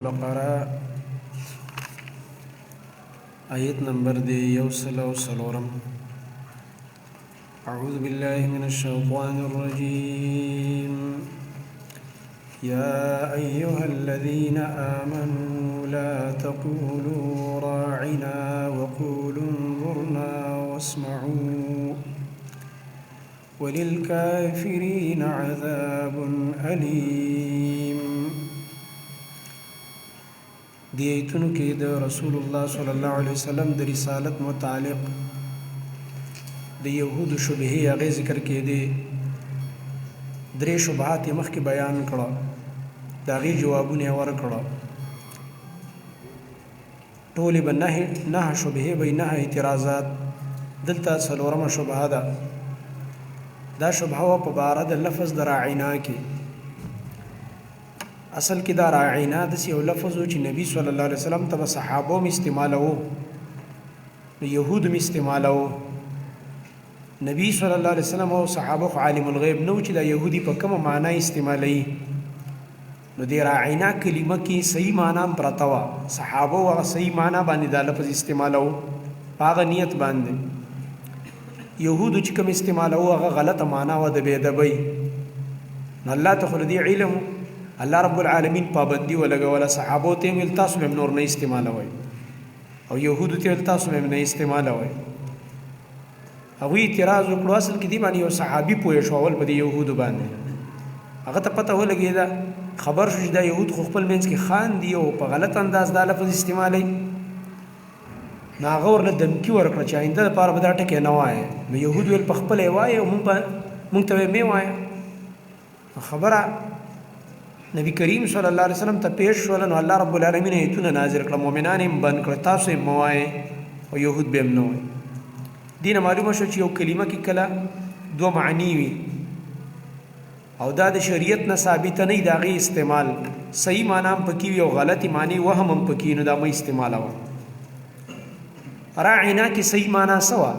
بقرة آية نمبر دي يوصل وصلورم. أعوذ بالله من الشيطان الرجيم. يا أيها الذين آمنوا لا تقولوا راعنا وقولوا انظرنا واسمعوا وللكافرين عذاب أليم. دی ایتونو کې د رسول الله صلی الله علیه وسلم د رسالت متعلق د یهودو شبهې هغې ذکر کېدې. درې شبهات یې مخکې بیان کړه، د هغې جوابونه یې ورکړه. ټولې به نه شبهې به نه اعتراضات. دلته څلورمه شبهه ده. دا شبهه وه په باره د لفظ د راعنا کې. اصل کې دا راعینا داسې یو لفظ و چې نبی صلی الله علیه وسلم ته به صحابو هم استعمالوه، نو یهودو هم استعمالوه. نبی صلی الله علیه وسلم او صحابه خو عالم الغیب نه و چې دا یهودي په کومه معنا استعمالوي. نو دې راعینا کلمه کې صحیح معنا هم پرته وه. صحابو هغه صحیح معنا باندې دا لفظ استعمالوه، په هغه نیت باندې. یهودو چې کوم استعمالوه هغه غلطه معنا وه، د بېادبۍ. نو الله ته خو د دې علم، الله رب العالمین پابندي ولګوله. صحابو ته ویل تاسو هم نور نه استعمالوئ، او یهودو ته ویل تاسو هم نه استعمالوئ. هغوی اعتراض وکړو. اصل کې دې باندې یو صحابي پوه شو اول په دې یهودو باندې. هغه ته پته ولګېده، خبر شو چې دا یهود خو خپل منځ کې خاندي او په غلط انداز دا لفظ استعمالوي. نو هغه ورله دمکي ورکړه چې آینده دپاره به دا ټکی نه وایې. نو یهود ویل په خپله یې وایې او مونږ ته به مې وایه. خبره نبی کریم صلی الله علیه وسلم ته پیش شول، نو الله رب العالمین ایتونه نازل کړه، مؤمنان یې بند کړه، تاسو یې مه وایئ او یهود به هم نه وایي. دې نه معلومه شو چې یو کلمه کې کله دوه معنی وي او دا د شریعت نه ثابته نه وي، د هغې استعمال صحیح معنا هم پکې وي او غلطې معنی وهم هم پکې وي، نو دا مه استعمالوه. راعنا کې صحیح معنا څه وه؟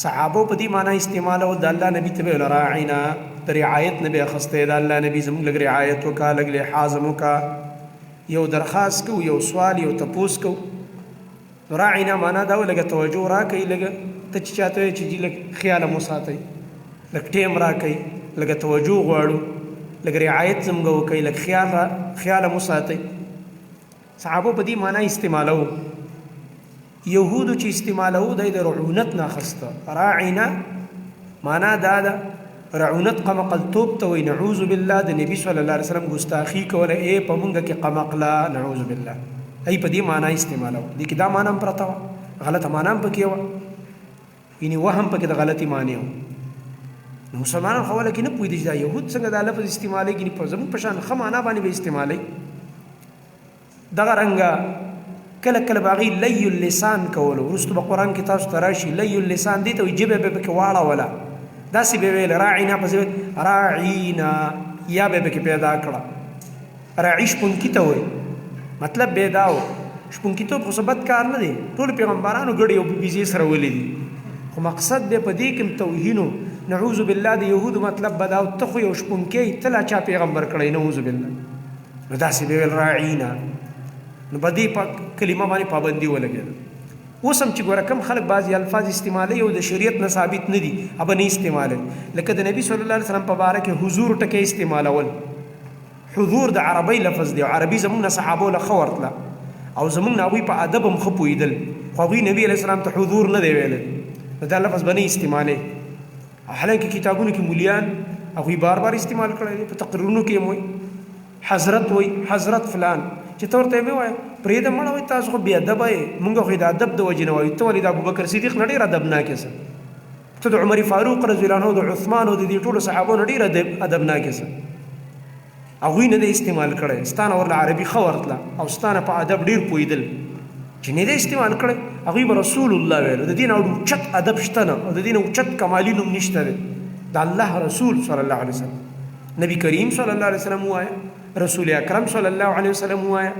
صحابو په دې معنا استعمالول، د الله نبي ته به ویل راعنا، د رعایت نه به یې اخیستی. د الله نبي زموږ لږ رعایت وکړه، لږ لحاظ هم وکړه، یو درخواست کو، یو سوال، یو تپوس کو. راعنا معنا دا و لږه توجه راکئ، لږه ته چې چاته وایې چې جي لږ خیال هم وساتئ، لږ ټیم راکئ، لږه توجه غواړو، لږ رعایت زموږ وکئ، لږ خیال هم وساتئ. صحابو په دې معنا استعمالو. یهودو چې استعمالو دی د رعونت نه اخیسته. راعنا معنا دا ده، رعونت قمقلتوب ته وایي، نعوذ بالله. د نبي صلی الله علیه وسلم ګستاخي کوله، ای په مونږ کې قمقله، نعوذ بالله. ای په دې معنا استعمالو. دې کې دا معنا هم پرته وه، غلطه معنا هم پکې وه، یعنې وهم پکې د غلطې معنی وه. نو مسلمانان خو اوله کې نه پوهېدي چې دا یهود څنګه دا لفظ استعمالوي، یعنې په زموږ په شان ښه معنا باندې به استعمالوي. دغه رنګه کله کله به هغې لی اللسان کولو. وروستو به قرآن کې تاسو ته راشي لی اللسان، دې ته وایي ژبه به پکې واړوله، داسې به ویل راعینا پسې راعینا، یا به پکې پیدا کړه. راعي شپونکي ته وایي، مطلب به دا و. شپونکیتوب خو څه بد کار نه دی، ټول پیغمبرانو ګډې او بیزې سره ولې دي، خو مقصد دی په دې کې توهینو. نعوذ بالله د یهودو مطلب به دا و، ته خو یو شپونکی، ته لا چا پیغمبر کړی، نعوذ بالله. نو داسې به ویل راعینا. نو په دې کلمه باندې پابندي ولګېده. اوس هم چې ګوره کم خلک بعضې الفاظ استعمالوي او د شریعت نه ثابت نه دي، هغه نه استعمالوي. لکه د نبي صلی الله علیه وسلم په باره کې حضور ټکی استعمالول. حضور د عربۍ لفظ دی، او عربي زموږ نه صحابو له ښه ورتله او زموږ نه هغوی په ادب هم ښه پوهېدل، خو هغوی نبي علیه السلام ته حضور نه دی ویلی، نو دا لفظ به نه استعمالوي. حالانکه کتابونو کې مولیان هغوی بار بار استعمال کړی دی، په تقریرونو کې هم وایي حضرت، وایي حضرت فلان، چې ته ورته یې مې وایه پرېږده مړه، وایي تاسو خو بېادبه یې، مونږ خو یې د ادب د وجې نه وایو. ته ولې د ابوبکر صدیق نه ډېر ادبناک یې، ته د عمر فاروق رضی الله عنه، د عثمان او د دې ټولو صحابو نه ډېر ادبناک یې. هغوی نه دی استعمال کړی، ستانه ورله عربي ښه ورتله او ستانه په ادب ډېر پوهېدل، چې نه دی استعمال کړی. هغوی به رسول الله ویلو. د دې نه اوچت ادب شته نه، او د دې نه اوچت کمالي نوم نشته دی. د الله رسول صلی الله علیه وسلم، نبی کریم صلی الله علیه وسلم ووایه، رسول اکرم صلی الله علیه وسلم ووایه.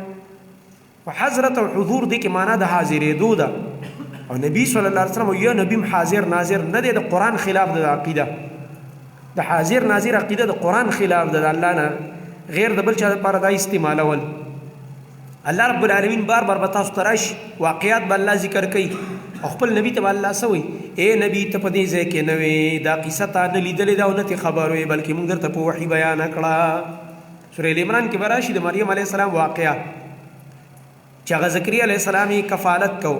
و حضرت او حضور دې کې معنا د حاضرېدو ده. او نبی صلی الله علیه وسلم یا نبی حاضر ناظر نه دی، د قرآن خلاف ده. د عقیده د حاضر ناظر عقیده د قرآن خلاف ده، د الله نه غیر د بل چا لپاره دا استعمالول. الله رب العالمین بار بار به تاسو ته راشي واقعات به الله ذکر کوي او خپل نبي ته به الله څه وایي اے نبي ته په دې ځای کې نه وې دا قصه تا نه لیدلې ده او نه ترې خبر وې بلکې موږ درته په وحي بیان کړه. سورې ال عمران کې به راشي د مریم علیه السلام واقعه چې هغه زکریا علیه السلام یې کفالت کو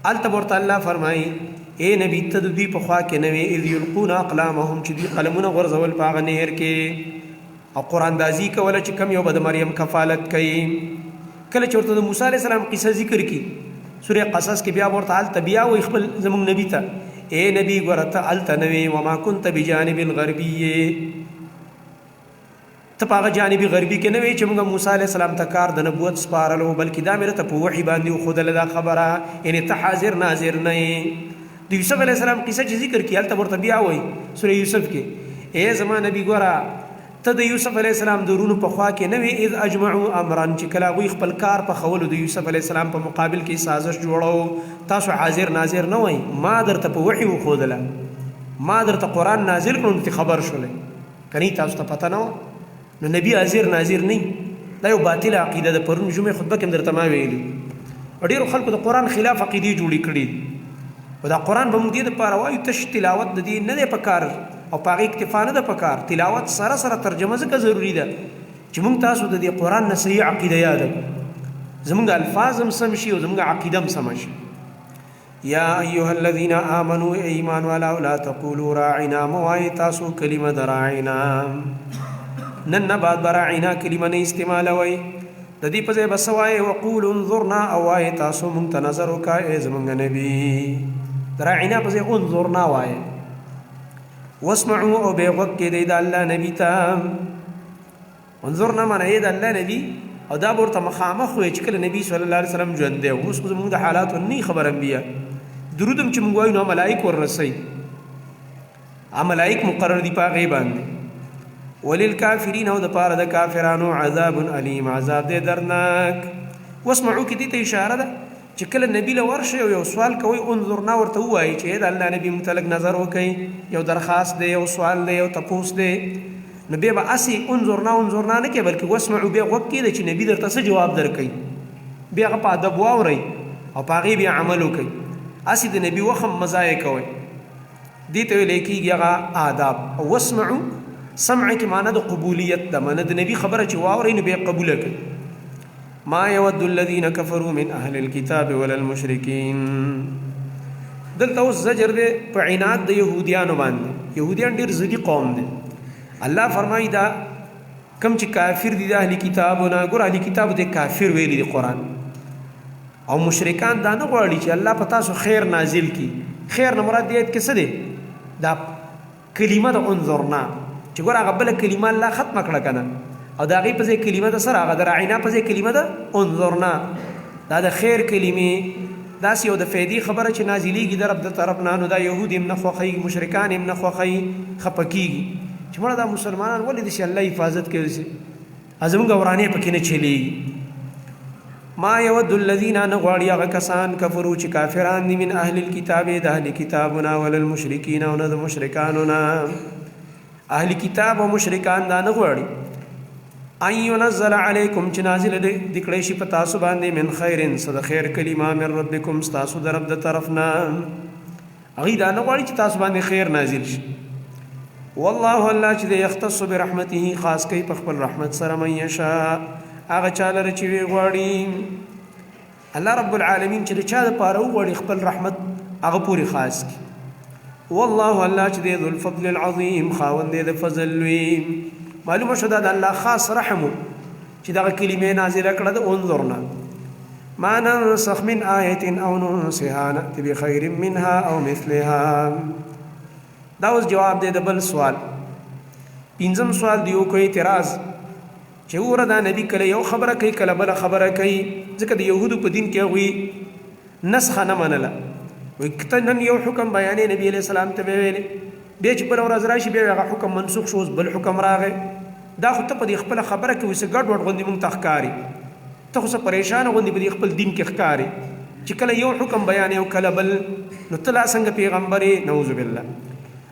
هلته به ورته الله فرمایي اے نبي ته د دوی په خوا کې نه وې اذ یلقون اقلامهم چې دوی قلمونه غورځول په هغه نهر کې او قراندازي کوله چې کم یو به د مریم کفالت کوي. کله چې ورته د موسی علیه السلام قصه ذکر کی سورې قصص کې بیا ورته هلته بیا وایي خپل زموږ نبي ته اے نبي ګوره ته هلته نه وې وما كنت بجانب الغربیې ته په هغه جانب غربي کې نه وې چې موږ موسی علیه السلام ته کار د نبوت سپارلو بلکې دا مې راته په وحي باندې وښودله دا خبره یعنې ته حاضر ناظر نه یې. د یوسف علیه السلام قصه چې ذکر کړي هلته ورته بیا وایي سورې یوسف کې اے زما نبي ګوره ته د یوسف علیه السلام د ورونو په خوا کې نه وې اذ اجمعوا امرا چې کله هغوی خپل کار په خولو د یوسف علیه السلام په مقابل کې سازش جوړو تاسو حاضر ناظر نه وئ ما درته په وحي وښودله ما درته قرآن نازل کړو نو ته خبر شولئ که نه تاسو ته پته نه وه نو نبي حاضر ناظر نه دا یو باطله عقیده ده. پرون جمعې خطبه کې هم درته ما ویلي او ډېرو خلکو د قرآن خلاف عقیدې جوړې کړي او دا قرآن به موږ دې دپاره وایو تش تلاوت د دې نه دی په کار او په هغې اکتفا نه ده په کار تلاوت سره سره ترجمه ځکه ضروري ده چې موږ تاسو د دې قرآن نه صحیح عقیده یاده زموږ الفاظ هم سم شي او زموږ عقیده هم سمه شي. یا ایها الذین آمنوا ایمان والاو لا تقولوا راعنا موایې تاسو کلمه د راعنا نن نه بعد به راعنا کلمه نه استعمالوئ د دې په ځای به څه وایې وقولوا انظرنا او وایې تاسو موږ ته نظر وکړه ای زموږ نبي د راعنا په ځای انظرنا وایې واسمعوا او بے غوږ کېدئ د الله نبي ته انظرنا معنی یې د الله نبي او دا به ورته مخامخ وایي چې کله نبي صلی الله علیه وسلم ژوند دی اوس خو زموږ د حالاتو نه خبر انبیا درود هم چې موږ وایو نو ملایک وررسئ ملایک مقرر دي په هغې باندې وللکافرین او د پاره د کافرانو عذاب علیم عذاب دی دردناک. واسمعوا کې دې ته اشاره ده چې کله نبی له ورشئ او یو سوال کوئ انظرنا ورته ووایي چې د الله نبي موږ ته لږ نظر وکئ یو درخواست دی یو سوال دی یو تپوس دی نو بیا به هسې انظرنا انظرنا نه کوي بلکې واسمعوا بیا غوږ کېږدئ چې نبي درته څه جواب درکوي بیا هغه په ادب واورئ او په هغې بیا عمل وکئ هسې د نبي وخت هم مضایع کوئ دې ته ویلی کېږي هغه آداب. او واسمعوا سمع کې معنی د قبولیت ده معنی د نبي خبره چې واورئ نو بیا قبوله کړئ. ما يود الذين كفروا من اهل الكتاب ولا المشركين دلته اوس زجر دی په عناد د یهودیانو باندې یهودیان ډېر ضدي قوم دی. الله فرمایي دا کم چې کافر دي د اهل کتابونه ګوره اهل کتابو ته کافر ویلي دی قرآن او مشرکان دا نه غواړي چې الله په تاسو خیر نازل کړي. خیر نه مراد دی کې څه دی دا کلمه د انظرنا چې ګوره هغه بله کلمه الله ختمه کړه که نه او د هغې په ځای کلمه د سره هغه د راعنا په ځای کلمه ده انظرنا دا د خیر کلمې داسې یو د فایدې خبره چې نازلیږي د رب د طرف نه نو دا یهود هم نه خوښوي مشرکان هم نه خوښوي خفه کېږي چې مړه دا مسلمانان ولې داسې الله حفاظت کوي داسې زموږ ورانې پکې نه چلیږي. ما یود الذین نه غواړي هغه کسان کفرو چې کافران دي من اهل الکتاب د اهل کتابونه ولا المشرکین او نه د مشرکانو نه اهل کتاب او مشرکان دا نه غواړي ان ينزل علیکم چې نازل د کړی شي په تاسو باندې من خیر څه د خیر کلمه من ربکم ستاسو د رب د طرف نه هغوی دا نه غواړي چې تاسو باندې خیر نازل شي. والله الله چې دی یختص برحمته خاص کوي په خپل رحمت سره من یشاء هغه چا لره چې وی غواړي. الله رب العالمین چې د چا دپاره وغواړي خپل رحمت هغه پورې خاص کړي. والله الله چې دی ذو الفضل العظیم خاوند دی د فضل لوی. معلومه شو دا د الله خاص رحم چې دغه کلمې نازله کړه د انظرنا ما ننسخ من آیة او ننسها نأتي بخیر منها او مثلها. دا اوس جواب دی د بل سوال. پنځم سوال دی یو کوئی اعتراض چې وره دا نبی کله یو خبره کوي کله بله خبره کوي ځکه د یهودو په دین کې هغوی نسخه نه منله وایي که نن یو حکم بیانې نبي علیه السلام ته به ویلې بیا چې بله ورځ راشي بیا هغه حکم منسوخ شو اوس بل حکم راغی دا خو ته په دې خپله خبره کې وایي څه ګډ وډ غوندې مونږ ته ښکاري ته خو څه پریشانه غوندې په دې خپل دین کې ښکاري چې کله یو حکم بیانې او کله بل نو ته لا څنګه پیغمبر یې نعوذ بالله.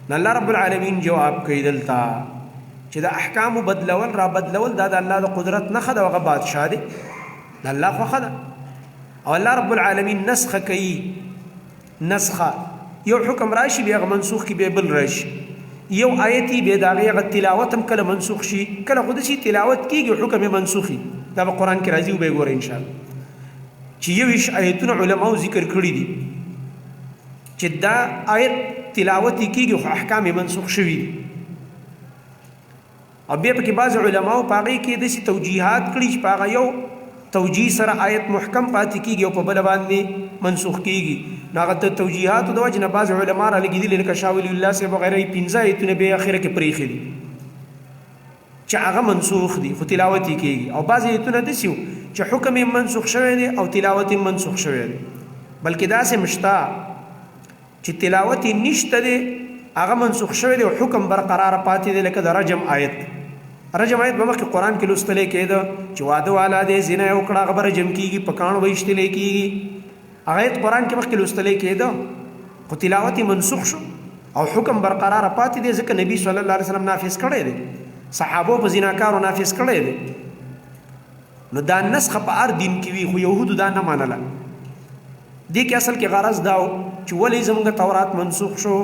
نو الله رب العالمین جواب کوي دلته چې د احکامو بدلول را بدلول دا د الله د قدرت نښه ده او هغه بادشاه دی الله خوښه ده. او الله رب العالمین نسخه کوي. نسخه یو حکم راشي بیا منسوخ کی، بیا بل راشي. یو آیت بیا د هغې تلاوت هم کله منسوخ شي، کله خو داسې تلاوت کېږي حکم یې منسوخي. دا به قرآن کې راځي، وبه یې ګورئ انشاءالله چې 21 آیتونه علماو ذکر کړي دي چې دا آیت تلاوت یې کېږي خو احکام یې منسوخ شوي دي. او بیا پکې بعض علماو په هغې کې داسې توجیحات کړي چې په هغه یو توجیه سره آیت محکم پاتې کېږي او په بله باندې منسوخ کېږي. نو هغه د توجیحاتو د وجې نه بعض علما رالګېدلي لکه شاه ولی الله صاحب وغیره یې 15 آیتونه بیا اخره کې پرېښي دي چې هغه منسوخ دي خو تلاوت یې کېږي. او بعض آیتونه داسې وو چې حکم یې منسوخ شوی دی او تلاوت یې منسوخ شوی دی، بلکې داسې مشته چې تلاوت یې نشته دی، هغه منسوخ شوی دی او حکم برقراره پاتې دی. لکه د رجم آیت. رجم آیت به مخکې قرآن کې لوستلی کېده چې واده والا دی زنا یې وکړه هغه به رجم کېږي، په کاڼو به ویشتلی کېږي. هغه آیت قرآن کې مخکې لوستلی کېده خو تلاوت یې منسوخ شو او حکم برقراره پاتې دی، ځکه نبي صلی الله علیه وسلم نافذ کړی دی، صحابو په زناکارو نافذ کړی دی. نو دا نسخه په هر دین کې وي خو یهودو دا نه منله. دې کې اصل کې غرض دا و چې ولې زموږ تورات منسوخ شو،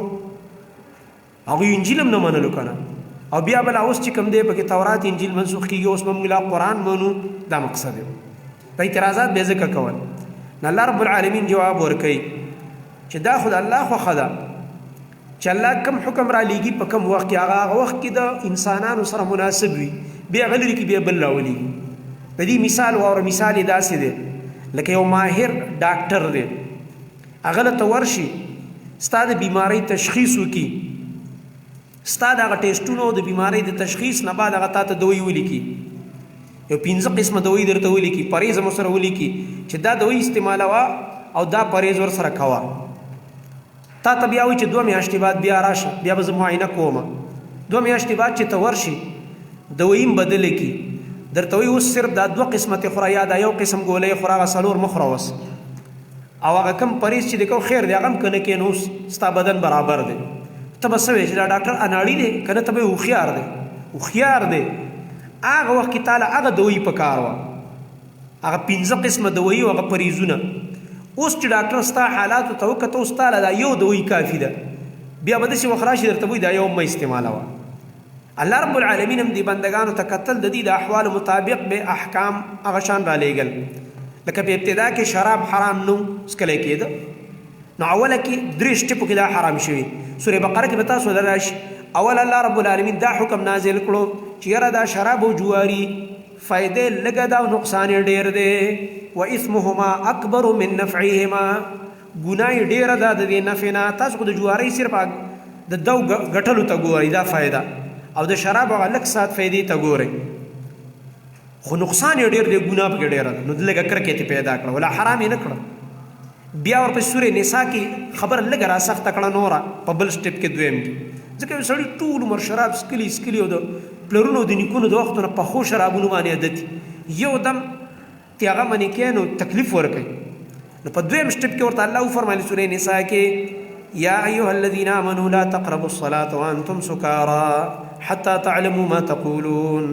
هغوی انجیل هم نه منلو که نه، او بیا بله اوس چې کوم دی پکې تورات انجیل منسوخ کېږي اوس به موږ لا قرآن منو. دا مقصد دی. په اعتراضات به ځکه کول. نو الله رب العالمین جواب ورکوي چې دا خو د الله خوښه ده چې الله کوم حکم را لیږي په کوم وخت کې هغه وخت کې د انسانانو سره مناسب وي، بیا هغه لري کې بیا بل راولېږي. د دې مثال واوره. مثال یې داسې دی لکه یو ماهر ډاکټر دی، هغه له ته ورشي ستا د بیمارۍ تشخیص وکړي، ستا د هغه ټیسټونو او د بیمارۍ د تشخیص نه بعد هغه تا ته دوی ولیکي، یو 15 قسمه دوی درته ولیکي، پرهیز هم سره ولیکي چې دا دوی استعمالوه او دا پرهیز ور سره کوه. تا ته بیا وایي چې 2 میاشتې بعد بیا راشه، بیا به زه معاینه کومه. 2 میاشتې بعد چې ته ورشي دوی هم بدله کړي، درته وایي اوس صرف دا 2 قسمه ته خوره، یا دا یو قسم ګولۍ خوره، هغه 4 مه خوره اوس، او هغه کم پرهیز چې دی کو خیر دی هغه هم که نه کښېنو اوس ستا بدن برابر دی. ته به څه وایې چې دا ډاکټر اناړي دی که نه؟ ته به یې هوښیار دی. هوښیار دی. هغه وخت کې تاله هغه دوی په کار وه، هغه 15 قسمه دوی او هغه پرهیزونه. اوس چې ډاکټر ستا حالاتو ته وکته اوس تاله دا یو دوی کافي ده، بیا به داسې وخت راشي درته وایي دا یو مه استعمالوه. الله رب العالمین هم دې بندګانو ته کتل، د دې د احوالو مطابق به احکام هغه شان رالیږل. لکه په ابتدا کې شراب حرام نو څکلی کېده، نو اوله کې 3 ټپو کې دا حرام شوي. سورې بقره کې به تاسو له راشي اول الله رب العالمین دا حکم نازل کړو چې یاره دا شراب او جواري فائدې لږه ده او نقصان یې ډېر دی. و اثمهما اکبر من نفعهما، ګناه یې ډېره ده د دې نفع نه. تاسو خو د جوارۍ صرف د دو ګټلو ته ګورئ، دا فایده، او د شراب هغه لږ ساعت فایدې ته ګورئ، خو نقصان یې ډېر دی، ګناه پکې ډېره ده. نو د لږه کرکې ته پیدا کړه، ولا حرام یې نه کړه. بیا ورپسې سورې نساء کې خبره لږه راسخته کړه نوره په بل سټپ کې دویم کې، ځکه یو سړي ټول عمر شراب څکلي او د پلرونو د نیکونو د وختو نه پخو شرابونو باندې عادت یو دم تی هغه منې کې نو تکلیف ورکوي. نو په دویم سټپ کې ورته الله وفرمایل سورې نساء کې یا ایها الذین آمنوا لا تقربوا الصلاة وانتم سکارى حتى تعلموا ما تقولون.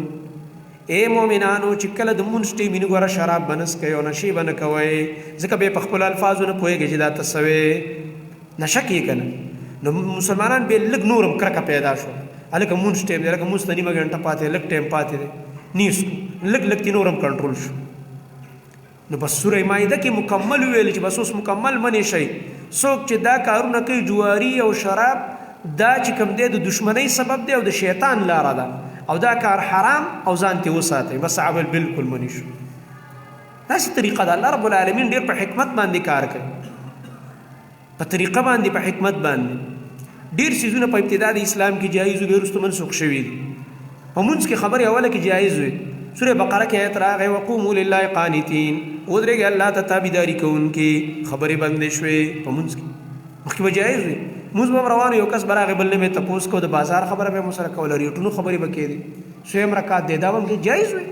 اے مومنانو چې کله د مونځ ټیم یې ګوره شراب به نه څکئ او نشې به نه کوئ، ځکه بیا په خپلو الفاظو نه پوهېږئ چې دا ته څه وې، نشه کیې که نه. نو مسلمانان بیا لږ نور هم کرکه پیدا شو، هلکه مونځ ټیم دی، هلکه مونځ ته نیمه ګنټه پاتې دی، لږ ټیم پاتې دی، نیسکو لږ تی نور هم کنټرول شو. نو بس سوره مائده کې مکمل ویل چې بس اوس مکمل منې شئ. څوک چې دا کارونه کوي جواري او شراب، دا چې کوم دی د دشمنۍ سبب دی او د شیطان لاره ده، او دا کار حرام او ځان ته وساتئ، بس عمل بالکل منې شو. داسې طریقه ده. الله رب العالمین ډېر په حکمت باندې کار کوي، په طریقه باندې، په حکمت باندې. ډېر څیزونه په ابتدا د اسلام کې جایز وي، وروسته منسوخ شوي دي. په مونځ کې خبرې اوله کې جایز وي. سورې بقره کې آیت راغی وقوموا لله قانتین، ودرېږئ الله ته تابعداري کوونکې، خبرې بندې شوې په مونځ کې. مخکې به جایز وي، مونځ به روانو، یو کس به راغی بل نه به یې تپوس کو، د بازار خبره به یې مو سره کوله، ریټونو خبرې به کېدې، سویم رکعت دی، دا به هم کې جایز وي.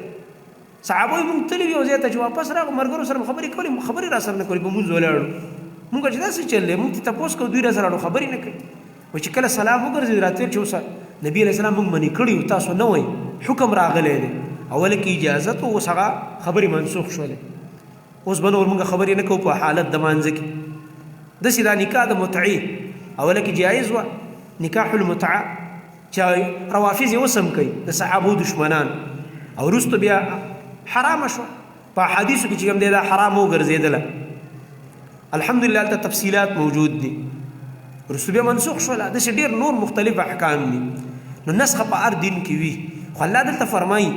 صحابه یې مونږ تللي وي او ځای ته چې واپس راغلو ملګرو سره خبرې کولې، خبرې را سره نه کولې، په مونځ ولاړو. مونږ چې داسې چل دی، مونږ ته تپوس کوو، دوی را سره خبرې نه کوي. وایي چې کله سلام وګرځېد راتېر چې اوس نبي علیه السلام مونږ منې کړي تاسو نه وایي، حکم راغلی دی، اوله کې اجازت و، اوس هغه خبرې منسوخ شولې. اوس به نور موږ خبرې نه کوو په حالت د مانځه کې داسې دا نکاح د متعې اوله کې جایز وه نکاح المتعه چې روافظ یې اوس هم کوي د صحابو دشمنان او وروسته بیا حرامه شوه په احادیثو کې چې کوم دی دا حرام وګرځېدله الحمدلله هلته تفصیلات موجود دي وروسته بیا منسوخ شوله داسې ډېر نور مختلف احکام دي نو نسخه په هر دین کې وي خو الله دلته فرمایي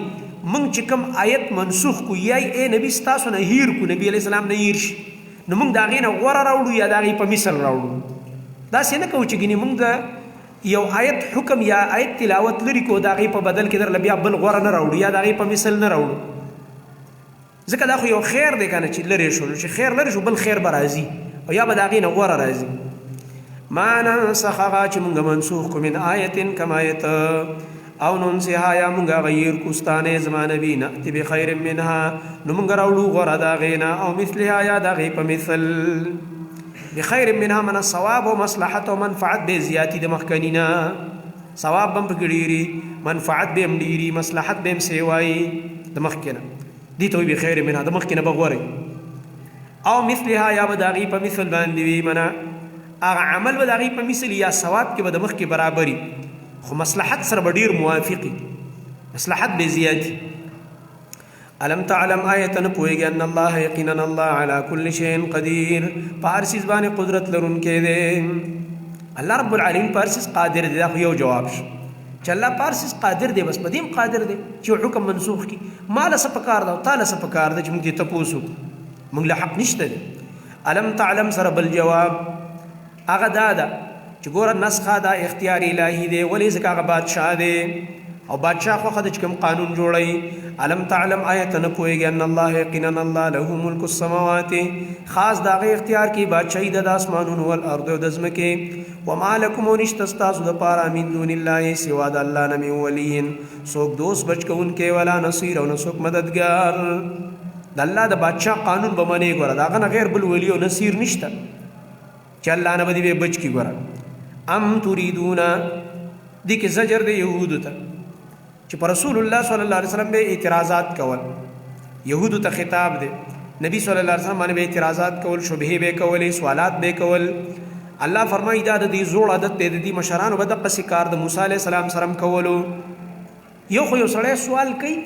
موږ چې کوم آیت منسوخ کو یا ای نبی ستاسو نه هیر کو نبی علیه السلام نه هیر شي نو موږ د هغې نه غوره راوړو یا د هغې په مثل راوړو داسې نه کوو چې ګینې موږ د یو آیت حکم یا آیت تلاوت لري کو د هغې په بدل کې درله بیا بل غوره نه راوړو یا د هغې په مثل نه راوړو ځکه دا خو یو خیر دی که نه چې لرې شو چې خیر لرې شو بل خیر به راځي او یا به د هغې نه غوره راځي ما ننسخ هغه چې موږ منسوخ کو من آیت کم آیت او ننسها یا موږ غیر کو ستانې زما نبي نأتي بخیر منها نو موږ راوړو غوره د هغې نه او مثلها یا د هغې په مثل بخیر منها من ثواب او مصلحت او منفعت به زیاتی د مخکنی نه ثواب به هم پکې ډېري منفعت به هم ډېري مصلحت به هم سیوایي د مخکې نه دې ته وایي بخیر منها د مخکې نه به غورئ او مثلها یا به د هغې په مثل باندې وي منه هغه عمل به د هغې په مثل یا ثواب کې به د مخکې برابري خو مصلحت سره به ډېر موافقي مصلحت به زیاتي الم تعلم آیت نه پوهېږي ان الله یقینا الله على كل شيء قدیر په هر څیز باندې قدرت لرونکی دی الله رب العالمین په هر څیز قادر دی دا خو یو جواب شو چې الله په هر څیز قادر دی بس په دې هم قادر دی چې حکم منسوخ کړي ما له څه پکار ده او تا له څه پکار ده چې موږ دې تپوس وکړو موږ له حق نشته دی الم تعلم سره بل جواب هغه دا ده چې ګوره نسخه دا اختیار الهي دی ولې ځکه هغه بادشاه دی او بادشاه خوښه ده چې کوم قانون جوړوي الم تعلم آیت نه پوهېږي ان الله یقینا الله له ملک السماوات خاص د هغې اختیار کې بادشاهي ده د اسمانونو والارض او د ځمکې وما لکم او نشته ستاسو دپاره من دون الله سوا د الله نه من ولي څوک دوست بچ کوونکی ولا نصیر او نه څوک مددګار د الله د بادشاه قانون به منې ګوره د هغه نه غیر بل ولي او نصیر نشته چې الله نه به دې بچ کړي ګوره ام تريدون دې کې زجر د یهودو ته چې پر رسول الله صلی الله علیه وسلم به اعتراضات کول یهودو ته خطاب دی نبی صلی الله علیه وسلم باندې به اعتراضات کول شبهه به کولې سوالات به کول الله فرمایي دا د دې زوړ عادت دی د دې مشرانو به دقسې کار د موسی علیه السلام سره کولو یو خو یو سړی سوال کوي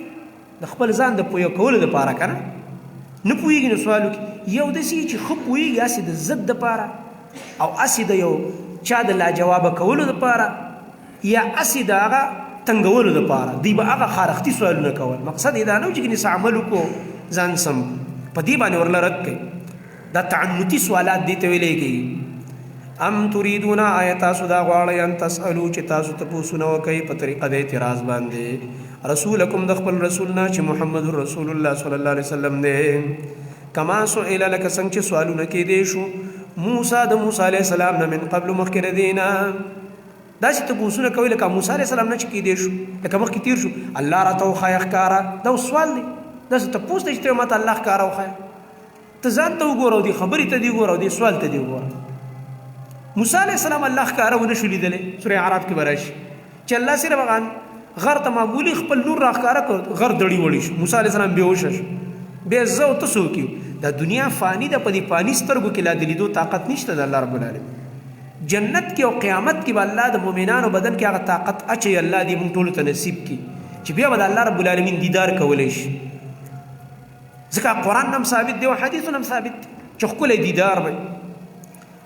د خپل ځان د پوهه کولو دپاره که نه پوهېږي نو سوال وکړي یو داسې چې ښه پوهېږي هسې د ضد دپاره او هسې د یو چا د لاجوابه کولو دپاره یا هسې د هغه تنګولو دپاره دوی به هغه خارښتي سوالونه کول مقصد یې دا نه و چې څه عمل وکړو ځان سم په دې باندې ورله رد کوي دا تعنتي سوالات دې ته ویلی کېږي ام تريدون آیا تاسو دا غواړئ ان تسألو چې تاسو تپوسونه وکئ په طریقه د اعتراض باندې رسولکم د خپل رسول نه چې محمد رسول الله صلی الله علیه وسلم دی کما سئل لکه څنګه چې سوالونه کېدی شو موسی د موسی علیه السلام نه من قبل مخکې د دې نه داسې تپوسونه کوي لکه موسی علیه السلام نه چې کېدی شو لکه مخکې تیر شو الله راته وښایه ښکاره دا سوال دی داسې تپوس دی چې ته ماته الله ښکاره وښایه ته ځان ته وګوره او دې خبرې ته دې وګوره او دې سوال ته دې وګوره موسی علیه السلام الله ښکاره ونه شو لیدلی سورې اعراف کې به راشي چې الله صرف هغه غر ته معمولي خپل نور راښکاره کړ غر دړي وړي شو موسی علیه السلام بېهوشه شو بیا زه او ته څوک یو دا دنیا فانی ده په دې فاني سترګو کې لا د لیدو طاقت نشته د الله رب العالمین جنت کې او قیامت کې به الله د مؤمنانو بدن کې هغه طاقت اچوي الله دې موږ ټولو ته نصیب کړي چې بیا به د الله رب العالمین دیدار کولی شي ځکه قرآن هم ثابت دی او حدیثونه هم ثابت دی چې ښکلی دیدار به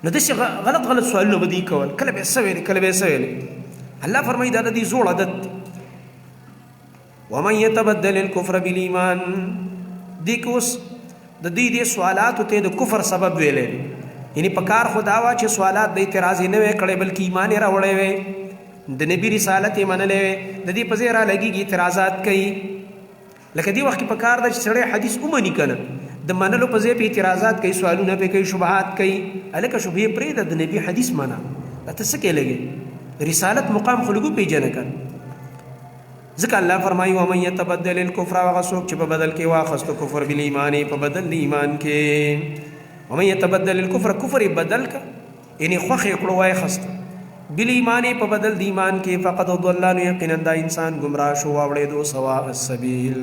نو داسې غلط سوالونه به دوی کول کله به یې څه ویلې کله به یې څه ویلې الله فرمایي دا د دې زوړ عادت دی ومن يتبدل الكفر بالایمان دې کې اوس د دې سوالاتو ته د کفر سبب ویلی یعنی په کار خو دا وه چې سوالات د اعتراض یې نه وی کړی بلکې ایمان یې راوړی وی د نبي رسالت یې منلی وی د دې په ځای رالګېږي اعتراضات کوي لکه دې وخت کې په کار ده چې سړی حدیث ومني که نه د منلو په ځای په اعتراضات کوي سوالونه پې کوي شبهات کوي هلکه شبهې پرېږده د نبي حدیث منه دا ته څه کې لګې رسالت مقام خو لږ وپېژنه که ځکه الله فرمایي ومن یتبدل الکفر هغه څوک چې په بدل کې واخستو کفر بالایمان په بدل د ایمان کې ومن یتبدل الکفر کفر یې بدل که یعنې خوښ یې کړو وایخسته بالایمان په بدل د ایمان کې فقد ضل نو یقینا دا انسان ګمراه شو واوړېدو سواء السبیل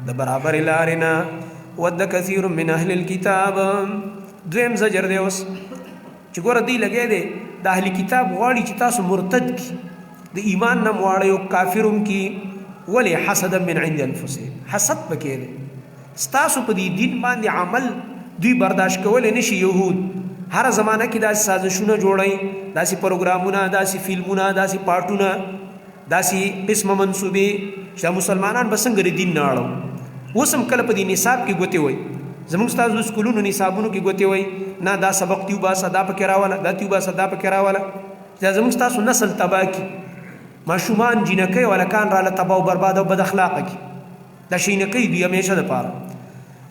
د برابرې لارې نه ود کثیر من اهل الكتاب دویم زجر دی اوس چې ګوره دی لګی دی د اهل کتاب غواړي چې تاسو مرتد کی د ایمان نه مواړی او کافرم کی ولی حسدا من عند انفسهم حسد پکې دی ستاسو په دې دین باندې عمل دوی برداشت کولی نشي یهود هر زمانه کې داسې سازشونه جوړوي داسې پروګرامونه داسې فلمونه داسې پاټونه داسې قسمه منصوبې چې مسلمانان به څنګه دین نه اړو اوس هم کله په دې نصاب کې ګوتې وایي زموږ ستاسو سکولونو نصابونو کې ګوتې وایي نه دا سبق تیو باسه دا پکې راوله دا تیو باسه دا پکې راوله دا زموږ ستاسو نسل تباه کړي ماشومان جینکۍ ولکان راله تباه او برباد او بد اخلاقه کړي دا شي نه کوي دوی همیشه دپاره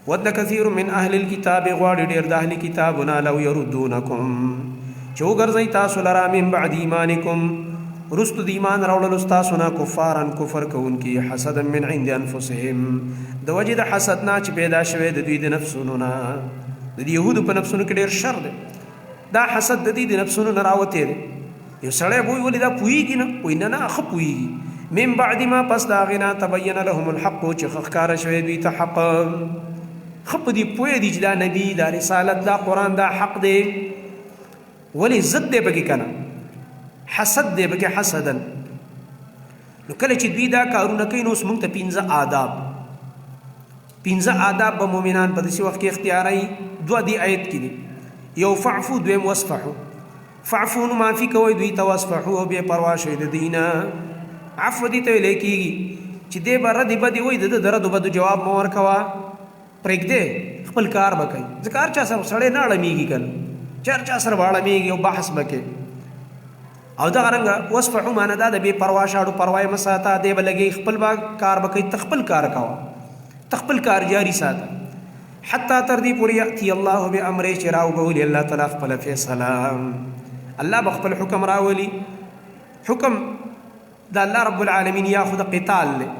ود کثیر من اهل الكتاب غواړي ډېر د اهل کتابونه لو یردونکم چې وګرځئ تاسو لرا من بعد ایمانکم رستو د ایمان راوړلو ستاسو نه کفارن کفر کوونکي حسدا من عند انفسهم د وجې د حسد نه چې پیدا شوی د دوی د نفسونو نه د یهودو په نفسونو کې ډېر شر دی دا حسد د دوی د نفسونو نه راوتی دی یو سړی به وایي ولې دا پوهېږي نه وایي نه نه ښه پوهېږي من بعد ما پس د هغې نه تبین لهم الحق چې ښه ښکاره شوی دوی ته حق ښه په دې پوهې دي چې دا نبي دا رسالت دا قرآن دا حق دی ولې ضد دی پکې که نه حسد دی پکې حسدا نو کله چې دوی دا کارونه کوي نو اوس موږ ته پنځه آداب به مؤمنان په داسې وخت کې اختیاروي دوه دې آیت کې دي یو فعفو دویم وصفحو فعفو نو معافي کوئ دوی ته وصفحو او بې پروا شئ د دوی نه عفو دې ته ویلی کېږي چې دی به ردې بدې وایي د ردو بدو جواب مه ورکوه پرېږدې خپل کار به کوي ځکه هر چا سره سړی نه اړمیږي که نه چې هر چا سره به اړمیږي او بحث به کوي او دغه رنګه وصفحو معنی دا د بې پروا شاړو پروا یې مه ساته دی به لګي خپل به کار به کوي ته خپل کار کوه ته خپل کار جاري ساته حتی تر دې پورې یأتي الله بامره چې راوبولي الله تعالی خپله فیصله الله به خپل حکم راولي حکم د الله رب العالمین یا خو د قتال دی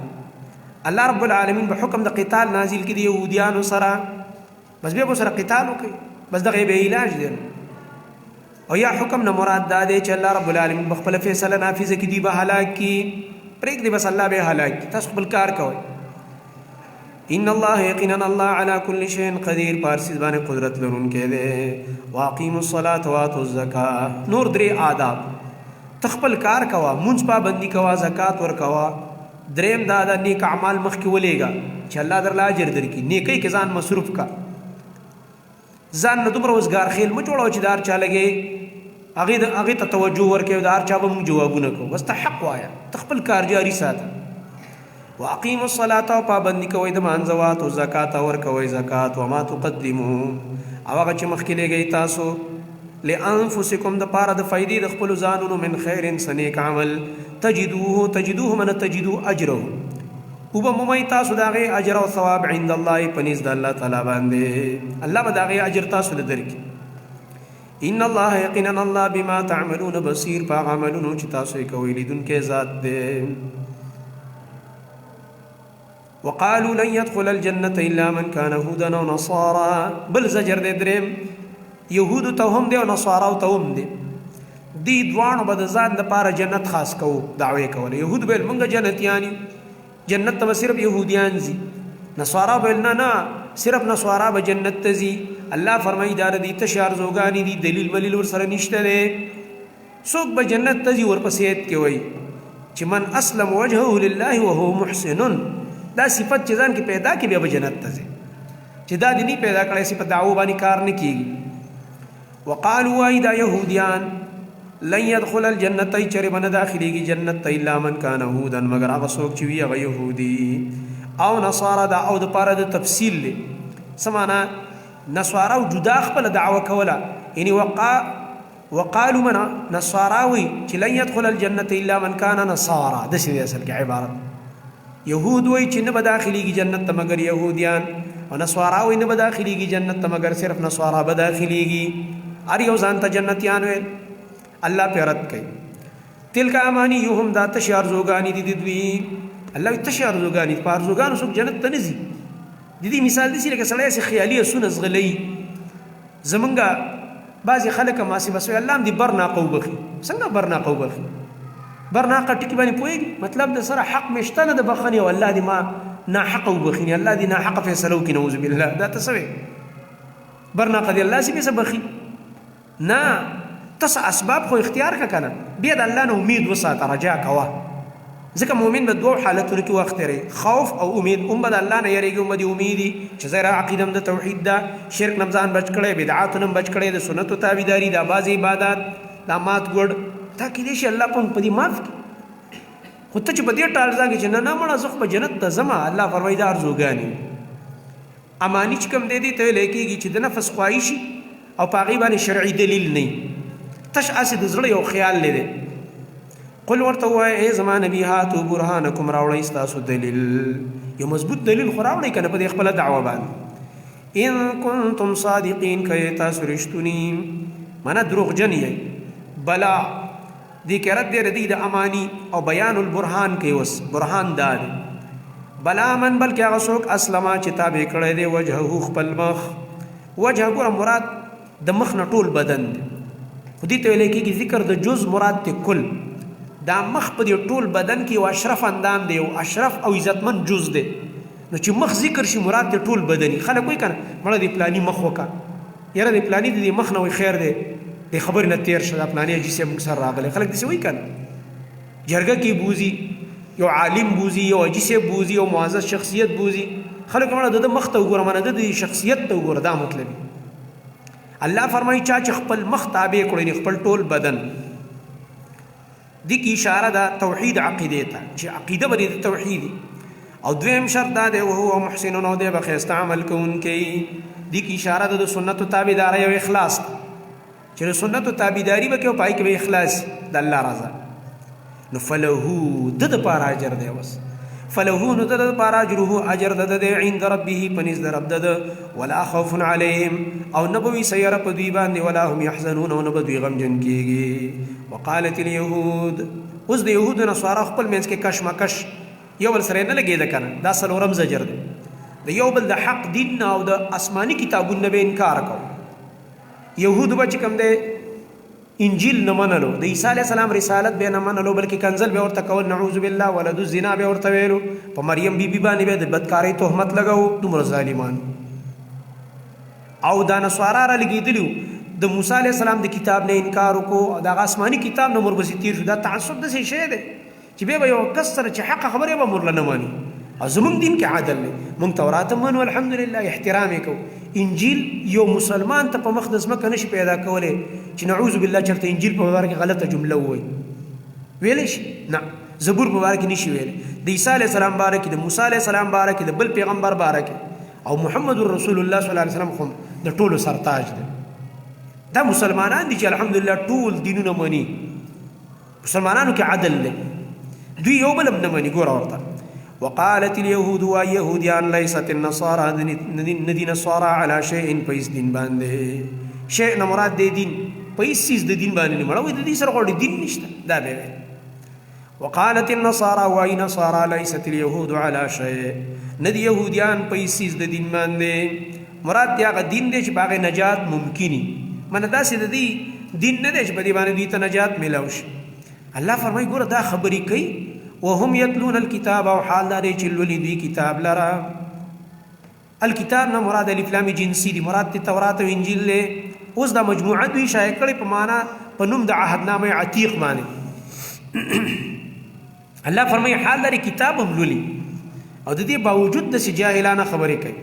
الله رب العالمین به حکم د قتال نازل کړي د یهودیانو سره بس بیا به سره قتال وکړي بس دغه به علاج دی او یا حکم نه مراد دا دی چې الله رب العالمین به خپله فیصله نافظه کړي دوی به هلاک کړي پرېږدي بس الله به یې هلاک کړي تاسو خپل کار کوئ ان الله یقینا الله على كل شيء قدیر په هر څیز باندې قدرت لرونکی دی واقیموا الصلاة واتوا الزکاة نور درې آداب ته خپل کار کوه مونځ پابندي کوه زکات ورکوه دریم دا د نیک اعمال مخکې ولېږه چې الله درله اجر درکړي نیکۍ کې ځان مصروف کا ځان نه دومره وزګار خیل مه جوړوه چې د هر چا لګې هغې ته توجه ورکوي د هر چا به مونږ جوابونه کوو بس ته حق وایه ته خپل کار جاري ساته واقیموا الصلاة او پابندي کوئ د مانځه واتو زکات ورکوئ زکات وما تقدمو او هغه چې مخکې لېږئ تاسو لانفسکم د پاره د فایدې د خپلو ځانونو من خیر څه نیک عمل تجدوه من تجدو اجره وبه مومئ تاسو د هغې اجر او ثواب عند الله په نزد الله تعالی باندې الله به د هغې اجر تاسو له درکړي ان الله یقینا الله بما تعملون بصیر په هغه عملونو چې تاسو یې کوئ لیدونکی ذات دی وقالوا لن يدخل الجنة إلا من كان هودا أو نصارى بل زجر دې دریم یهودو ته هم دی او نصاراو ته هم دی دی دواړو به د ځان دپاره جنت خاص کوو دعوې کوله یهود به ویل مونږ جنتیان یو جنت ته به صرف یهودیان ځي نصارا به ویل نه نه صرف نصارا به جنت ته ځي الله فرمایي دا د دې تشې ارزوګانې دي دلیل ملیل ورسره نشته دی څوک به جنت ته ځي ورپسې ایت کې وایي چې من اسلم وجهه لله وهو محسن دا صفت چې ځان کې پیدا کړي بیا به جنت ته ځي چې دا دې نه پیدا کړی صفت دعوو باندې کار نه کېږي وقالوا وایي دا یهودیان لن يدخل الجنة چرې به نه داخلېږي جنت ته الا من کان هودا مگر هغه څوک چې وي هغه یهودي او نصارا دا او د پاره د تفصیل دی څه معنا نصارا جدا خپله دعوه کوله یعنی وقالوا من نصارا وي چې لن يدخل الجنة الا من کان نصارا داسې دی اصل کې عبارت یهود وای چې نه به داخلېږي جنت ته مگر یهودیان او نصارا وای نه به داخلېږي جنت ته مگر صرف نصارا به داخلېږي هر یو ځان ته جنتیان ویل الله پې رد کوي تلک امانیهم دا تشې ارزوګانې دي د دوی الله وایي تشې ارزوګانې په ارزوګانو څوک جنت ته نه ځي د دې مثال داسې لکه سړی هسې خیالي اسونه ځغلوي زمونږ بعضې خلک هماسې بس وایي الله هم دې برناقه وبخي څنګه برناقه وبخي برناقه ټکي باندې پوهېږي مطلب د سره حق مې شته نه د بخښنې او الله دې ما ناحق وبخيني الله دي ناحق فیصله وکړي نعوذ بالله دا تسوي برنا قد الله سي به بخي نا تس اسباب خو اختیار کا کنه بیا د الله نه امید وساته رجا کوا ځکه مؤمن به دوه حالتونو کې وخت لري خوف او امید بد الله نه یریږي امید امیدي چې زرا عقیدم د توحید دا شرک نمزان بچ کړي بدعات نم بچ کړي د سنت او تابعداري د باز عبادت د مات ګډ تا کې دي چې الله په دې معاف خو ته چې په دې ټال ځکه چې نه مړه زخ په جنت ته زما الله فرمایي دا ارزوګانی امانی چې کوم دې ته لیکيږي چې د نفس خواهشي او پاغي باندې شرعي دلیل نه تش اسد زړه یو خیال لري قل ورته وای ای زما نبی هاتو برهانکم راوړی تاسو دلیل یو مضبوط دلیل خو راوړی کنه په خپل دعوه باندې ان کنتم صادقین کای تاسو رښتونی معنا دروغجن یې بلا دې کې رد دې د امانی او بیان البرهان کې وس برهان دار بلا من بلکې هغه څوک اسلمه چې تابع کړی دی وجهه خپل مخ وجه ګور مراد د مخ نه ټول بدن دی خو دې ته ویل کېږي ذکر د جز مراد ته کل دا مخ په دې ټول بدن کې او اشرف اندام دی او اشرف او عزتمن جز دی نو چې مخ ذکر شي مراد ته ټول بدني خلک وایي کنه مړه دې پلاني مخ وکا یاره دې پلاني دې مخ نه وي خیر دی دې خبر نه تیر شته پلاني چې سم سر راغله خلک دې وایي کنه جرګه کې بوزي یو عالم بوزي یو اجسه بوزي یو معزز شخصیت بوزي خلک مړه د مخ ته وګوره منه د شخصیت ته وګوره دا مطلب الله فرمایي چې خپل مخ تابع کړی خپل ټول بدن دي کی اشاره دا توحید عقیده ته چې عقیده بری توحید او دویم شرط دا دی او هو محسن نو دی بخیست عمل کوونکی دي کی اشاره د سنت او تابعداري او اخلاص چې سنت او تابعداري به کې پای کې به اخلاص د الله رضا نو فله د پاره اجر دی وس فله نو د پاره اجر د عند ربه پنځ د رب د ولا خوف عليهم او نبوي سيره په دوی باندې ولا هم يحزنون او نبوي غم جن کیږي وقالت اليهود اوس د يهود نصارا خپل منځ کې کشمکش یو بل سره نه لګیدا کنه دا سلورم زجر دی د یو بل د حق دین او د آسماني کتابونو به انکار کو يهود به کوم دی انجیل نه منلو د عیسی علی السلام رسالت به نه منلو بلکې کنزل به ورته کول نعوذ بالله ولد الزنا به ورته ویلو په مریم بیبي باندې به د بدکاری تهمت لګاو دومره ظالمان او دا نصارا را لګیدلو د موسی علی السلام د کتاب نه انکار وکړو د آسماني کتاب نه مربسي تیر شو دا تعصب د څه شی دی چې به یو کس سره چې حق خبره به مرله نه مانی او زمونږ دین کې عادل دی مونږ تورات منو الحمدلله احترام وکړو انجیل یو مسلمان ته په مقدس مکه نشي پیدا کوله چې نعوذ بالله چرته انجیل په اړه کې غلطه جمله وایي ویل شي نه زبور په اړه کې نشي ویل د عیسی علی السلام بارک د موسی علی السلام بارک د بل پیغمبر بارک او محمد رسول الله صلی الله علیه وسلم خو د ټولو سرتاج دی دا مسلمانان دي چې الحمدلله ټول دینونه مني مسلمانانو کې عدل دی دوی یو بل نه مني ګور ورته وقالت اليهود ويهوديان ليست النصارى ندين نصارى على شيء پيس دين باندې شيء نه مراد دی دین پيس د دین باندې مړو د دې سره غوړي دین نشته دا به وقالت النصارى وای نصارى ليست اليهود على شيء ندي يهوديان پيس د دین باندې مراد دی هغه دین دی چې باغ نجات ممکني من دا سي د دې دین نه دی چې په دې باندې دې ته نجات ملوش الله فرمای ګوره دا خبري کوي وهم يتلون الكتاب او حال دار چلولي دي کتاب لرا الكتاب نه مراد الف لام جنسي دي مراد تورات او انجیل له اوس دا مجموعه دوی شای کړي په معنا په نوم د عهدنامه عتیق باندې الله فرمایي حال دار کتاب هم لولي او د دې باوجود د جاهلانه خبرې کوي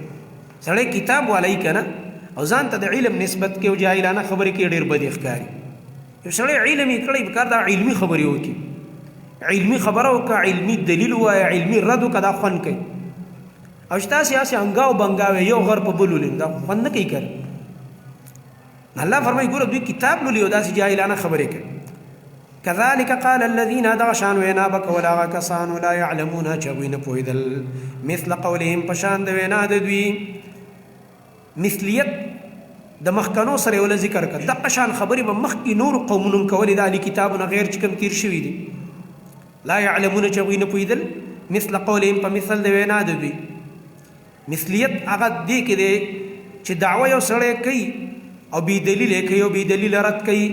سړی کتاب ولای کنه او ځان ته د علم نسبت کې او جاهلانه خبرې کوي ډېر بد ښکاري یو سړی علم یې کړی بکار دا علمي خبرې وکړي علمی خبره وکړه علمی دلیل وای علمی رد وکړه دا خوند کوي او شتا سیاسي انګاو بنګاوي یو غر په بلولین دا خوند نه کوي کړ الله فرمایي ګوره دوی کتاب لولي او داسې جاهلانه خبرې کوي كذلك قال الذين دغشان وینا بک ولا کسان لا يعلمون چوین پویدل مثل قولهم پشان د وینا د دوی مثلیت د مخکنو سره ول ذکر کړه د قشان خبرې به مخ کې نور قومونو کولې د علی کتابونه غیر چې کم تیر شوی دي لا يعلمون چوین پویدل مثل قولهم په مثل د وینا د دوی مثلیت هغه دی کې دی چې دعوه یو سره کوي او بی دلیل کوي او بی دلیل رد کوي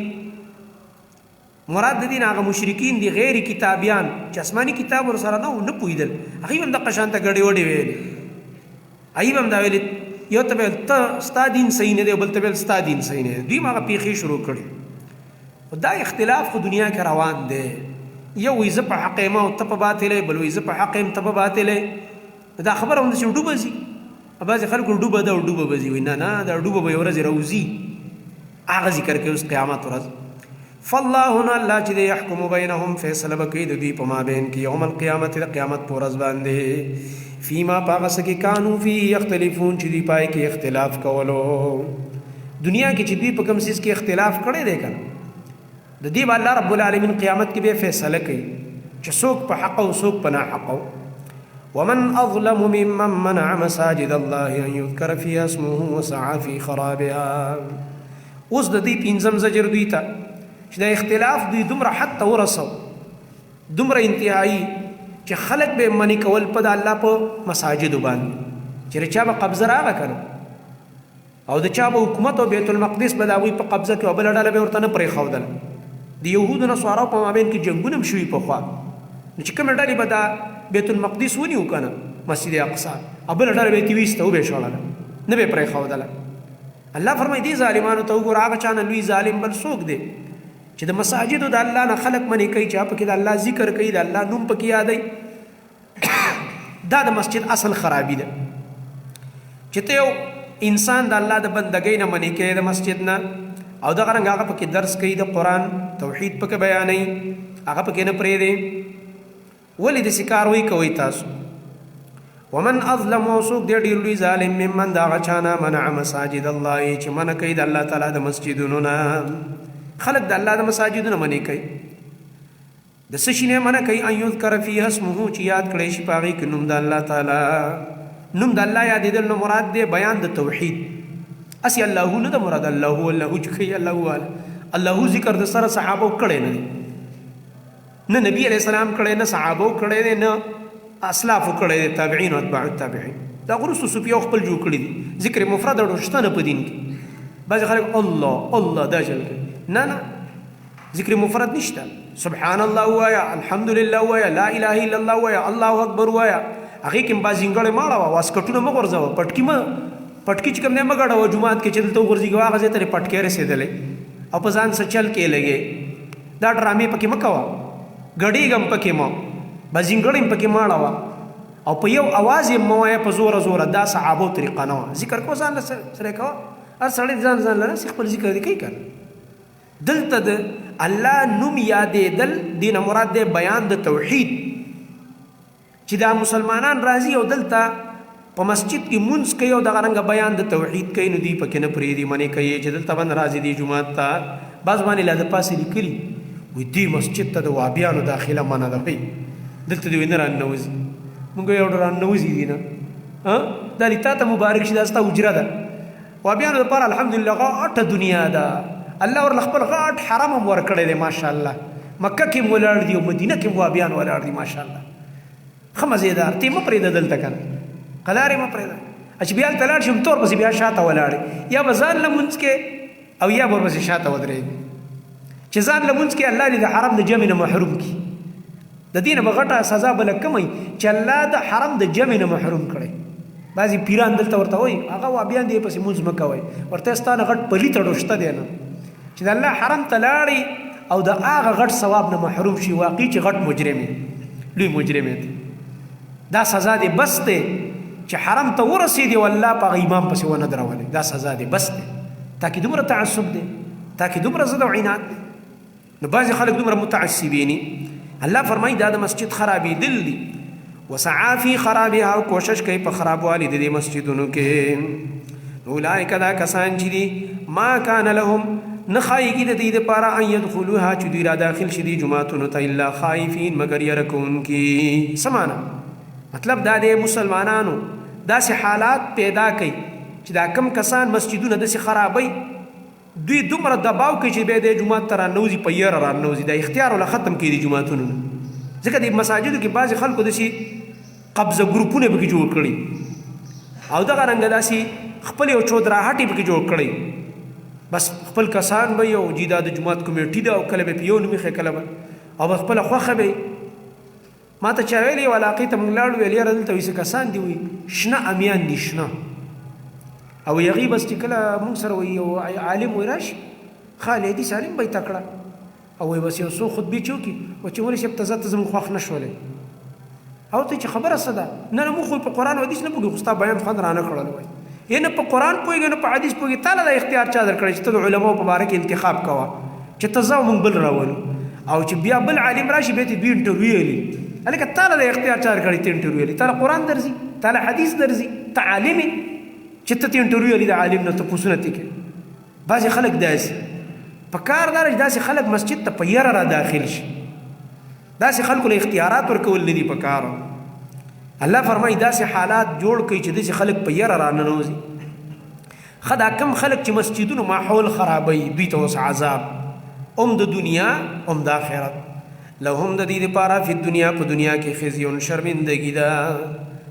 مراد د دین هغه مشرکین دي غیر کتابیان چې آسماني کتاب ور سره نه پویدل هغه هم د قشانته غړي وړي ویل ایب هم دا ویل یو ته ستا دین صحیح نه دی بل ته ستا دین صحیح نه دی دوی هغه پیخي شروع کړي دا اختلاف خو دنیا کې روان دی یو وی ز په حق ما او ته په باطل بل وی ز په حق ته په باطل دا خبره هم چې ډوبه زی بعض خلکو ډوبه دا ډوبه بزی وینا نه دا ډوبه به ورځ روزي هغه ذکر کوي اوس قیامت ورځ فالله الله چې يحكم بينهم فیصله وکړي د دوی په مابین کې یوم القیامت د قیامت پر ورځ باندې فيما پاغس کې قانون فی یختلفون چې دی پای کې اختلاف کولو دنیا کې چې دوی په کوم څه کې اختلاف کړي دي کنه د دې الله رب العالمین قیامت کې به فیصله کوي چې څوک په حق او څوک په ناحق ومن اظلم ممن منع مساجد الله ان يذكر فيها اسمه وسعى في خرابها اوس د دې پنځم زجر دوی ته چې دا اختلاف دوی دومره حد ته ورسو دومره انتهایی چې خلک به منی کول په د الله په مساجدو باندې چې چا به قبضه راغله کړه او د چا به حکومت او بیت المقدس به د هغوی په قبضه کې او بله ډله به ورته نه پرېښودله د یهودو نصاراو په مابین کې جنګونه هم شوي پخوا نو چې کومې ډلې به دا بیت المقدس ونیو که نه مسجد اقصی او بله ډله به یې تې ویسته وبې شړله نه به یې پرېښودله الله فرمایي دې ظالمانو ته وګوره هغه چا نه لوی ظالم بل څوک دی چې د مساجدو د الله نه خلق منې کوي چې پکې د الله ذکر کوي د الله نوم پکې یادوي دا د مسجد اصل خرابي ده چې ته یو انسان د الله د بندګۍ نه منې کوي د مسجد نه او دغه رنګ هغه پکې درس کوي د قرآن توحید پکې بیانوي هغه پکې نه پرېږدي ولې داسې کار کوئ تاسو ومن اظلم وسوق دې ډېر لوی ظالم ممن د هغه چا نه منع مساجد الله چې منع کوي د الله تعالی د مسجدونو نه خلق د الله د مساجدونو منې کوي د څه شي نه منع کوي ان یذکر فیها اسمه چې یاد کړی شي په هغې کې نوم د الله تعالی نوم د الله یادېدل نو مراد دی بیان د توحید اسی الله نه د مراد الله چې کوي الله ذکر د سره صحابو کړی نه دی نه نبی علیہ السلام کړی نه صحابو کړی دی نه اسلافو کړی دی تابعین او اتباع التابعین دا غرستو صوفیو خپل جوړ کړي دي ذکر مفرد اړو شته نه په دین کې بعضې خلک الله دا چل کوي نه ذکر مفرد نشته سبحان الله وایا الحمدلله وایا لا اله الا الله وایا الله اکبر وایا هغې کې هم بعض ځینګړې مه اړوه واسکټونه مه غورځوه پټکي چې کوم دی مه ګډوه جومات کې چې دلته وغورځېږي هغه ځای ته یې پټکی رسېدلی او په ځان څه چل کې لګې دا ډرامې پکې مه کوه ګډېږه هم پکې مه بعض ځینګړې هم پکې مه اړوه او په یو اواز یې مه وایه په زوره دا صحابو طریقه نه وه ذکر کوه ځان له سره کوه هر سړی ځان له راسي خپل ذکر دی کوي که دلته د الله نوم یادېدل دې نه مراد دی بیان د توحید چې دا مسلمانان راځي او دلته په مسجد کې مونځ کوي او دغه رنګه بیان د توحید کوي نو دوی پکې نه پرېږدي منې کوي چې دلته باندې راځي دې جومات ته بعض باندې لا د پاسې لیکلي وایي دې مسجد ته د وهابیانو داخله منع ده وایي دلته دوی نه راننوځي مونږ یو ډول راننوځي دي نه دا دې تا ته مبارک شي دا ستا اجره ده وهابیانو دپاره الحمدلله غټه دنیا ده الله ورله خپل غټ حرم هم ورکړی دی ماشاءالله مکه کې هم ولاړ دي او مدینه کې هم وهابیان ولاړ دي ماشاءالله ښه مزېدار ته یې مه پرېږده دلته که نه قلار یې مه پرېږده چې بیا هلته لاړ شي هم تور پسې بیا شاته ولاړې یا به ځان لمونځ کې او یا به ورپسې شاته ودرېږي چې ځان لمونځ کې الله دې د حرم د جمع نه محروم کړي د دې نه به غټه سزا بله کموي چې الله د حرم د جمع نه محروم کړی بعضې پیران دلته ورته وایي هغه وهابیان دې پسې مونځ مه کوئ ورته ستا نه غټ پلیت اړو شته دی نه چې د الله حرم ته لاړې او د هغه غټ ثواب نه محروم شي واقعي چې غټ مجرم لوی مجرم دا سزا دی بس دی چې حرم ته ورسېدې او الله په هغه امام پسې ونه درولې دا سزا دی بس دی تاکې دومره تعصب دی تاکې دومره ضد او عناد دی نو بعضې خلک دومره متعصبیني الله فرمایي دا د مسجد خرابېدل دي وسعا فی خرابها او کوشش کوي په خرابوالي د دې مسجدونو کې اولئک دا کسان چې دي ما کان لهم نه خایږي د دې دپاره ان یدخلوها چې دوی را داخل شي دي جوماتونو ته الا خایفین مګر یره کوونکي څه معنی مطلب دا دی مسلمانانو داسې حالات پیدا کوي چې دا کم کسان مسجدونه داسې خرابوي دوی دومره دباو کوي چې بیا د جومات ته راننوځي په یره راننوځي دا اختیار ولا ختم کوي د جوماتونو نه ځکه د مساجدو کې بعضې خلکو داسې قبضه ګروپونه پکې جوړ کړي او دغه رنګه داسې خپل یو چودراهټې پکې جوړ کړی بس خپل کسان به یو جیدا د جماعت کمیټي دا او کله به پیو نومي خې کله به او خپل خوخه به ما ته چا ویلي علاقې ته موږ لاړو ویل یاره دلته ویسه کسان دي وي شنه امیان دي شنه او یغي بس چې کله موږ سره وي یو عالم وي راشي خالدي سالم به تکړه او وي بس یو څو خطبه چوکي او چې ولې شپ تزه زم خوښ نشولې او ته چې خبره صدا نه مو خو په قران او حدیث نه پوهې خو بیان خوند رانه کړل وای ینه په قران پوهېږي نه په حدیث پوهېږي تعالی د اختیار چا درکړي چې ته علماء په باره کې انتخاب کوه چې ته ځو مونږ بل راولو او چې بیا بل عالم راشي به ته دوی انټرویو لي هلکه تعالی د اختیار چا درکړي ته انټرویو لي تعالی قران درځي تعالی حدیث درځي تعالیم چې ته انټرویو لي د عالم نه ته پوښتنه تکې بعضې خلک داسې په کار دار چې داسې خلک مسجد ته په یره را داخل شي داسې خلکو له اختیارات ورکول نه دي په کار الله فرمایي داسې حالات جوړ کړي چې داسې خلک په یره را ننوځي خدا کم خلک چې مسجدونو ماحول خرابوي دوی ته اوس عذاب د دنیا د آخرت لهم د دې دپاره فی الدنیا په دنیا کې خزي شرمندګي ده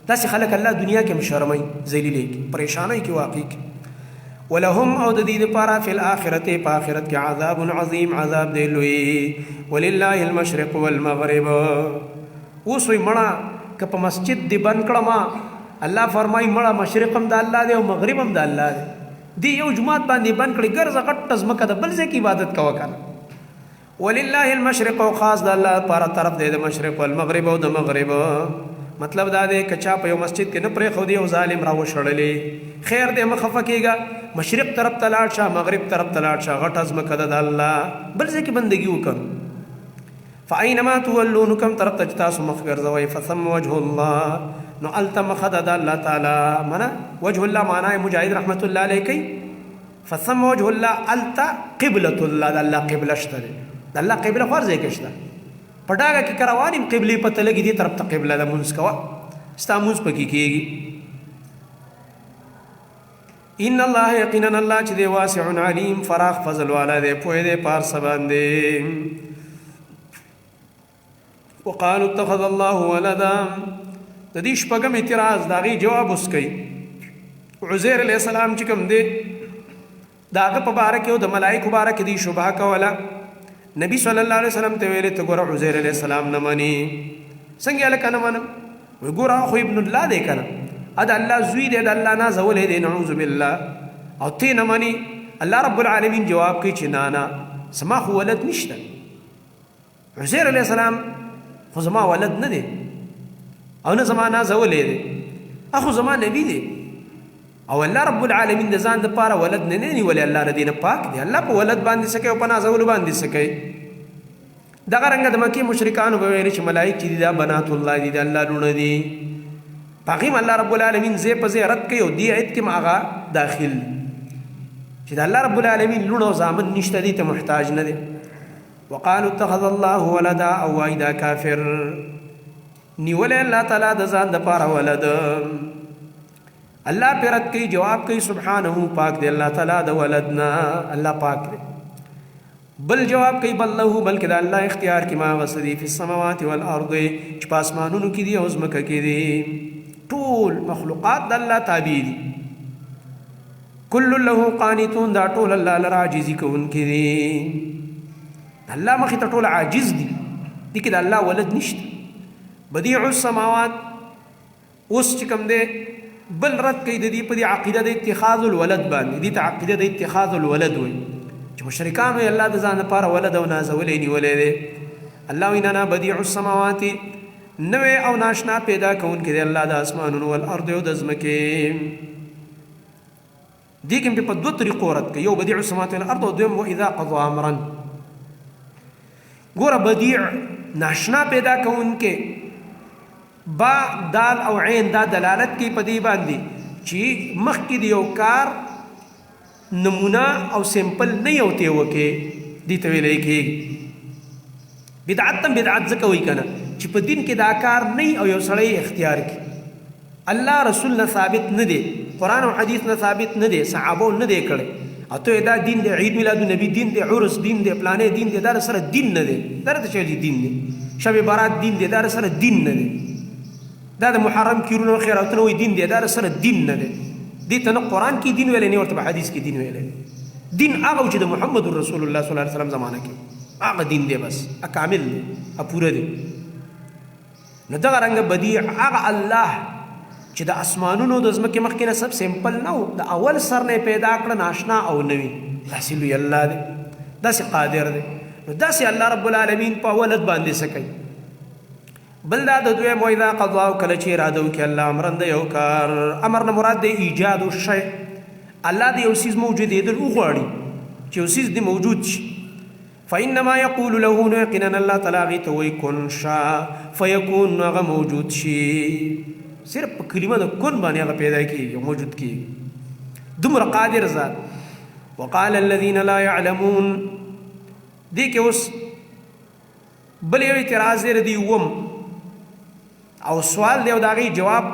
داسې خلک الله دنیا کې هم شرموي ذلیلې کې پریشانۍ کې واقع کې ولهم او د دې دپاره فی الآخرت په آخرت کې عذاب عظیم عذاب دی لوی ولله المشرق والمغرب اوس وی مړه که په مسجد دی بند کړم الله فرمایي مړه مشرق هم د الله دی او مغرب هم د الله دی دی یو جماعت باندې بند کړي ګرځه غټه ځمکه د بل ځای کې عبادت کوه کنه ولله المشرق او خاص د الله لپاره طرف دی د مشرق والمغرب او د مغرب مطلب دا دی که چا په یو مسجد کې نه پرېښودي او ظالم راوشړلې خیر دی مه خفه کېږه مشرق طرف ته لاړ شه مغرب طرف ته لاړ شه غټه ځمکه ده د الله بل ځای کې بندګي وکړه فاینما تولوا نو کوم طرف ته چې تاسو مخ ګرځوئ فثم وجه الله نو الته مخه ده د الله تعالی منه وجه الله معنی مجاهد رحمت الله علیه کوي فثم وجه الله الته قبلة الله د الله قبله شته د الله قبله خو ځای کې شته په ډاګه کې کروانیم قبلې پته لګي دې طرف ته قبله ده مونځ کوه ستا مونځ پکې کېږي ان الله یقینا الله چې دی واسع علیم فراخ فضل والا دی پوهه دی په هر څه باندې وقالوا اتخذ الله ولدا د دې شپږم اعتراض د هغې جواب اوس کوي عزیر علیه السلام چې کوم دی د هغه په باره کې او د ملایکو باره کې دی شبهه کوله نبی صلی الله علیه وسلم ته ویلې ته ګوره عزیر علیه السلام نه مني څنګه یې لکه نه منم وایي ګوره خو ابن الله دی که نه د الله زوی دی د الله نازولی دی نعوذ بالله او تی نه مني الله رب العالمین جواب کوي چې نه نه زما خو ولد نشته عزیر علیه السلام خو زما ولد نه دی او نه زما نازولی دی اخو زما نبی دی او الله رب العالمین د ځان دپاره ولد نه نیولی الله له دې نه پاک دی الله په ولد باندې څه کوي او په نازولو باندې څه کوي دغه رنګه د مکې مشرکانو به ویل چې ملایک چې دي دا بنات الله دي د الله لوڼه دي په هغې هم الله رب العالمین ځای په ځای رد کوي او دې آیت کې هم هغه داخل چې د الله رب العالمین لوڼه او زامن نشته دي ته محتاج نه دی وقالوا اتخذ الله ولدا او وایي دا کافر نیولی الله تعالی د ځان دپاره ولد الله پې رد کوي جواب کوي سبحانه پاک دی الله تعالی د ولد نه الله پاک دی بل جواب کوي بل له بلکې د الله اختیار کې ما هغه څه دي فی السماوات والارض چې په اسمانونو کې دي او ځمکه کې دي ټول مخلوقات د الله تابع دي کل له قانتون دا ټول الله لره عاجزي کوونکي دي الله مخې ته ټول عاجز دي دي کې د الله ولد نشته بدیع السماوات اوس چې کوم دی بل رد کوي د دې په دې عقیده د اتخاذ الولد باندې دې ته عقیده د اتخاذ الولد وایي چې مشرکان وایي الله د ځان لپاره ولد او نازولی نیولی دی الله وایي نه بدیع السماوات نوې او ناشنا پیدا کوونکی دی الله د اسمانونو والارض او د ځمکې دې کې په دوه طریقو رد کوي یو بدیع السماوات والارض او دویم واذا قضى امرا ګوره بدیع ناشنا پیدا کوونکی با دال او عین دا دلالت کوي په دې باندې چې مخکې د یو کار نمونه او سیمپل نه یو تی وکې دې ته ویلی کېږي بدعت هم بدعت ځکه وایي که نه چې په دین کې دا کار نه او یو سړی اختیار کړي الله رسول نه ثابت نه دی قرآن او حدیث نه ثابت نه دی صحابو نه دی کړی او ته دا دین دی عید میلاد النبی دین دی عرس دین دی پلانې دین دی دا سره دین نه دی دا ته چې دین دی شب برات دین دی دا سره دین نه دی دا د محرم کیرونو خیراتونو وي دین دی دا سره دین نه دی دې ته نه قرآن کې دین ویلی نه ورته په حدیث کې دین ویلی دین هغه چې د محمد رسول الله صلی الله علیه وسلم زمانه کې هغه دین دی، بس کامل دی، پوره دی. نو دغه رنګ بدیع هغه الله چې د اسمانونو د ځمکې مخکې نه سب سیمپل نه و، د اول سر نه پیدا کړه ناشنا او نوي، داسې لوی الله دی، داسې قادر دی. نو داسې الله رب العالمین په ولد باندې څه کوي؟ بل دا د دویم وایدا قضا او کله چې اراده وکړي الله امرن د یو کار، امر نه مراد دی ایجاد الشیء، الله د یو څیز موجودېدل وغواړي چې یو څیز دی موجود شي. فإنما يقول له، نو یقینا الله تعالی هغې ته وایي کن شا فیکون، هغه موجود شي. صرف په کلمه د کن باندې هغه پیدا کېږي، موجود کېږي، دومره قادر ذات. وقال الذين لا يعلمون، دې کې اوس بل یو اعتراض دی ردی وم او سوال دی او د هغې جواب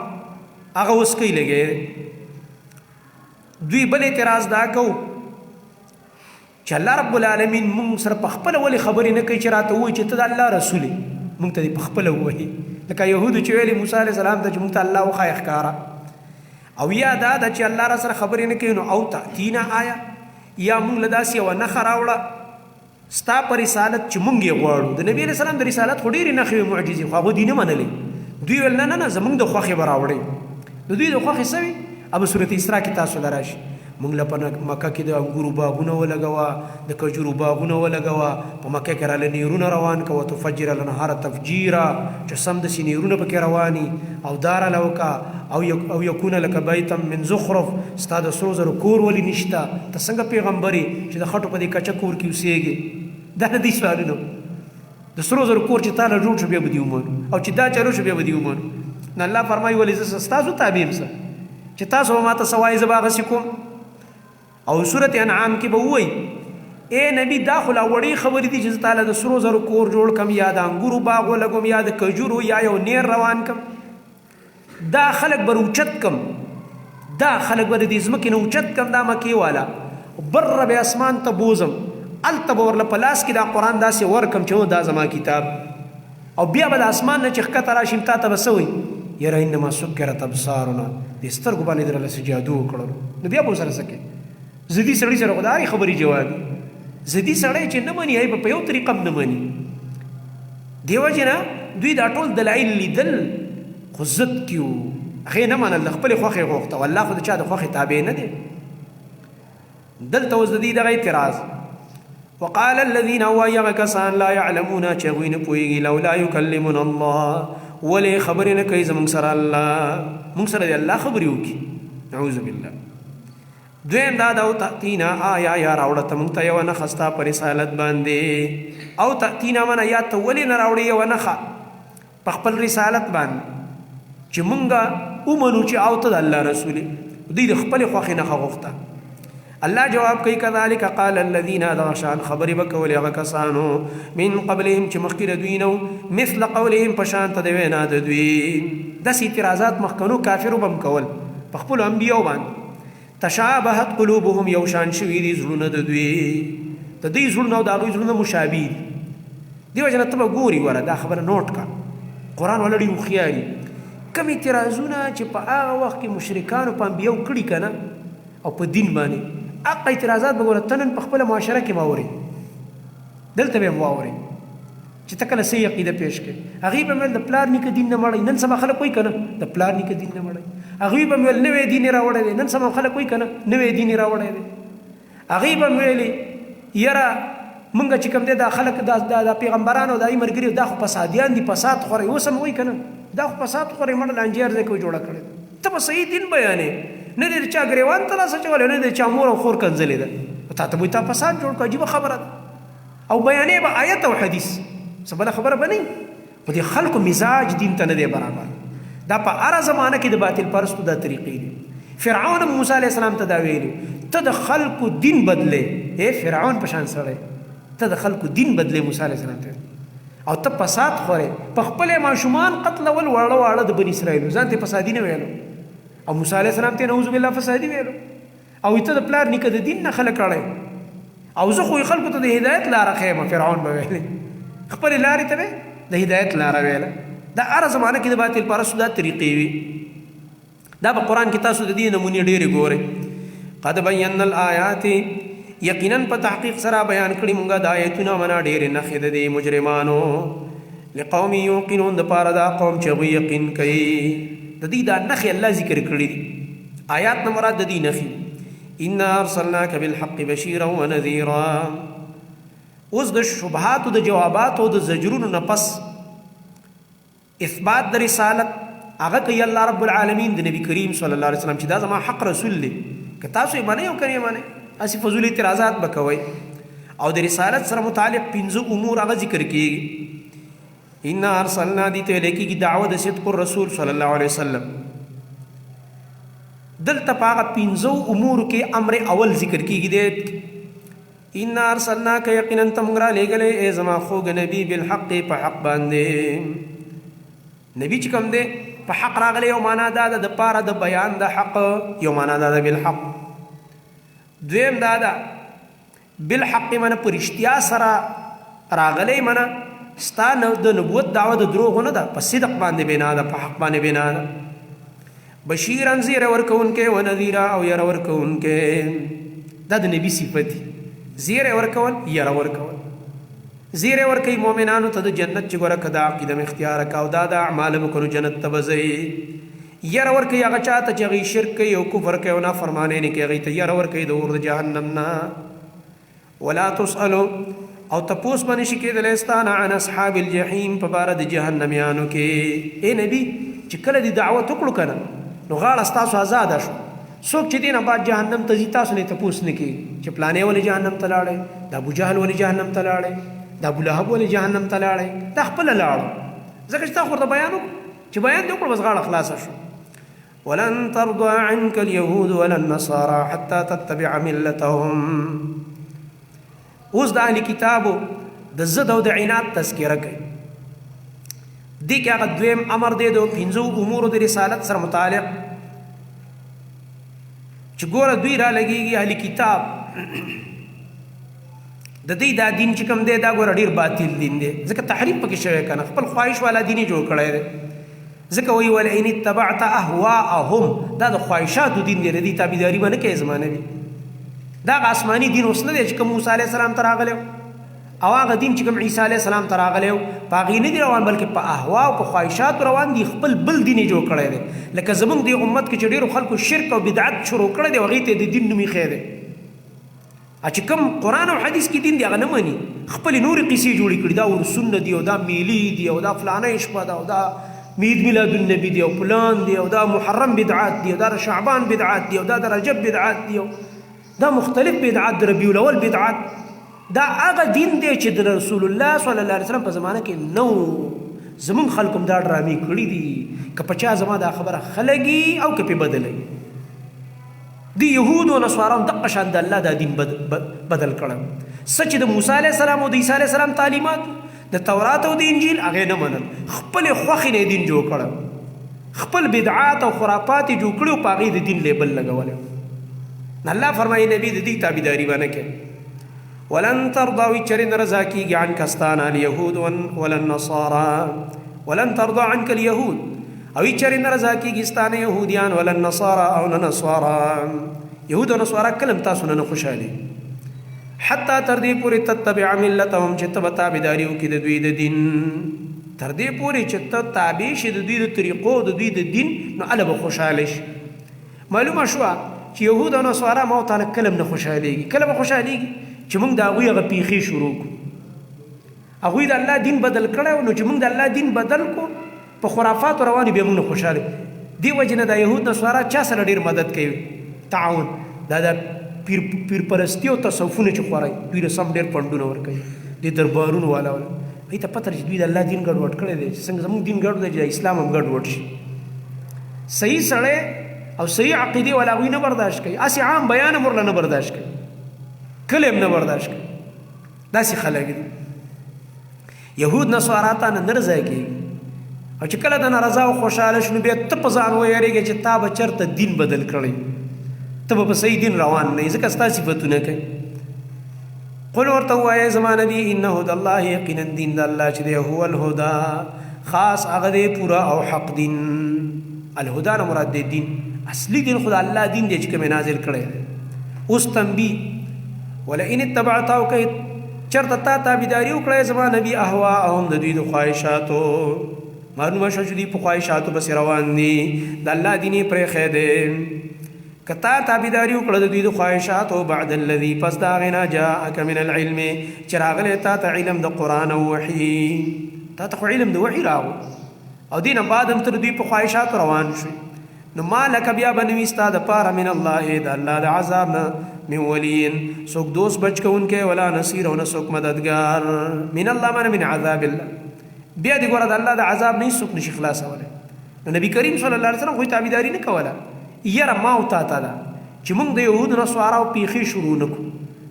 هغه اوس کوي لګی. دوی بل اعتراض دا کو چې الله رب العالمین مونږ سره په خپله ولې خبرې نه کوي چې راته ووایي چې ته د الله رسول یې، مونږ ته دې په خپله ووایي، لکه یهودو چې ویلي موسی علیه السلام ته چې مونږ ته الله وښایه ښکاره. او یا دا ده چې الله را سره خبرې نه کوي، نو او تأتینا آیه، یا مونږ له داسې یوه نښه راوړه ستا په رسالت چې مونږ یې غواړو. د نبي علیه السلام د رسالت خو ډېرې نښې وې معجزې، خو هغه دوی نه منلې. دوی ویل نه نه نه زمونږ د خوښې به راوړئ. د دوی د خوښې څه وي؟ اب سورت اسراء کې تاسو له راشي، مونږ له په مکه کې د انګورو باغونه ولګوه، د کجورو باغونه ولګوه، په مکه کې راله نیرونه روان کوه، تفجر الانهار تفجیرا، چې سمدسې نیرونه پکې رواني، او داره له وکړه، او یکونه لکه بیتا من زخرف، ستا د سرو زرو کور ولې نشته، ته څنګه پیغمبر یې چې د خټو په دې کچه کور کې اوسېږې؟ دا نه دي سوالونه. د سرو زرو کور چې تا نه جوړ شو بیا به دې ومنو، او چې دا چلو شو بیا به دې ومنو. نو الله فرمایي ولې زه ستاسو تابع یم څه چې تاسو به ماته څه وایي زه به هغسې کوم. او سورت انعام کې به ووایي اے نبی دا خو لا وړې خبرې دي چې زه تاله د سرو زرو کور جوړ کم، یا د انګورو باغ ولګوم، یا د کجورو یا یو نیر روان کم. دا خلک به اوچت کم، دا خلک به د دې ځمکې نه اوچت کم، دا مکې والا بره به اسمان ته بوزم، هلته به ورله په لاس کې دا قرآن داسې ورکم چې دا زما کتاب. او بیا به د اسمان نه چې ښکته راشي تا ته به څه وایي؟ یاره انما سکرت ابصارنا، دې سترګو باندې درله څه جادو وکړلو. نو بیا به ورسره څه کوې؟ ضدي سړي سره خو د هرې خبرې جواب وي. ضدي سړی چې نه مني هغې به په یو طریقه هم نه مني. دې وجې نه دوی دا ټول دلایل لیدل خو ضد کې وو، هغې نه منل، د خپلې خوښې غوښته، والله خو د چا د خوښې تابع نه دی. دلته اوس د دې دغه اعتراض. وقال الذين هو کسان لا يعلمون چې هغوی نه پوهېږي لولا یکلمنا الله، ولې خبرې نه کوي زموږ سره الله، موږ سره د الله خبرې وکړي، نعوذ بالله. دویم دا او تأتینا آیا یا راوړه ته موږ ته یوه نښه ستا په رسالت باندې. او تأتینا منه یا ته ولې نه راوړې یوه نښه په خپل رسالت باندې چې موږ ومنو چې او ته د الله رسول یې. دوی د خپلې خوښې نښه غوښته. الله جواب کوي کذلک قال الذين، دغه شان خبرې به کولې هغه کسانو من قبلهم چې مخکې د دوی نه وو، مثل قولهم په شان ته د وینا د دوی. داسې اعتراضات مخکنو کافرو به هم کول په خپلو انبیاو باندې. تشابهت قلوبهم، یو شان شوي دي زړونه د دوی، د دوی زړونه او د هغوی زړونه مشابه دي. دې وجه نه ته به ګورې وره دا خبره نوټ کړه، قرآن والا ډېر هوښیار دي. کوم اعتراضونه چې په هغه وخت کې مشرکانو په انبیاو کړي که نه او په دین باندې، هغه اعتراضات به ګوره ته نن په خپله معاشره کې واورې، دلته به هم واورې چې ته کله صحیح عقیده پیش کړې. هغوی به ویل د پلار نیکه دین نه مړی، نن سبا خلک وایي که نه د پلار نیکه دین نه مړی. هغوی به ویل نوی دین یې راوړی دی، نن سبا خلک وایي که نه نوی دین یې راوړی دی. هغوی به ویلې یاره مونږ چې کوم دی دا خلک دا پیغمبران او دا یې ملګري دا خو فسادیان دي، فساد خورئ. اوس هم وایي که نه دا خو فساد خورئ، مړه لانجې ځای کې جوړه کړې. ته به صحیح دین بیانې، نه د چا ګریوان ته لاس اچولی، نه د چا مور او خور کنځلې ده، تا ته به تا فساد جوړ کړه. عجیبه خبره ده. او بیانې به آیت او حدیث، څه بله خبره به نه وي. په دې خلکو مزاج دین ته نه دی برابر. دا په هره زمانه کې د باطل پرستو دا طریقې دي. فرعون موسی علیه السلام ته دا ویلي ته د خلکو دین بدلې. فرعون په شان سړی، ته د خلکو دین بدلې موسی علیه السلام ته، او ته فساد خورې. په خپل ماشومان قتلول واړه واړه د بني اسرائیلو، ځان ته فسادي نه ویلو، او موسی علیه السلام ته نعوذ بالله فسادي ویلو. او ته د پلار نیکه د دین نه خلک کړی، او زه خو خلکو ته د هدایت لاره ښیم. فرعون به ویلې خپلې لارې ته به د هدایت لاره ویله. دا هره زمانه کې د باطل پرستو دا طریقې وي. دا په قرآن کې تاسو د دې نمونې ډېرې ګورئ. قد بینا الآیات، یقینا په تحقیق سره بیان کړی مونږه د آیتونو منا ډېر نخې د دې مجرمانو لقوم یوقنون د پاره دا قوم چې غوی یقین کوي د دې دا نخې الله ذکر کړی دي آیات نه مراد د دې نخې ان ارسلناک بالحق بشیرا ونذیرا اوس د شبهات او د جوابات او د زجرونو نه پس اثبات د رسالت هغه کوي الله رب العالمین د نبی کریم صلی الله علیه وسلم چې دا زما حق رسول دی که تاسو یې منئ او که یې منئ اسی فضول اعتراضات به کوئ او د رسالت سره متعلق 5 امور هغه ذکر کیږي ان ارسلنا دي ته لیکي دعوه د صدق الرسول صلی الله علیه وسلم دلته پاغه 5 امور کې امر اول ذکر کیږي د ان ارسلنا ک یقینا تمغرا لګلې ای زما خوګ نبی بالحق په حق باندې نبی چې کوم دی په حق راغلی یو معنا دا د پاره د بیان د حق یو معنا دا بالحق دویم دا دا بالحق من پرشتیا سره راغلی من ستانه د نبوت دعوه د دروغ نه ده په صدق باندې بنا ده په حق باندې بنا ده بشیرا زیر ورکونکې و نذیرا او ير ورکونکې دا د نبی صفت زیر ورکول ير ورکول زیر ورکې مؤمنانو ته د جنت چې ګوره کدا عقیده اختیار کا او دا د اعمال وکړو جنت ته وځي ير ورکې هغه چاته چې غي شرک کوي او کفر کوي او نافرمانی نه کوي ته ير ورکې د اور جهنم نه ولا تسالو او تپوس باندې شي کېدل استانه عن اصحاب الجحیم په بار د جهنميانو کې اے نبی چې کله دی دعوت وکړو کنه نو غاړه تاسو آزاد شو څوک چې دینه بعد جهنم ته ځي تاسو نه تپوس نه کی چې پلانې ولې جهنم ته لاړې د ابو جهل ولې جهنم ته لاړې د ابو لهب ولې جهنم ته لاړې د خپل لاړو ځکه چې تاسو ورته بیان چې بیان دی وکړو بس غاړه خلاص شو ولن ترضى عنك اليهود ولا النصارى حتى تتبع ملتهم اوس د اهل کتابو د زد او د عناد تذکره کوي دې کې هغه دویم امر دی د 5 امور د رسالت سره متعلق چې ګوره دوی را لګيږي اهل کتاب د دې دا دین چې کوم دی دا ګوره ډیر باطل دین دی ځکه تحریف پکې شوی کنه خپل خواهش والا دین جوړ کړی دی ځکه وی ول ان اتبعت اهواءهم دا د خواهشاتو دین دی د تابعداري باندې کې زمانه وي دا آسمانی دین اوس نه دی چې کوم موسی علیه السلام ته راغلی او هغه دین چې کوم عیسی علیه السلام ته راغلی په هغې نه دي روان بلکې په اهوا او په خواهشاتو روان دي خپل بل دین یې جوړ کړی دی لکه زموږ دې امت کې چې ډېرو خلکو شرک او بدعت شروع کړی دی او هغې ته د دین نوم ایښی دی چې کوم قرآن او حدیث کې دین دی هغه نه مني خپلې نورې قیسې جوړې کړي دا ورسونه دي او دا میلې دي او دا فلانه شپه ده او دا مید میلاد النبي دی او پلان دی او دا محرم بدعات دی او دا شعبان بدعات دی او دا رجب بدعات دی دا مختلف بدعات د ربیع الاول بدعات دا هغه دین دی چې د رسول الله صلی الله علیه وسلم په زمانه کې نو زمون خلکم دا ډرامې کړي دي که په چا زما دا خبره خلګي او که په بدلې دی يهود او نصارا دغه شان د الله دا دین بدل کړه سچ د موسی علیه السلام او د عیسی علیه السلام تعلیمات د تورات او د انجیل هغه نه منل خپل خوخي نه دین جوړ کړه خپل بدعات او خرافات جوړ کړو په هغه د دین لیبل لګول الله فرمایي نبی د دې تابعداري باندې کې ولن ترضى وچرن رضا کیږي عن کستانا اليهود ولا النصارى ولن ترضى عنك اليهود او چرن رضا کیږي ستانه يهوديان ولا النصارى او نصارى يهود او نصارى کلم تاسو نه خوشالي حتى تر دې پورې تتبع ملتهم چې تبع تابعداري وکړي د دوی د دین تر دې پورې چې ته تابع شې د دوی د طریقو د دوی د دین نو الله به خوشاله شي معلومه شو چې يهود او نصارى مو تعالی کلم نه خوشاليږي کلم خوشاليږي چې موږ دا غوي غ پیخي شروع کو هغه د الله دین بدل کړو نو چې موږ د الله دین بدل کو په خرافات رواني به موږ خوشاله دی وجنه د يهود نصارى چا سره ډیر مدد کوي تعاون دا پیر پرستی او تصوفونه چې خورای دوی رسم ډیر پندونه ور کوي د دربارونو والا ایته پتر چې دوی د الله دین ګډوډ کړی دی څنګه زموږ دین ګډوډ دی اسلام هم ګډوډ شي صحیح سره او صحیح عقیده ولا غوی نه برداشت کوي اسی عام بیان امر نه برداشت کوي کلم نه برداشت کوي داسې خلک دي يهود نصارا ته نه رضا کوي او چې کله د نارضا او خوشاله شنو به ته په ځان ویریږي چې تا به چرته دین بدل کړی ته به صحیح دین روان نه ځکه ستا صفتونه کوي قل ورته وایه زما نبی انه هدى الله یقینا دین د الله چې دی هو الهدى خاص هغه دی پورا او حق دین الهدى نه مراد دی دین اصلي دین خدا الله دین دی چې کوم نازل کړی اوس تنبیه ولئن اتبعت او که چرته تا تابعداري وکړې زما نبی اهواهم د دوی د خواهشاتو معلومه شو چې دوی په خواهشاتو بس روان دي د الله دیني پرې خېده کتا تابعداري وکړه د دوی د خواهشاتو بعد الذي پس دا غنا جاءك من العلم چراغله تا ته علم د قران او وحي تا ته علم د وحي راو او دینه بعد هم تر دوی په خواهشاتو روان شي نو مالک بیا بنوي استاد پار من الله د الله د عذاب نه من ولین سوک دوست بچ کونکې ولا نصير او نسوک مددگار من الله من عذاب الله بیا دی ګور د الله د عذاب نه سوک نشي خلاصوله نو نبی کریم صلی الله علیه وسلم خو تابعداري نه کوله یره ما او تا تعالی چې موږ د يهود نصارا او پیخي شروع نکو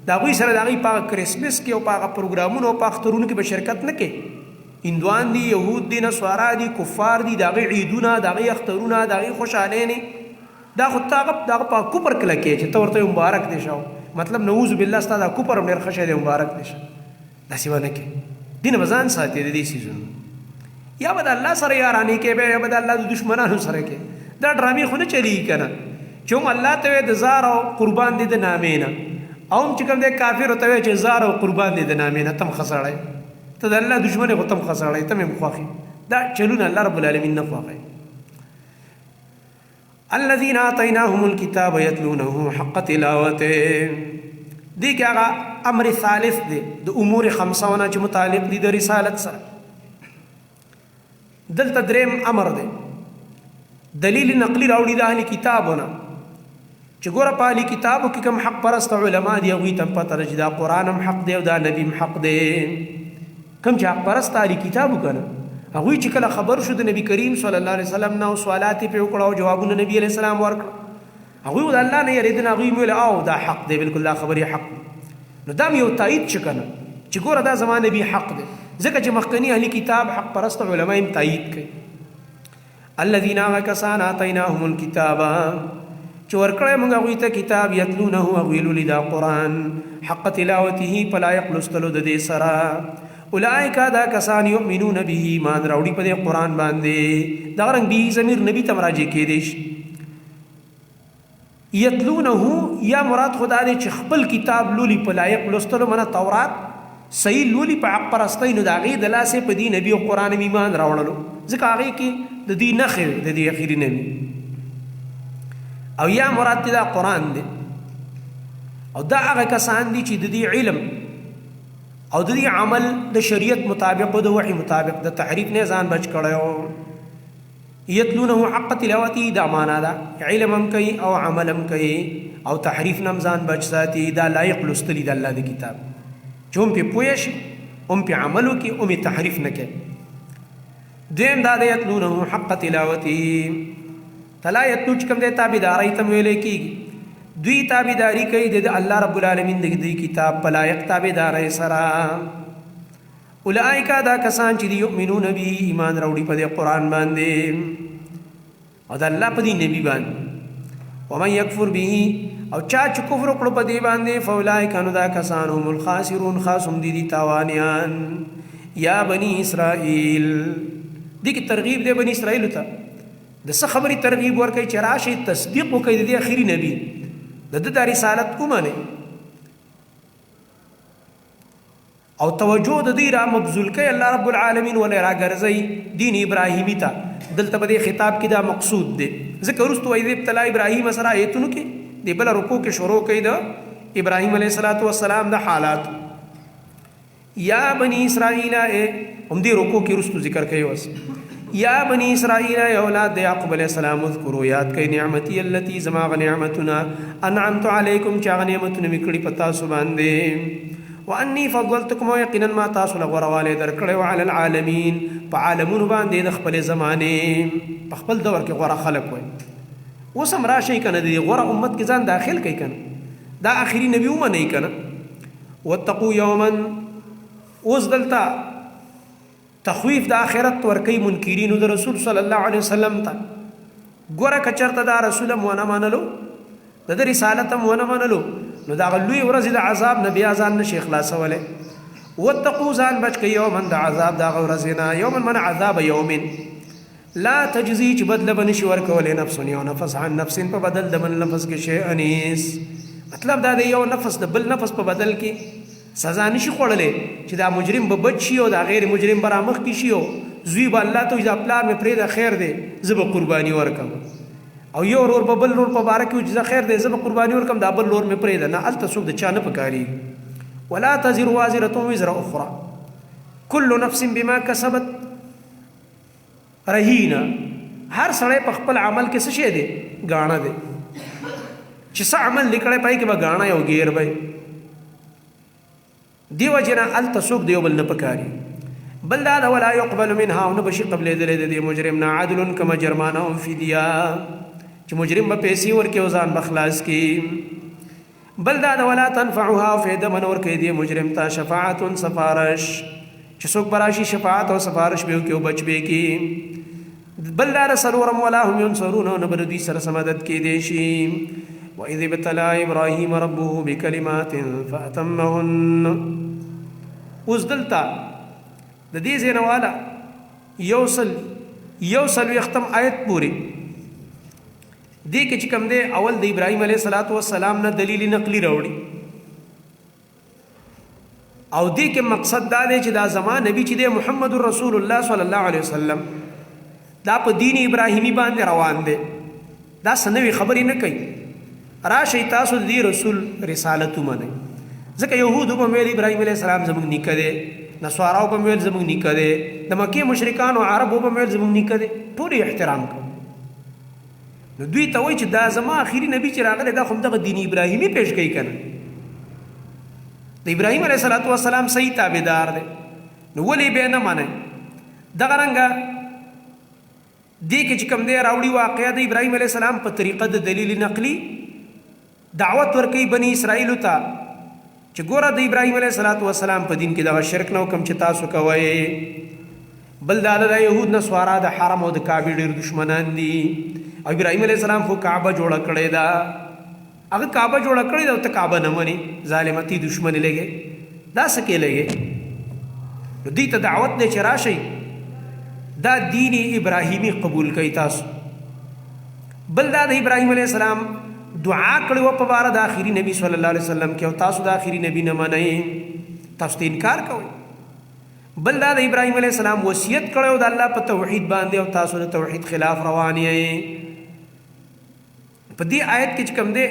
دا غوي سره دا غي په کریسمس کې او په پروګرامونو او په اخترونو کې به شرکت نه کوي هندوان دي يهود دي نصارا دي کفار دي دا غي عیدونه دا غي اخترونه دا غي خوشاله نه دا خو دا په کوپر کله کې چې تورته مبارک دي شو مطلب نعوذ بالله ستاسو کوپر ډیر خشه دي مبارک دي دا سی ونه کې دین بزان ساتي دي سيزون یا بد الله سره یارانی کې به یا بد الله د دشمنانو سره کې دا ډرامي خو نه چلی کنه چې الله ته د زار او قربان دي د نامې نه او چې کوم د کافر ته چې زار او قربان دي د نامې نه تم خسړای ته د الله دشمن خو تم خسړای ته مې مخاخي دا چلون الله رب العالمین نه خواخي الذين آتيناهم الكتاب يتلونه حق تلاوته دي کې هغه امر ثالث دی د امور خمسونه چې متعلق دي د رسالت سره دلته دریم امر دی دلیل نقلی راوړي د اهل کتابونه چې ګوره په اهل کتابو کې کوم حق پرست علما دي هغوی ته پته ده چې دا قرآن هم حق دی او دا نبي هم حق دی کوم چې حق پرست اهل کتابو کنه هغوی چې کله خبر شو د نبی کریم صلی الله علیه وسلم نه او سوالات یې پرې وکړه او جوابونه نبی علیه السلام ورکړه هغوی د الله نه یېرېدل هغوی ویل او دا حق دی بالکل دا خبرې حق نو دا م یو تایید چې کنه چې ګوره دا زما نبي حق دی ځکه چې مخکني اهل کتاب حق پرست علما یې تایید کوي الذين كسان آتيناهم الكتاب چې ورکړی موږ هغوی ته کتاب یتلونه هغوی لولي دا قرآن حق تلاوته په لایق لوستلو د دې سره اولئک دا کسان یؤمنون به ایمان راوړي په دې قرآن باندې دغه رنګ به ضمیر نبی ته راجع کېدی شي یتلونه یا مراد خدا دې چې خپل کتاب لولي په لایق لوستلو منه تورات صحیح لولي په حق پرستۍ نو د هغې د لاسې په دې نبي او قرآن ایمان راوړلو ځکه هغې کې د دې نښې د دې اخري نبي او یا مراد دا قرآن دی او دا هغه کسان دي چې د دې علم او د دې عمل د شریعت مطابق او د وحي مطابق د تحریف نه ځان بچ کړی یتلونه حق تلاوته دا معنا ده علم هم کوي او عمل هم کوي او تحریف نه ځان بچ ساتي دا لایق لوستلی د الله د کتاب چې هم پې پوه شي هم پې عمل وکړي هم یې تحریف نه کوي دویم دا د یتلونه حق تلاوته تلا یتلو چې کوم دی تابعدارۍ ته ویلی کېږي دوی تابعداري کوي د الله رب العالمین د دې کتاب په لایق تابعدارۍ سره اولئک دا کسان چې یؤمنون به ایمان راوړي په دې قرآن باندې او د الله په دې نبي باندې ومن یکفر به او چا چې کفر وکړو په دې باندې فاولئک نو دا کسان هم الخاسرون خاص هم دي تاوانیان یا بني اسرائیل دې کې ترغیب دی بني اسرائیل ته د څه خبرې ترغیب ورکوي چې راشي تصدیق وکړي د دې اخري نبي د د رسالت ومني او توجه د دې را مبذول کوي الله رب العالمین ولې راګرځي دین ابراهیمی ته دلته په دې خطاب کې دا مقصود دی ځکه وروسته وایي د ابتلا ابراهیم سره ایتونو کې د بل رکوع کې شروع کوي د ابراهیم علیه السلام د حالات یا بنی اسرائیل هم دې رکوع کې وروسته ذکر کوي وس یا بنی اسرائیل یا اولاد یعقوب علیہ السلام اذکروا یاد کئ نعمتي التي زما نعمتنا انعمت علیکم چا نعمتونه میکړي پتا سو باندې وانی فضلتکم یقینا ما تاسو لغورواله درکړو علی العالمین په عالمونو باندې د خپل زمانه په خپل دور کې غوړه خلق وای وسم راشي کنه د غوړه امت کې ځان داخل کوي کنه دا اخري نبی ومنه کنه واتقوا یوما وزدلتا تخویف د آخرت ورکی منکرینو د رسول صلی الله علیه وسلم ته ګوره کچرته دا رسول مونه منلو د رسالت مونه منلو نو دا لوی ورځ د عذاب نه بیا ځان نشي خلاصولی واتقوا ځان بچ کوي یوما د عذاب دا ورځ نه یوما من عذاب یوم لا تجزي چې بدله به نشي ورکولی نفس یو نفس عن نفس په بدل د بل نفس کې شیئا هیڅ مطلب دا دی یو نفس د بل نفس په بدل کې سزا نشي خوړلی چې دا مجرم به بچ شي او دا غیر مجرم به رامخکې شي او زوی به الله ته دا پلار مې پرېږده خیر دی زه به قرباني ورکړم او یو ورور به بل ورور په باره کې چې زه خیر دی زه به قرباني ورکړم دا بل ورور مې پرېږده نه هلته څوک د چا نه پکارېږي ولا تزر وازرة وزر اخرى كل نفس بما كسبت رهینه هر سړی په خپل عمل کې څه شی دی ګاڼه دی چې څه عمل لیکلی پای کې به ګاڼه یو ګیر به دې وجې نه هلته څوک د یو بل نه پکاري بل دا ده ولا يقبل منها او نه به شي قبلېدلی د دې مجرم نه عدل کمه جرمانه او فدیه چې مجرم به پیسې ورکړي او ځان به خلاص کړي بل دا ده ولا تنفعها او فایده به نه ورکوي دې مجرم ته شفاعت سفارش چې څوک به راشي شفاعت او سفارش به وکړي او بچ به کړي بل دا ده څلورم ولا هم ینصرون او نه به دوی سره څه مدد کېدی شي وإذ ابتلى إبراهيم ربه بكلمات فأتمهن اوس دلته د دې ځای نه والا یوسل وختم آیت پورې دې کې چې کوم دی اول د ابراهیم علیه السلام نه دلیل نقلی راوړي او دې کې مقصد دا دی چې دا زمان نبی چې دی محمد رسول الله صلی الله علیه وسلم دا په دین ابراهیمی باندې روان دی دا سنوي خبرې نه کوي راشي تاسو د دې رسول رسالت ومنئ ځکه یهودو به ویل ابراهیم علیه السلام زموږ نیکه دی نصاراو به ویل زموږ نیکه دی د مکې مشرکانو عربو به ویل زموږ نیکه دی ټول یې احترام کوي نو دوی ته وایي چې دا زما آخري نبي چې راغلی دا خو همدغه دین ابراهیمي پیش کوي که نه د ابراهیم علیه السلام صحیح تابعدار دی نو ولې بیا نه منئ دغه رنګه دې کې چې کوم دی راوړي واقعه د ابراهیم علیه السلام په طریقه د دلیل نقلي دعوت ورکوي بني اسرائیلو ته چې ګوره د ابراهیم علیه السلام په دین کې دغه شرک نه کوم چې تاسو کوئ بل دا د یهود نصارا د حرم او د کعبې ډېر دشمنان دي او ابراهیم علیه السلام خو کعبه جوړه کړې ده هغه کعبه جوړه کړې ده او ته کعبه نه منې ظالمتي دشمني لګې دا څه کې لګې نو دوی ته دعوت دی چې راشئ دا دین ابراهیمی قبول کوي تاسو بل دا د ابراهیم علیه السلام دعا کړې وه په باره د آخري نبي صلی الله علیه وسلم کې او تاسو د آخري نبي نه منئ تاسو ته انکار کوئ بل دا د ابراهیم علیه السلام وصیت کړی د الله په توحید باندې او تاسو د توحید خلاف روان یې په دې آیت کې چې کوم دی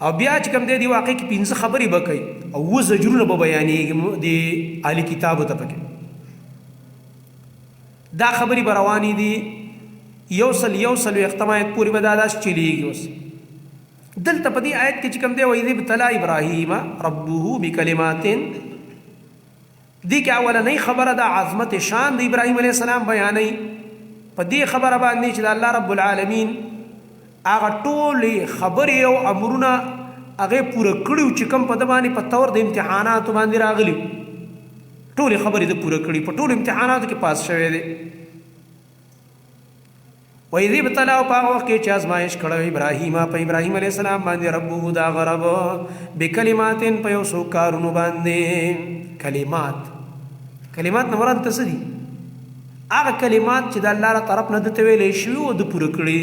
او بیا چې کوم دی دې واقع کې 15 خبرې به کوي او 9 زجرونه به بیانېږي د اهل کتابو ته پکې دا خبرې به روانې دي یوسل اختمایت پوری به دا داس چلیږي اوس دلته په دې آیت کې چې کوم دی وایي ابتلا ابراهیم ربه بکلمات دې کې اولنۍ خبره د عظمت شان د ابراهیم علیه السلام بیانوي په دې خبره باندې چې د الله رب العالمین هغه ټولې خبرې او امرونه هغې پوره کړي چې کوم په ده باندې په طور د امتحاناتو باندې راغلي ټولې خبرې د پوره کړي په ټولو امتحاناتو کې پاس شوی دی وَإِذِ ابْتَلَاهُ په هغه وخت کې چې ازمایش کړی ابراهیم په ابراهیم علیه السلام باندې ربه د هغه رب بکلمات په یو څو کارونو باندې کلمات نه مراد څه دي هغه کلمات چې د الله له طرف نه درته ویلی شوي او د پوره کړي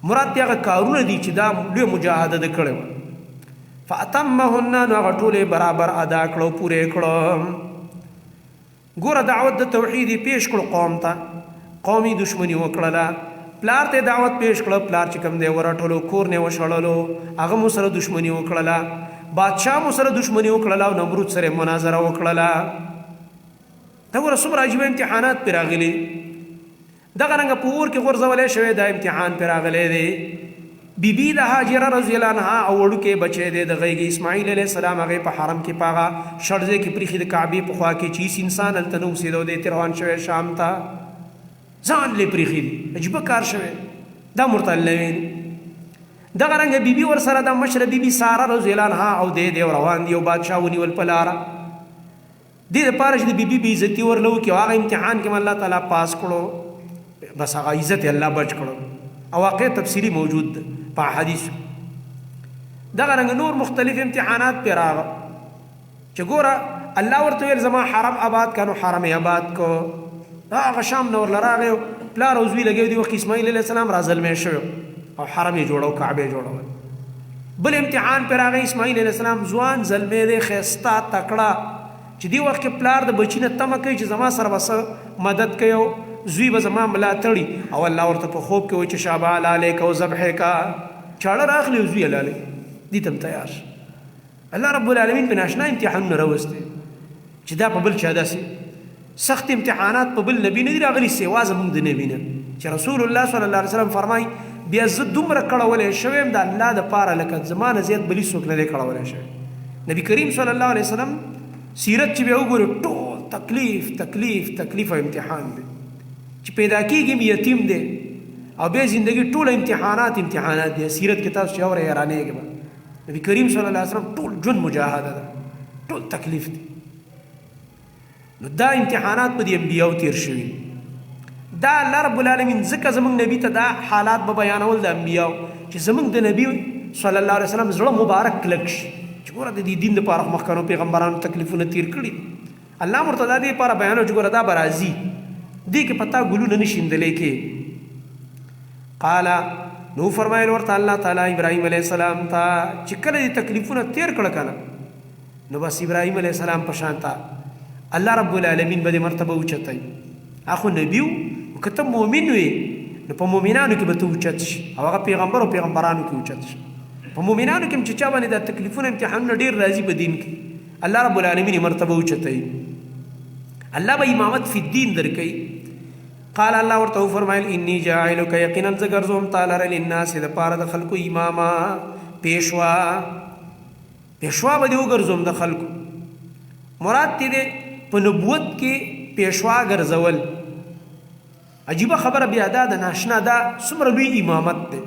مراد دې هغه کارونه دي چې دا لویه مجاهده ده کړې وه فاتمهن نو هغه ټولې برابر ادا کړو پورې کړو ګوره دعوت د توحید پیش کړو قوم ته قومي دشمنی وکړله پلار ته دعوت پیش کړه پلار چې کوم دی ورټولو کور نه وشړلو هغه مو سره دشمنی وکړله بادشاه مو سره دشمنی وکړله او نمرود سره مناظره وکړله دا ګوره څومره عجیبه امتحانات پرې راغلي دغه رنګه په اور کې غورځولی شوی دا امتحان پرې راغلی دی بیبي د هاجره رضی الله عنها او وړوکی بچی دی د غیږې اسماعیل علیه السلام هغې په حرم کې په هغه شړځې کې پریښي د کعبې په خوا کې چې هېڅ انسان هلته نه اوسېده دی ترې روان شوی شام ته ځان لې پریښي دي عجیبه کار شوی دا مرتلوي دغه رنګه بیبي ورسره د مشره بیبي ساره رضی الله عنها او دی روان دي او بادشاه ونیول په لاره دې دپاره چې د بیبي بې عزتي ورله وکړي او هغه امتحان کې الله تعالی پاس کړو بس هغه عزت یې الله بچ کړو او واقع تفصیلي موجود ده په حدیث دغه رنګ نور مختلف امتحانات پې راغه چې ګوره الله ورته ویل زما حرم آباد که نو حرم یې آباد کو هغه شام نه ورله راغی پلار او زوی لګوي دي وخت اسماعیل علیه السلام را ظلمی شوی او حرم یې جوړو کعبه یې جوړول بل امتحان پر راغی اسماعیل علیہ السلام ځوان زلمی دی ښایسته تکړه چې دی وخت کې پلار د بچي نه تمه کوي چې زما سره به څه مدد کوي او زوی به زما ملا تړي او الله ورته په خوب کې وایي چې شابه علیک او ذبحکا چاړه راخلي او زوی لالی دي ته تیار الله رب العالمین په ناشنا امتحانونه راوستي چې دا په بل چا داسې سخت امتحانات په بل نبی نه دي راغلي سوا زموږ د نبي نه چې رسول الله صلی الله علیه وسلم فرمایي بیا زه دومره کړولی شوی یم د الله دپاره لکه زما نه زیات بلي څوک نه دی کړولی شوی نبي کریم صلی الله علیه وسلم سیرت چې بیا وګورې ټول تکلیف تکلیف تکلیف او امتحان دی چې پیدا کېږي یتیم دی او بیا زندگی ټول امتحانات دی سیرت کې تاسو چې اورئ حیرانېږئ به نبي کریم صلی الله علیه وسلم ټول ژوند مجاهده ده ټول تکلیف دی نو دا امتحانات په دې انبیاو تیر شوي دا الله رب العالمین ځکه زموږ نبی ته دا حالات به بیانول د انبیاو چې زموږ د نبی صلی الله علیه وسلم زړه مبارک کلک شي چې ګوره د دې دین دپاره مخکنو پیغمبرانو تکلیفونه تیر کړي الله ورته دا دې لپاره بیانوي چې ګوره دا به راځي دې کې پتا ګلونه نه شیندلی کې قال نو فرمایل ورته الله تعالی ابراهیم علیه السلام ته چې کله دې تکلیفونه تیر کړه کنه نو بس ابراهیم علیه السلام په شان ته الله رب العالمین به دې مرتبه اوچتوي اخو نبی و که ته مؤمن وي نو په مؤمنانو کې به ته اوچت شي او هغه پیغمبر او پیغمبرانو کې اوچت شي په مؤمنانو کې چې چا باندې دا تکلیفونه امتحانونه ډېر راځي په دین کې الله رب العالمین مرتبه اوچتوي الله به امامت فی الدین درکوي قال الله ورته وفرمایل انی جاعلک یقینا زه ګرځوم تا لره للناس دپاره د خلکو اماما پیشوا به دې وګرځوم د خلکو مراد دې په نبوت کې پیشوا ګرځول عجیبه خبره بیا دا د ناشنا دا څومره لوی امامت دی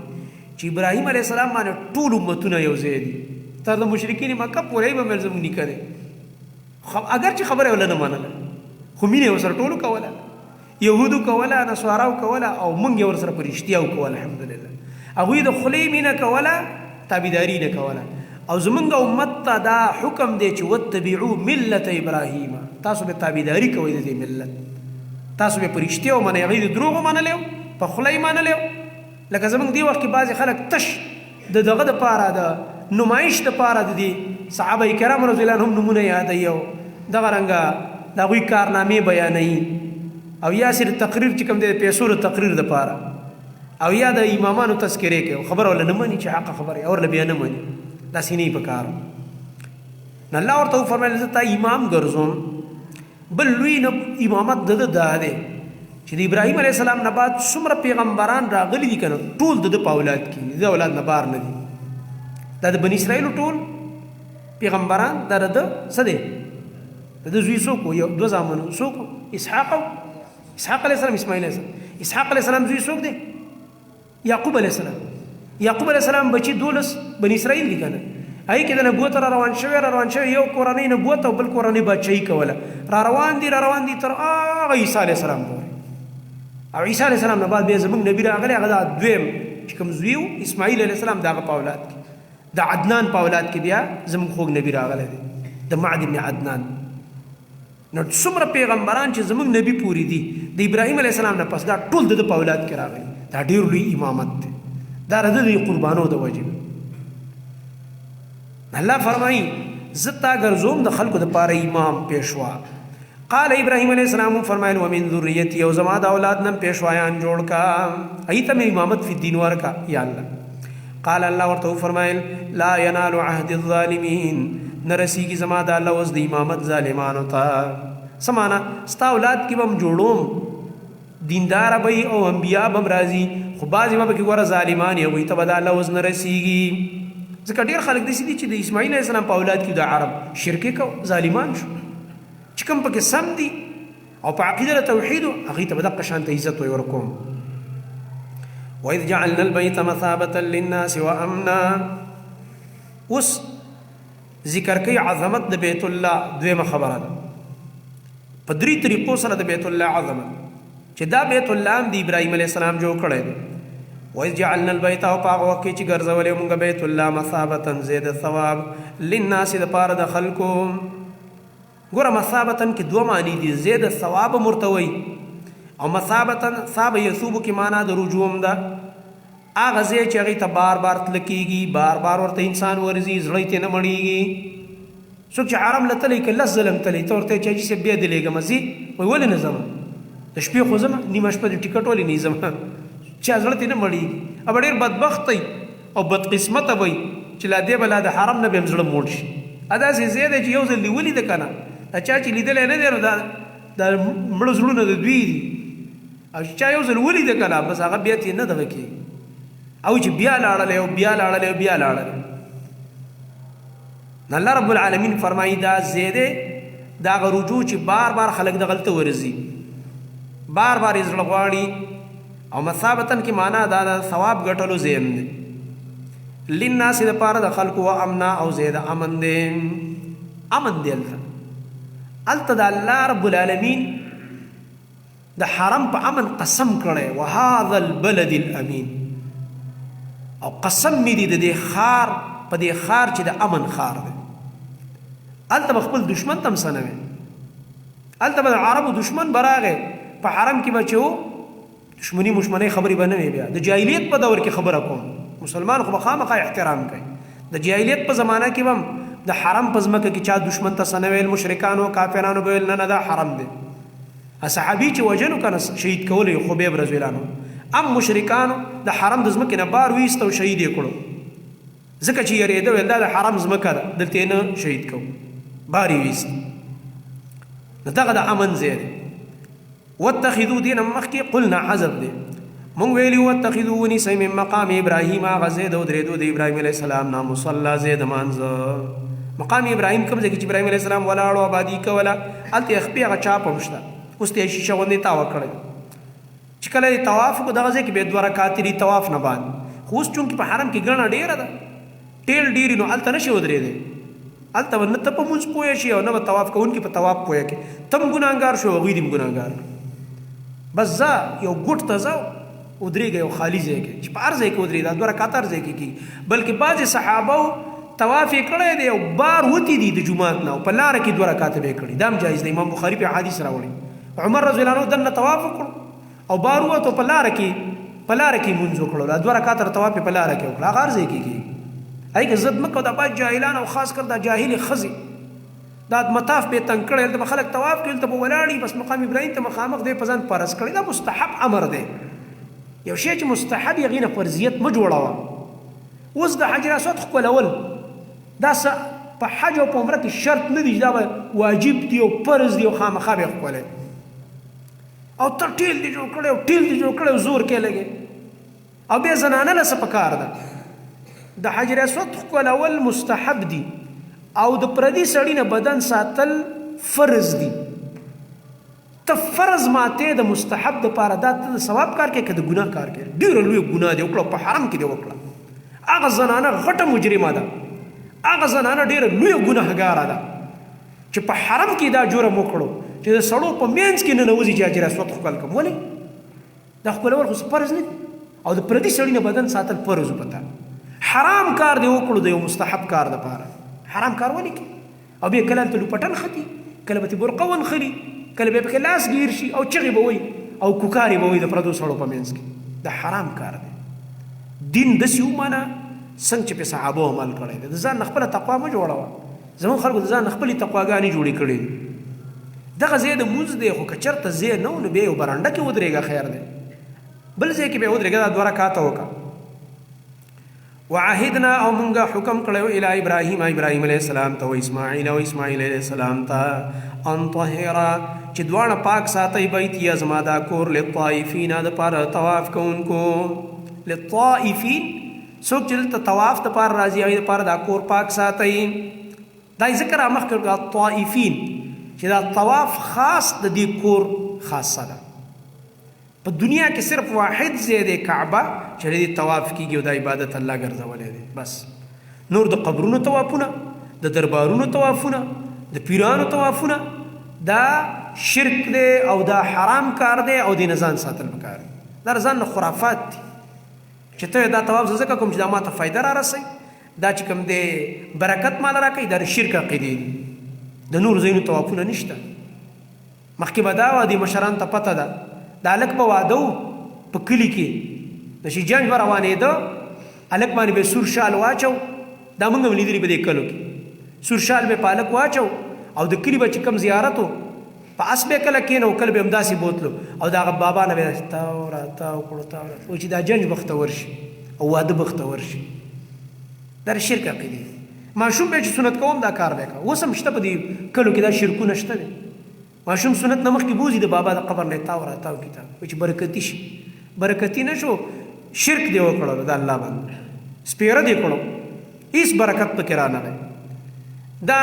چې ابراهیم علیه السلام باندې ټول امتونه یو ځای دي تر د مشرکین مکه پورې به مې زموږ نیکه دی اگر چې خبره ولا نه منله خو مینه یې ورسره ټولو کوله یهودو کوله نصاراو کوله او موږ یې ورسره په رښتیا وکوله الحمدلله هغوی د خولې مینه کوله تابعداري نه کوله او زمونږ امت ته دا حکم دی چې واتبعو ملت ابراهیم تاسو به تابعداري کوئ د دې ملت تاسو به په رښتیا ومنئ هغوی د دروغو منلی په خوله یې منلی لکه زمونږ دې وخت کې بعضې خلک تش د دغه دپاره د نمایش دپاره د دې صحابه کرام رضی الله عنهم نومونه یادوي او دغه رنګه د هغوی کارنامې بیانوي او یا صرف تقریر چې کوم دی د پیسو د تقریر دپاره او یا د امامانو تذکرې کوي خبره ورله نه مني چې حقه خبره ورله بیا نه مني داسې نه یې په کار نو الله ورته وفرمیل زه تا امام ګرځوم بل لوی امامت د ده دا دی چې د ابراهیم علیه السلام نه بعد څومره پیغمبران راغلي دي که نه ټول د ده په اولاد کې د اولاد نه بار نه دي دا د بني اسرائیلو ټول پیغمبران دا د ده څه دی د ده زوی څوک و یو دوه زامنو څوک اسحاق علیه السلام اسماعیل علیه السلام اسحاق علیه السلام زوی څوک دی یعقوب علیه السلام یعقوب علیه السلام بچي 12 بني اسرائیل دي که نه هغې کې د نبوت را روان شوی یو کورنۍ نبوت او بل کورنۍ بادشاهي کوله را روان دي تر هغه عیسی علیه السلام پورې او عیسی علیه السلام نه بعد بیا زموږ نبي راغلی هغه دا دویم چې کوم زوی و اسماعیل علیه السلام د هغه په اولاد کې د عدنان په اولاد کې بیا زموږ خوږ نبي راغلی دی د معد ابن عدنان نو څومره پیغمبران چې زموږ نبي پورې دي د ابراهیم علیه السلام نه پس دا ټول د په اولاد کې راغلي دا ډېر لوی امامت دی دا د دې قربانو د وجې الله فرمایي زه تا ګرځوم د خلکو دپاره امام پیشوا قال ابراهیم علیه السلام فرمایل ومن ذریتی او زما د اولاد نم پیشوایان جوړ کا هغې ته مې امامت فی الدین ورکا یا الله قال الله ورته وفرمایل لا ینال عهد الظالمین نه رسیږي زما د الله اوس د امامت ظالمانو ته څه معنا ستا اولاد کې به هم جوړوم دینداره به او انبیا به هم راځي خو بعضې به پکې ګوره ظالمان یې هغوی ته به د الله اوس نه رسیږي ځکه ډېر خلک داسې دي چې د اسماعیل علیه السلام په اولاد کې د عرب شرکې کو ظالمان شو چې کوم پکې سم دي او په عقیده د توحید هغوی ته به دقه شانته عزت ورکوم وإذ جعلنا البيت مثابة للناس وأمنا اوس ذکر کوي عظمت د بیت الله دویمه خبره ده په درې طریقو سره د بیت الله عظمت چې دا بیت الله هم د ابراهیم علیه السلام جوړ کړی دی وإذ جعلنا البيت او په هغه وخت کې چې ګرځولی مونږ بیت الله مثابة زید ثواب للناس دپاره د خلکو ګوره مثابة کې دوه معنی دي زید ثواب ورته وایي او مثابة ثاب یثوبو کې معنا د رجوع هم ده هغه ځای چې هغې ته بار بار تله کېږي، بار بار ورته انسان ورځي، زړه یې ترې نه مړېږي. څوک چې حرم له تلی که 10 ځله هم تلی، ته ورته وایې چې حاجي صاحب بیا دې لېږمه ځې، وایي ولې نه ځمه، د شپې خو ځمه، نیمه شپه د ټیکټ ولې نه ځمه، چا زړه ترې نه مړېږي. ابه ډېر بدبخت دی او بدقسمته وی چې لا دې به لا د حرم نه به هم زړه موړ شي. داسې ځای دی چې یو ځل دې ولیده که نه، دا چا چې لیدلی نه دی نو دا مړه زړونه د دوی دي، او چې چا یو ځل ولیده که نه بس هغه بیا ترې نه دغه کېږي، او چې بیا لاړلی او بیا لاړلی او بیا لاړلی. الله رب العالمین فرمایي دا ځای دی د هغه رجوع چې بار بار خلک دغلته ورځي، بار بار یې زړه غواړي. او مثابتن کې معنا دا د ثواب ګټلو ځای هم دی، للناس دپاره د خلکو و امنا او ځای د امن دی، امن دی هلته د الله رب العالمین د حرم په امن قسم کړی، وهذا البلد الامین، او قسم می دی د دې ښار په دې ښار چې د امن ښار دی. هلته به خپل دشمن ته هم څه نه وي، هلته به د عربو دشمن به راغی په حرم کې به چې و دشمني مشمنۍ خبرې به نه وي. بیا د جاهلیت په دور کې خبره کوم، مسلمان خو به خامخا احترام کوي. د جاهلیت په زمانه کې به هم د حرم په ځمکه کې چا دشمن ته څه نه ویل، مشرکانو کافرانو به ویل نه نه دا حرم دی. صحابي چې وجنو که نه شهید کولی خبیب رضی الله عنه، ام مشرکانو د حرم د ځمکې نه بار ویست او شهید یې کړو، ځکه چې یېرېده ویل دا د حرم ځمکه ده دلته یې نه شهید کوو، بار یې ویست. نو دغه د امن ځای دی. واتخذوا دین مخکې قلنا حذف دی، مونږ ویلي واتخذوا ونیسئ من مقام ابراهیم، هغه ځای د ودرېدو د ابراهیم علیه السلام نه، مصلی ځای د مانځه. مقام ابراهیم کوم ځای کې چې ابراهیم علیه السلام ولاړ او آبادي کوله، هلته یې خپې هغه چاپ هم شته، اوس ته یې شیشه غوندې تاوه کړی. چې کله یې طواف وکړو دغه ځای کې بیا 2 رکعاتې دي طواف نه بعد. خو اوس چونکې په حرم کې ګڼه ډېره ده، ټیل ډېرې، نو هلته نه شي ودرېدی، هلته به نه ته په مونځ پوه شي او نه به طواف کوونکي په طواف پوه کړي. ته هم ګناهګار شو، هغوی دې هم ګناهګار. بس ځه یو ګوټ ته ځه ودرېږه یو خالي ځای کې، چې په هر ځای کې ودرېږه، 2 رکعاته هر ځای کې کېږي. بلکې بعضې صحابو طواف یې کړی دی او بار وتي دي د جومات نه او په لاره کې 2 رکعاته به یې کړي، دا هم جایز دی. امام بخاري په حدیث راوړي، عمر رضی الله عنه دننه طواف وکړو او بار ووتو، په لاره کې مونځ وکړو، 2 رکعاته طواف په لاره کې وکړه، هغه هر ځای کې کېږي. هغې کې ضد مه کوه، دا بعض جاهلان او خاص کر دا جاهلې ښځې دا مطاف به تنګ کړی، هلته به خلک طواف کوي، هلته به ولاړي، بس مقام ابراهیم ته مخامخ دی په ځان فرض کړی. دا مستحب امر دی، یو شی چې مستحب یې هغې نه فرضیت مه جوړوه. اوس د حجر اسود ښکلول دا په حج او په عمره کې شرط نه دی چې دا به واجب دی او فرض دی او خامخا به یې ښکلی، او ته ټیل دې جوړ کړی او ټیل دې جوړ کړی او زور کې لګې. او بیا زنانه له څه پکار ده، د حجر اسود ښکلول مستحب دی او د پردي سړي نه بدن ساتل فرض دي. ته فرض ماته د مستحب دپاره دا ته د ثواب کار کوې که د ګناه کار کوې؟ ډېره لویه ګناه دی وکړه، په حرم کې دې وکړه. هغه زنانه غټه مجرمه ده، هغه زنانه ډېره لویه ګناهګاره ده چې په حرم کې دا جرم وکړو چې د سړو په منځ کې ننوځي چې حجر اسود ښکل کړم. ولې؟ دا ښکلول خو فرض نه دي او د پردي سړي نه بدن ساتل فرض پته. حرام کار دې وکړو د یو مستحب کار دپاره، حرام کار ولې کوي؟ او بیا کله هلته لوپټن ختي، کله به ترې برقه ونخلي، کله به پکې لاس ګیر شي او چغې به وایي او کوکارې به وایي د پردو سړو په منځ کې. دا حرام کار دی. دین داسې ومانه څنګه چې په صحابو عمل کړی دی. د ځان نه خپله تقوا مه جوړوه. زموږ خلکو د ځان نه خپلې تقواګانې جوړې کړې دي. دغه ځای د مونځ دی، خو که چېرته ځای نه و نو بیا یو برنډه کې ودرېږه، خیر دی. بل ځای کې بیا ودرېږه، دا 2 رکعاته وکړه. وعهدنا او مونږه حکم کړی الی ابراهیم، ابراهیم علیه السلام ته، و اسماعیل او اسماعیل علیه السلام ته، ان طهره چې دواړه پاک ساتئ بیتیه زما دا کور، للطائفین دپاره طواف کوونکو. للطائفین څوک چې دلته طواف دپاره راځي هغې دپاره دا کور پاک ساتئ. دا یې ذکر مخکې کړه طائفین چې دا طواف خاص د دې کور خاصه ده. په دنیا کې صرف واحد ځای دی کعبه چې دې طواف کېږي او دا عبادت الله ګرځولی دی. بس نور د قبرونو طوافونه، د دربارونو طوافونه، د پیرانو طوافونه دا شرک دی او دا حرام کار دی او دې نه ځان ساتل پکار دی. دا ځان نه خرافات دي چې ته دا طواف زه ځکه کوم چې دا ما ته فایده را رسوي، دا چې کوم دی برکت ماله راکوي، دا د شرک عقیدې دي. د نور ځایونو طوافونه نشته. مخکې به دا وه دې مشران ته پته ده، دا هلک به واده و په کلي کې د شیجنج به روانېده هلک باندې به سور شال واچو دا موږ هم لیدلي په دې کلو کې سور شال به په هلک واچو او د کلي به چې کوم زیارت و په اس به کله کېنه او کله به همداسې بوتلو او د هغه بابا نه به تاو راتاو کړو تاو راتاو چې دا جنج بختور شي او واده بختور شي دا د شرک عقیدې ماشوم به چې سنت کوم دا کار به کوه اوس هم شته په دې کلو کې دا شرکونه شته دی ماشوم سنت نه مخکې بوځي د بابا د قبر نه تاو راتاو کتاب چې برکتي شي برکتي نه شو شرک دی وکړو د الله باندې سپیره دی کړو هیڅ برکت پکې رانغی دا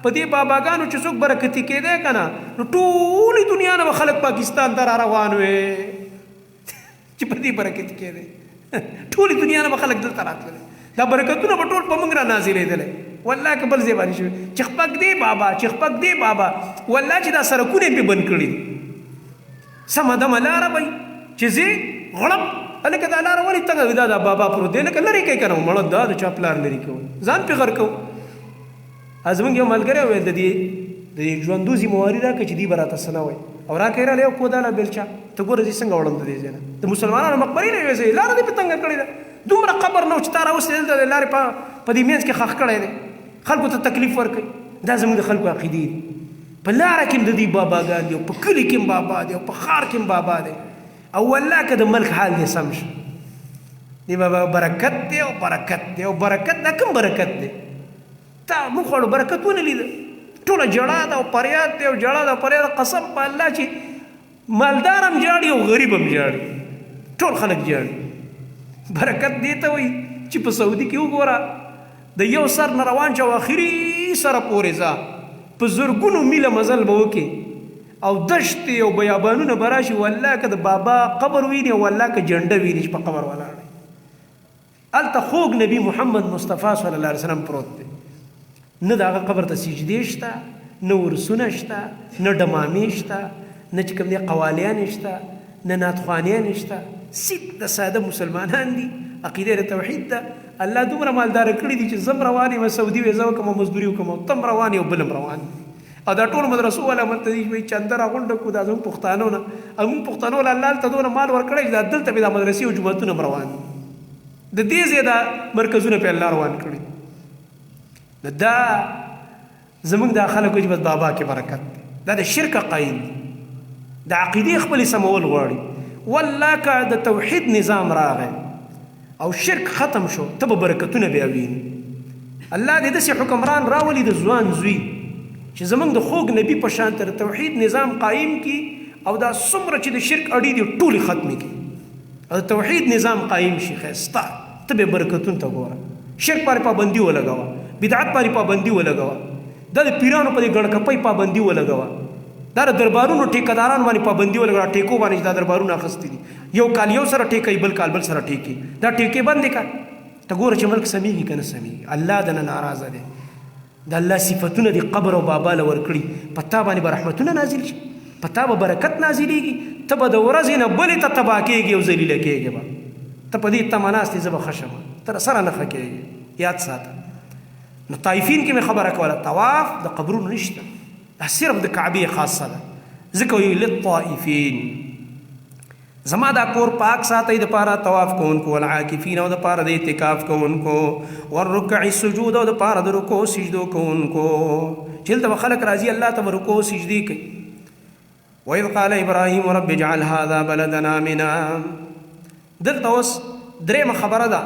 په دې باباګانو چې څوک برکتي کېدی که نه نو ټولې دنیا نه به خلک پاکستان ته را روان وې چې په دې برکتي کېدی ټولې دنیا نه به خلک دلته راتللی دا برکتونه به ټول په موږ را نازلېدلی والله که بل ځای باندې شوي چې خپک دی بابا چې خپک دی بابا والله چې دا سړکونه یې پې بند کړي دي سمه دمه لاره به چې ځې غړپ هلکه دا لاره ولې تنګه وي دا بابا پروت دی لکه لرې کوي که نه مړه دا د چا پلار لرې کوو ځان پې غر کوو زمونږ یو ملګری وویل د دې ژوندو ذمواري راکړه چې دوی به راته څه نه وایي او راکړې راله یو کوداله بېلچه ته ګوره زه څنګه وړم د دې ځای نه د مسلمانانو مقبرې نه یوې ځای لاره دې پې تنګه کړې ده دومره قبر نه و چې تا راوستې دلته د لارې په دې منځ کې ښخ کړی دی خلکو ته تکلیف ورکوي دا زموږ د خلکو عقیدې دي په لاره کې هم د دوی باباګان دي او په کلي کې هم بابا دی او په ښار کې هم بابا دی او والله که د ملک حال دې سم شي دی بابا برکت دی او برکت دی او برکت دا کوم برکت دی تا موږ خو برکت ونه لیده ټوله جړا ده او فریاد دی او جړا ده او فریاد قسم په الله چې مالدار هم جاړي او غریب هم جاړي ټول خلک جاړي برکت دی ته وایي چې په سعودي کې وګوره د یو سر نه روان شه او اخري سره پورې ځه په زرګونو میله مزل به وکړې او دشتې او بیابانونه به راشي والله که د بابا قبر ویني او والله که جنډه ویني چې په قبر ولاړ دی هلته خوږ نبي محمد مصطفی صلی الله علیه وسلم پروت دی نه د هغه قبر ته سجدې شته نه ورسونه شته نه ډمامې شته نه چې کوم دی قوالیانې شته نه نعتخوانیانې شته د ساده مسلمانان دي عقیده د توحید ده الله دومره مالداره کړي دي چې زم روان یم سعودي وې زه وکړم مزدوري وکړم تم روان یې او بل هم روان او دا ټول مدرسو والا ملته دي وایي چنده راغونډه کړو دا زموږ پښتانو نه او موږ پښتانو له الله هلته دونه مال ورکړی چې دا دلته به دا مدرسې او جوماتونه هم روان دي د دې ځای دا مرکزونه پې الله روان کړي دا زموږ دا خلکو چې بس بابا کې برکت دی دا د شرک قایل دي د عقیدې خپلې سمول غواړي والله که د توحید نظام راغی او شرک ختم شو ته به برکتونه بیا ویني الله دې داسې حکمران راولي د ځوان زوی چې زموږ د خوږ نبي په شان ته د توحید نظام قایم کړي او دا څومره چې د شرک اړې دي ټولې ختمې کړي او د توحید نظام قایم شي ښایسته ته به برکتونو ته ګوره شرک باندې پابندي ولګوه بدعت باندې پابندي ولګوه دا د پیرانو په دې ګړکپۍ پابندي ولګوه دا د دربارونو ټیکهدارانو باندې پابندي ولګوه ټیکو باندې چې دا دربارونه اخیستي دي یو کال یو سره ټیکئ بل کال بل سره ټیکي دا ټیکې بندې کړه ته ګوره چې ملک سمیږي که نه سمیږي الله دنه ناراضه دی د الله صفتونه دي قبر او بابا له ورکړي په تا باندې به رحمتونه نازل شي په تا به برکت نازلېږي ته به د ورځې نه بلې ته تباه کېږي او ذلیله کېږي به ته په دې تمه ناست یې زه به ښه شم ته سره نه ښه کېږي یاد ساته نو طایفین کې مې خبره کوله طواف د قبرونو نشته دا صرف د کعبې خاصه ده ځکه وایي للطائفین زما دا کور پاک ساتئ د پاره طواف کوونکو والعاکفین او د پاره د اعتکاف کوونکو والرکع السجود او د پاره د رکوع سجدو کوونکو چې دلته خلک راځي الله ته رکوع سجدي کوي وإذ قال إبراهيم رب اجعل هذا بلدنا آمنا دلته اوس درېمه خبره ده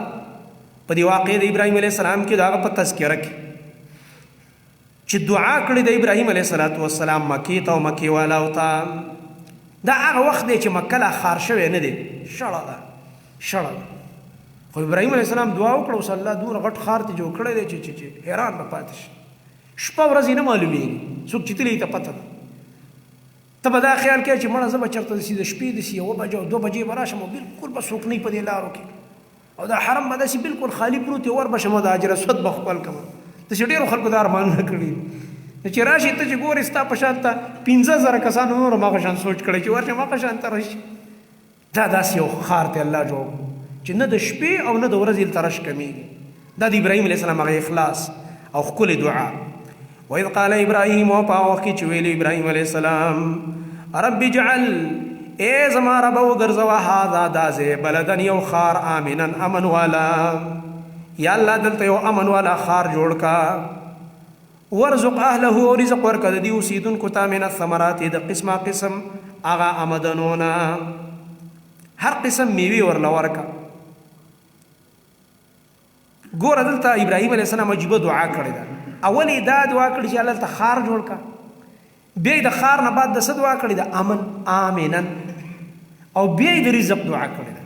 په دې واقعې د ابراهیم علیه السلام کې د هغه په تذکره کې چې دعا کړې د ابراهیم علیه السلام مکې ته او مکې والاو ته دا هغه وخت دی چې مکه لا ښار شوی نه دی شړه ده خو ابراهیم علیه السلام دعا وکړه اوس الله دومره غټ ښار ته جوړ کړی دی چې حیران به پاتې شي شپه ورځ یې نه معلومېږي څوک چې تللی ته پته ده ته به دا خیال کوې چې مړه زه به چېرته داسې د شپې داسې 1 بجه او 2 بجې به راشم او بلکل به څوک نه وي په دې لارو کې او دا حرم به داسې بلکل خالي پروت ور به شم د حجر اسود به خپل کړم داسې ډېرو خلکو دا ارمانونه کړي چې راشي ته چې ګورې ستا په شان ته 15000 کسانو نور هماغه شان سوچ کړی چې ورشم هغه شان ته راشي دا داسې یو ښار ته الله جوړ چې نه د شپې او نه د ورځې هلته رش کمیږي دا د ابراهیم علیه السلام هغه اخلاص او ښکلې دعا وإذ قال إبراهيم وپا وخت چې ویل ابراهیم علیه السلام رب اجعل اے زما رب وګرځوه هذا دازه بلدن یو خار آمنا امن والا، یا الله دلته یو امن والا خار جوړ کا. ورزق اهله رزق ورکه د دې اوسیدونکو ته من الثمرات د قسمه قسم اغا آمدنونا هر قسم میوه ورله ورکه. ګوره دلته ابراهیم علیه السلام عجیبه دعا کړې ده. اول دا دعا کړې چې الله ته خار جوړ کا، بیا د خار نه بعد د څه دعا کړې ده؟ امن آمنن، او بیا د رزق دعا کړې ده.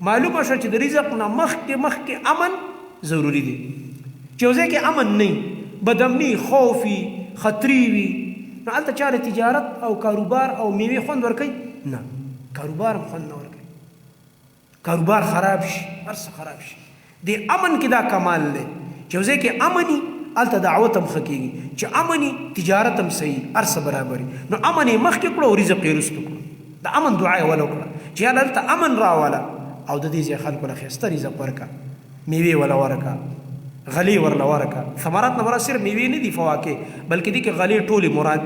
معلومه شوه چې د رزق نه مخکې امن ضروری دی. چې یو ځای کې امن نه، بدامني، خوفي، خطري وي، نو هلته چاره تجارت او کاروبار او میوې خوند ورکوي؟ نه، کاروبار هم خوند نه ورکوي. کاروبار خراب شي، هر څه خراب شي. د امن کې دا کمال دی چې یو ځای کې امني، هلته دعوت هم ښه کېږي. چې امني تجارت هم صحیح، هر څه برابري. نو امن یې مخکې کړو او رزق یې وروسته کړو. د امن دعا یې ول وکړه چې یاله هلته امن راوله او د دې ځای خلکو له ښایسته رزق ورکړه، میوې وله ورکړه، غلی ورله ورکړه. ثمرات نه مراد صرف میوې نه دي، فواکه، بلکې دي کې غلی ټولې مراد.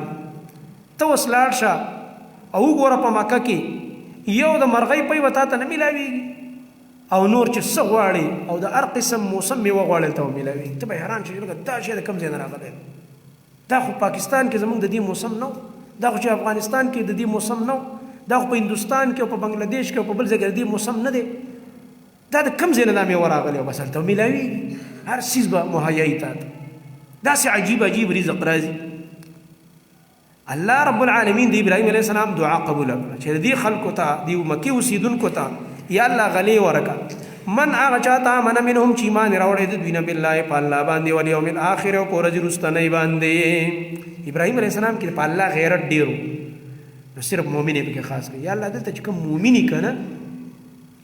ته اوس لاړ شه او وګوره په مکه کې یو د مرغۍ پی به تا ته نه میلاویږي، او نور چې څه غواړي او د هر قسم موسم میوه غواړي ته میلاویږي. ته به حیران شې لکه دا شی د کوم ځای نه راغلی؟ دا خو پاکستان کې زموږ د دې موسم نه و، دا خو چې افغانستان کې د دې موسم نه و، دا خو په هندوستان کې او په بنګلادیش کې او په بل ځای کې د دې موسم نه دی. دا د کوم ځای نه دا میوه راغلی او بس هلته میلاویږي. هر څیز به مهیایي تا ته. داسې عجیب عجیب رزق راځي. الله رب العالمین د ابراهیم علیه السلام دعا قبول کړه چې دې خلکو ته، دې مکې اوسېدونکو ته یا الله غلی ورکړه. من هغه چاته من منهم چې ایمان راوړی د دوی نه بالله په الله باندې والیوم الاخر او په ورځ وروستنۍ باندې. ابراهیم علیه السلام کې په الله غیرت ډېر و، نو صرف مؤمن یې پکې خاص کړي. یا الله دلته چې کوم مؤمن یې که نه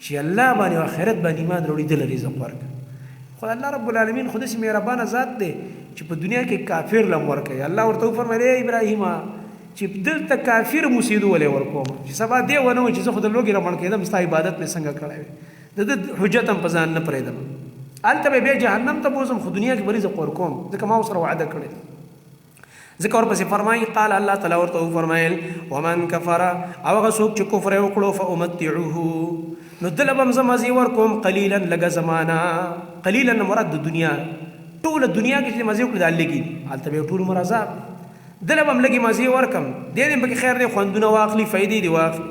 چې الله باندې او آخرت باندې ایمان راوړي دله رزق ورکړه. خو الله رب العالمین خو داسې مهربانه ذات دی چې په دنیا کې کافر لم ورکوي. الله ورته وفرمیل ای ابراهیم چې دلته کافر موسیدو ولې ورکوم چې سبا دی ونه وي چې زه خو د لوږې رمړ کېدم، ستا عبادت مې څنګه کړی وي، د ده حجت هم په ځان نه پرېږدم. هلته به بیا جهنم ته بوځم، خو دنیا کې به رزق ورکوم ځکه ما ورسره وعده کړې. ځکه ورپسې فرمایي قال الله تعالی ورته وفرمیل ومن کفر، او هغه څوک چې کفر یې وکړو فامتعوه، نو دله به هم زه مزې ورکوم قلیلا لږه زمانه. قلیلا نه مراد د دنیا، ټوله دنیا کې چې مزې وکړي دا لږي، هلته به یې ټول عمر عذاب. دله به هم لږې مزې ورکم، دې دې پکې خیر دی، خوندونه واخلي، فایدې دې واخلي.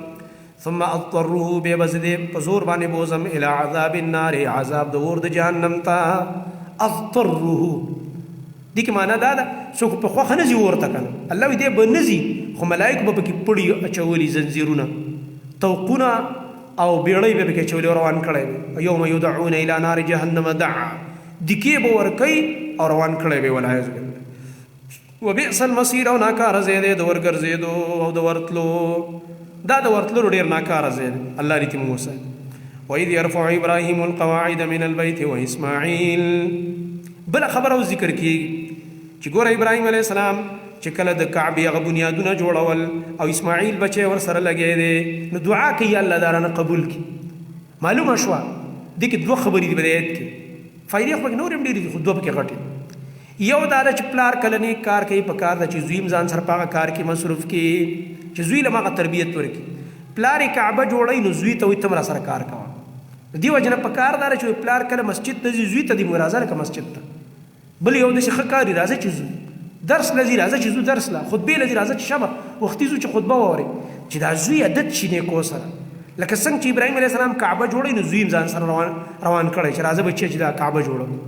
ثم اضطروه، بیا به زه دې په زور باندې بوزم الی عذاب النار، عذاب د اور د جهنم ته. اضطروه دې کې معنا دا ده څوک په خوښه نه ځي اور ته، که نه الله وایي دی به نه ځي، خو ملایک به پکې پړي اچولي، زنځیرونه، توقونه او بیړۍ به پکې اچولي او روان کړی وي. یوم یدعون الی نار جهنم دعا، دکې به ورکوي او روان کړی وي. والعیاذ بالله. وبئس المصیر، او ناکاره ځای دی د ورګرځېدو او د ورتلو. دا د ورتلو ډېر ناکاره ځای دی. الله دې موږ وساتي. وإذ يرفع إبراهيم القواعد من البيت وإسماعيل. بل خبر او ذکر کیږي چې ګوره ابراهیم علیه السلام چې کله د کعبې هغه بنیادونه جوړول او اسماعیل بچی ورسره لګی دی، نو دعا کوي الله دا رانه قبول کړي. معلومه شوه دې کې دوه خبرې دي په دې آیت کې، فایدې خو پکې نورې هم ډېرې دي خو دوه پکې غټې. یو دا ده چې پلار کله نیک کار کوي، په کار ده چې زوی هم ځان سره په هغه کار کې مصروف کړي چې زوی له هغه تربیت ورکړي. پلار یې کعبه جوړوي نو زوی ته وایي ته هم راسره کار کوه. دې وجه نه په کار دا ده چې پلار کله مسجد ته ځي زوی ته دې راځه لکه مسجد ته. بل یو داسې ښه کار راځه چې زو درس لځي، راځه چې زو درس له، خطبې لځي راځه چې شبه وختي زو چې خطبه واوري، چې دا زوی عادت شي نیکو سره. لکه څنګه چې ابراهیم علیه السلام کعبه جوړوي نو زوی هم ځان سره روان کړی چې راځه بچی چې دا کعبه جوړوي.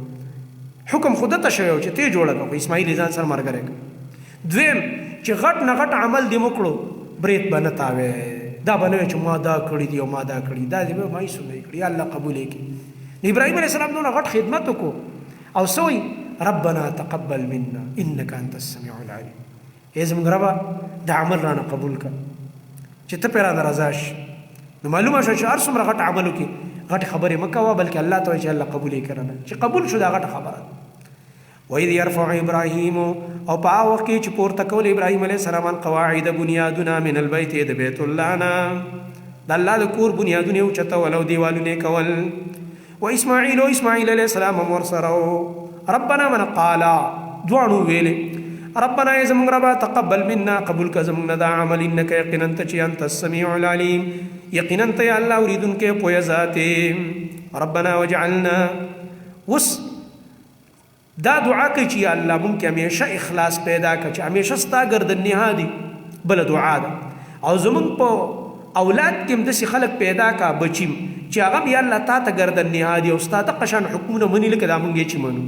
حکم خو دته شوی و چې ته یې جوړه کړه، خو اسماعیل یې ځان سره ملګری کړه. دویم چې غټ نه غټ عمل دې وکړو برېت به نه تاوی، دا به نه وي چې ما دا کړي دي او ما دا کړي، دا دې به ما هېڅ نه کړي، الله قبول یې کړي. ابراهیم علیه السلام دونه غټ خدمت وکړو او څه وایي ربنا تقبل منا انك انت السميع العليم. ای زموږ ربه دا عمل رانه قبول کړه چې ته پرې رانه رضا شي. نو معلومه شوه چې هر څومره غټ عمل وکړي غټې خبرې مه کوه، بلکې الله ته وایي چې الله قبول یې کړه، چې قبول شو دا غټه خبره ده. وإذ يرفع إبراهيم، او په هغه وخت کې چې پورته کول ابراهیم علیه السلام قواعد بنیادونه من البیت، د بیت الله نه د الله د کور بنیادونه یې اوچتول او دیوالونه یې کول. و اسماعیل، او اسماعیل علیه السلام هم ورسره ربنا من قالا، دواړو ویلې ربنا ای زمونږ ربا تقبل منا قبول که زمونږ نه دا عمل انک یقینا ته چې انت السمیع العلیم یقینا ته یا الله اوریدونکی پوهه ذات ربنا وجعلنا وس دا دعا کوي چې یا الله مونږ کې همیشه اخلاص پیدا کړه چې همیشه ستا ګردن نهادي بله دعا ده او زمونږ په اولاد کې هم داسې خلک پیدا کا بچیم چې هغه بیا الله تا ته ګردن نهادي او ستا دقه شان حکمونه مني لکه دا مونږ یې چې منو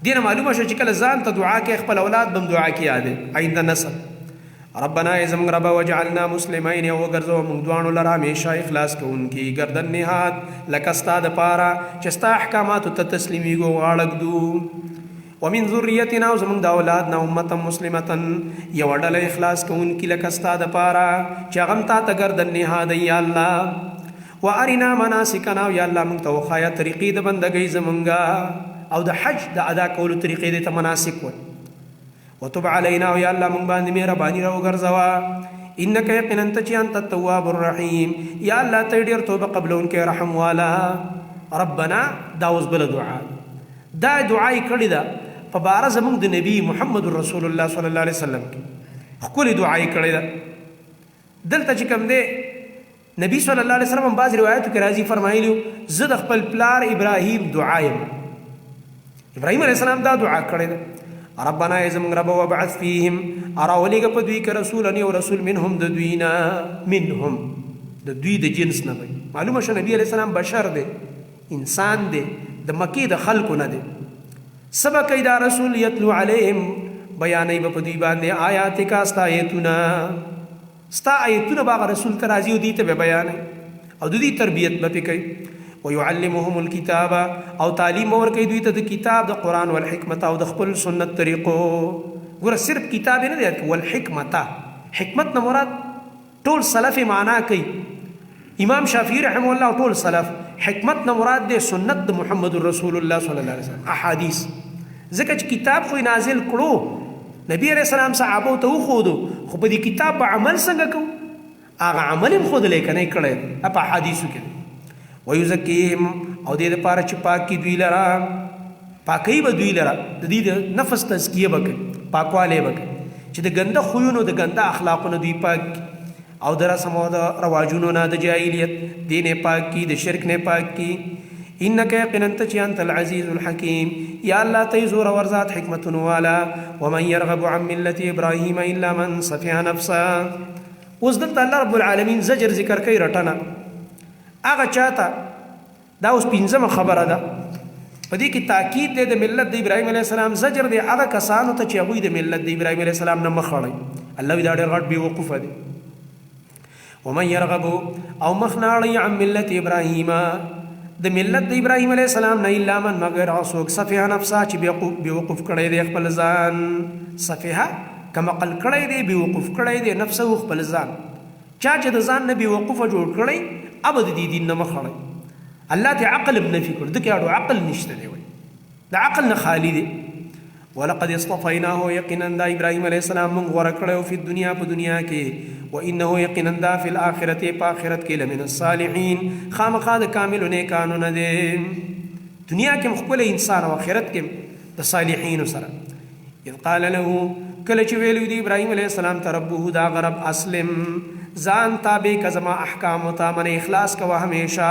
دې نه معلومه شوه چې کله ځان ته دعا کوي خپل اولاد به هم دعا کې یادې آینده نسل ربنا ای زمونږ ربه وجعلنا مسلمین او وګرځوه مونږ دواړو لره همیشه اخلاص کوونکي ګردن نهاد لکه ستا دپاره چې ستا احکاماتو ته تسلیمیږو غاړه ږدو ومن ذریتنا او زمونږ د اولاد نه امتا مسلمتا یوه ډله اخلاص کوونکي لکه ستا دپاره چې هغه هم تا ته ګردن نهادی یا الله و ارنا مناسکنا او یا الله مونږ ته وښایه طریقې د بندګۍ زمونږه او د حج د ادا کولو طریقې دې ته مناسک وي وتب علینا او یا الله مونږ باندې مهرباني راوګرځوه انک یقینا ته چې انت التواب الرحیم یا الله ته ډېر توبه قبلونکی رحم والا ربنا دا اوس بله دعا دا دعا یې کړې ده په باره زمونږ د نبي محمد رسول الله صلی الله علیه وسلم کې ښکلې دعا یې کړې ده دلته چې کوم دی نبی صلی الله علیه وسلم بعض روایتو کې راځي فرمایلي زه د خپل پلار ابراهیم دعا یم ابراهیم علیه السلام دا دعا کړې ده ربنا ای زمونږ ربه وبعث فیهم راولېږه په دوی کې رسولا یو رسول منهم د دوی نه منهم د دوی د جنس نه وي معلومه شوه نبی علیه السلام بشر دی انسان دی د مکې د خلکو نه دی سبا کوي دا رسول یتلو علیهم بیانوي به په دوی باندې آیاتکا ستا آیتونه ستا آیتونه به هغه رسول ته راځي او دوی ته به بیانوي او د دوی تربیت به پې کوي ويعلمهم الكتاب او تعلیم ورکوي دوی ته د کتاب د قرآن والحکمت او د خپل سنت طریقو ګوره صرف کتاب یې نه دی والحکمت حکمت نه مراد ټول سلف معنا کوي امام شافعي رحمه الله ټول سلف حکمت نه مراد دی سنت د محمد رسول الله صلی الله علیه وسلم احادیث ځکه چې کتاب خو نازل کړو نبی علیه السلام صحابو ته وښودو خو په دې کتاب په عمل څنګه کوو هغه عمل یې ښودلی که نه یې کړی په احادیثو کې ویزکیهم او دې دپاره چې پاک کی دوی لره پاکوي به دوی لره د دوی د نفس تزکیه به کوي پاکوالی به کوي چې د ګنده خویونو د ګنده اخلاقونو دوی پاک او د رسم او د رواجونو نه د جاهلیت دې نه پاک کی د شرک نه پاک کی انک یقینا ته چې انت العزیز الحکیم یا الله ته زور ور ذات حکمت والا ومن يرغب عن ملة ابراهیم الا من سفه نفسه اوس دلته الله رب العالمین زجر ذکر کوي رټنه هغه چاته دا اوس پنځمه خبره ده په دې کې تاکید دی د ملت د ابراهیم علیه السلام زجر دی هغه کسانو ته چې هغوی د ملت د ابراهیم علیه السلام نه مخ اړوي الله وایي دا ډېر غټ بېوقوفه دی ومن يرغب او مخ نه اړوي عن ملت ابراهیم د ملت د ابراهیم علیه السلام نه الا من مگر څوک سفیه نفسه چې بېوقوف کړی دی خپل ځان سفیه کم عقل کړی دی بېوقوف کړی دی نفسه خپل ځان چا چې د ځان نه بېوقوفه جوړ کړی ابد دې دین نه مخ اړوي الله ته عقل هم نفي کړ دکې اړو عقل نشته دی وایي د عقل نه خالي دی ولقد اصطفیناه یقینا دا ابراهیم علیه السلام موږ غوره کړی په دنیا په دنیا کې وانه یقینا دا فی الاخرة په آخرت کې لمن الصالحین خامخا د کاملو نیکانو نه دی دنیا کې ښکلی انسان او آخرت کې د صالحینو سره اذ قال له کله چې ویلو دی ابراهیم علیه السلام ته ربه دا غرب اسلم ځان تابع که زما احکامو ته من اخلاص کوه همیشه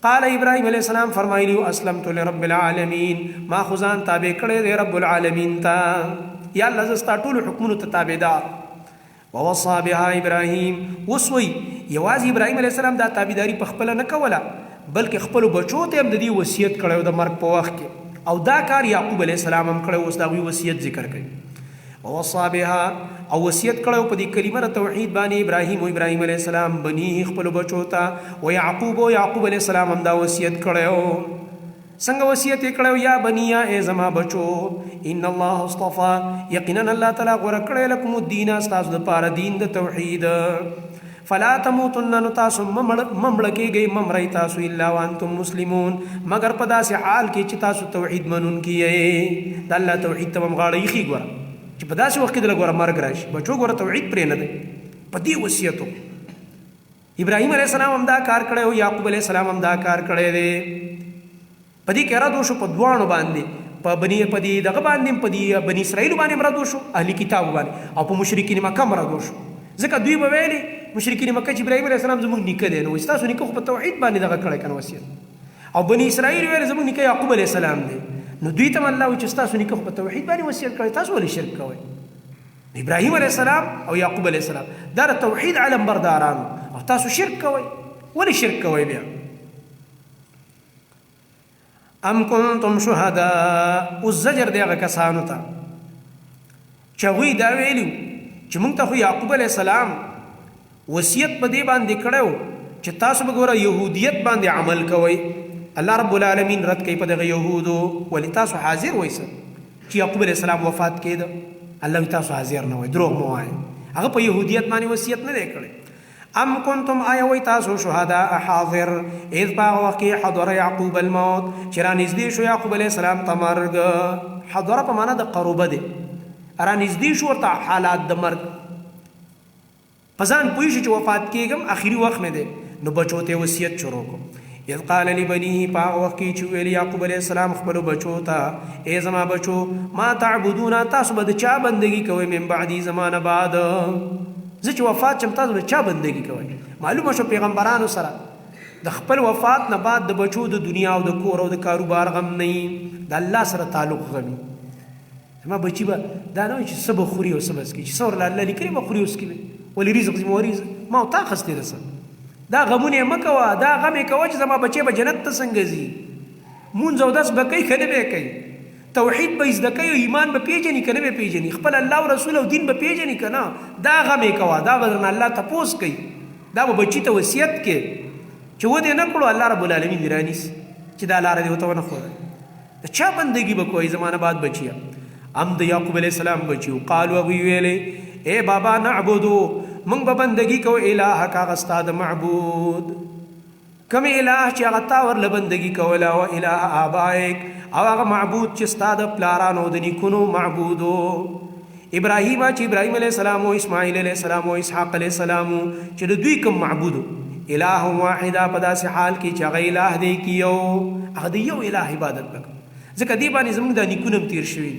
قال ابراهیم علیه السلام فرمایلی اسلمت لرب العالمین ما خو ځان تابع کړی دی رب العالمین ته یا الله زه ستا ټولو حکمونو ته تابعدار ووصى بها ابراهیم اوس وایي یوازې ابراهیم علیه السلام دا تابعداري په خپله نه کوله بلکې خپلو بچو ته هم د دې وصیت کړی د مرګ په وخت کې او دا کار یعقوب علیه السلام هم کړی اوس د هغوی وصیت ذکر کوي ووصى بها او وصیت کړو په دې کلمه توحید باندې ابراهیم او ابراهیم علیه السلام بنی خپل بچو ته او یعقوب علیه السلام هم دا وصیت کړو څنګه وصیت کړو یا بنیا ای زما بچو ان الله اصطفى یقینا الله تعالی غوړه کړی لكم الدین تاسو لپاره دین د توحید فلا تموتن تاسو ممړه کېږئ ممړئ تاسو الا وانتم مسلمون مگر په داسې حال کې چې تاسو توحید منونکي یې د الله توحید ته هم غاړه ایښي ګوره چې په داسې وخت کې دله ګوره مرګ راشي بچو ګوره توحید پرې نه دی په دې وصیتو ابراهیم علیه السلام هم دا کار کړی او یعقوب علیه السلام هم دا کار کړی دی په دې کې اراده وشو په دواړو باندې په دې دغه باندې په دې بني اسرائیل باندې مراد وشو اهلی کتاب باندې او په مشرکین مکه مراد وشو ځکه دوی به ویلي مشرکین مکه چې ابراهیم علیه السلام زموږ نیکه دی نو ستاسو نیکه خو په توحید باندې دغه کړی کنه وصیت او بني اسرائیل ویل زموږ نیکه یعقوب علیه السلام دی نو دوی ته الله چې ستاسو نیکه خو په توحید باندې وصیت کړی تاسو ولې شرک کوئ ابراهیم علیه السلام او یعقوب علیه السلام دا د توحید علم برداران او تاسو شرک کوئ ولې شرک کوئ بیا ام کنتم شهداء والزجر دی هغه کسانو ته چې هغوی دا ویلي چې موږ ته خو یعقوب علیه السلام وصیت په دې باندې کړی چې تاسو به ګوره یهودیت باندې عمل کوئ الله رب العالمین رد کوي په دغه یهودو ولې تاسو حاضر وایسه چې یعقوب علیه السلام وفات کېده الله تاسو حاضر نه وای دروغ مو وایي هغه په یهودیت باندې وصیت نه دی کړی ام کنتم آیا وای تاسو شهداء حاضر اذ باغ وقی حضر یعقوب الموت چې را نږدې شو یعقوب علیه السلام ته مرګ حضر په معنا د قربه دی را نږدې شو ورته حالات د مرګ په ځان پوه شو چې وفات کېږم اخري وخت مې دی نو بچو ته وصیت شروع کړو اذ قال لبنيه په هغه وخت کې چې ویل یعقوب علیه السلام خپلو بچو ته ای زما بچو ما تعبدون تاسو به د چا بندګي کوئ من بعدي زما نه بعد زه چې وفات شم تاسو به چا بندګي کوئ معلومه شو پیغمبرانو سره د خپل وفات نه بعد د بچو د دنیا او د کور او د کاروبار غم نه د الله سره تعلق غمي زما بچي به دا نه چې څه به خوري او څه به څکي چې څه ورله الله لیکلي به خوري او څکي ولې رزق زموږ ما او تا اخیستی ده څه دا غمونه مه کوه دا غم یې کوه چې زما بچی به جنت ته څنګه ځي مونځ او دس به کوي که نه به یې کوي توحید به زده کوي او ایمان به پېژني که نه به پېژني خپل الله او رسول او دین به پېژني که نه دا غم یې کوه دا به درنه الله تپوس کوي دا به بچي ته وصیت کې چې ودې نه کړو الله رب العالمین دې رانیسي چې دا لاره دې ورته ونه ښوده د چا بندګي به کوئ زما نه بعد بچیه هم د یعقوب علیه السلام بچي قالو هغوی ویلې ای بابا نعبدو موږ به بندګي کوو الهک هغه ستا د معبود کوم اله چې هغه تا ورله بندګي کوله او اله آبائک او هغه معبود چې ستا د پلارانو د نیکونو معبودو ابراهیم چې ابراهیم علیه السلام او اسماعیل علیه السلام او اسحاق علیه السلام چې د دوی کوم معبودو اله واحده په داسې حال کې چې هغه اله دی کې یو هغه د یو اله عبادت وکړو ځکه دې باندې زموږ د نیکونه هم تیر شوي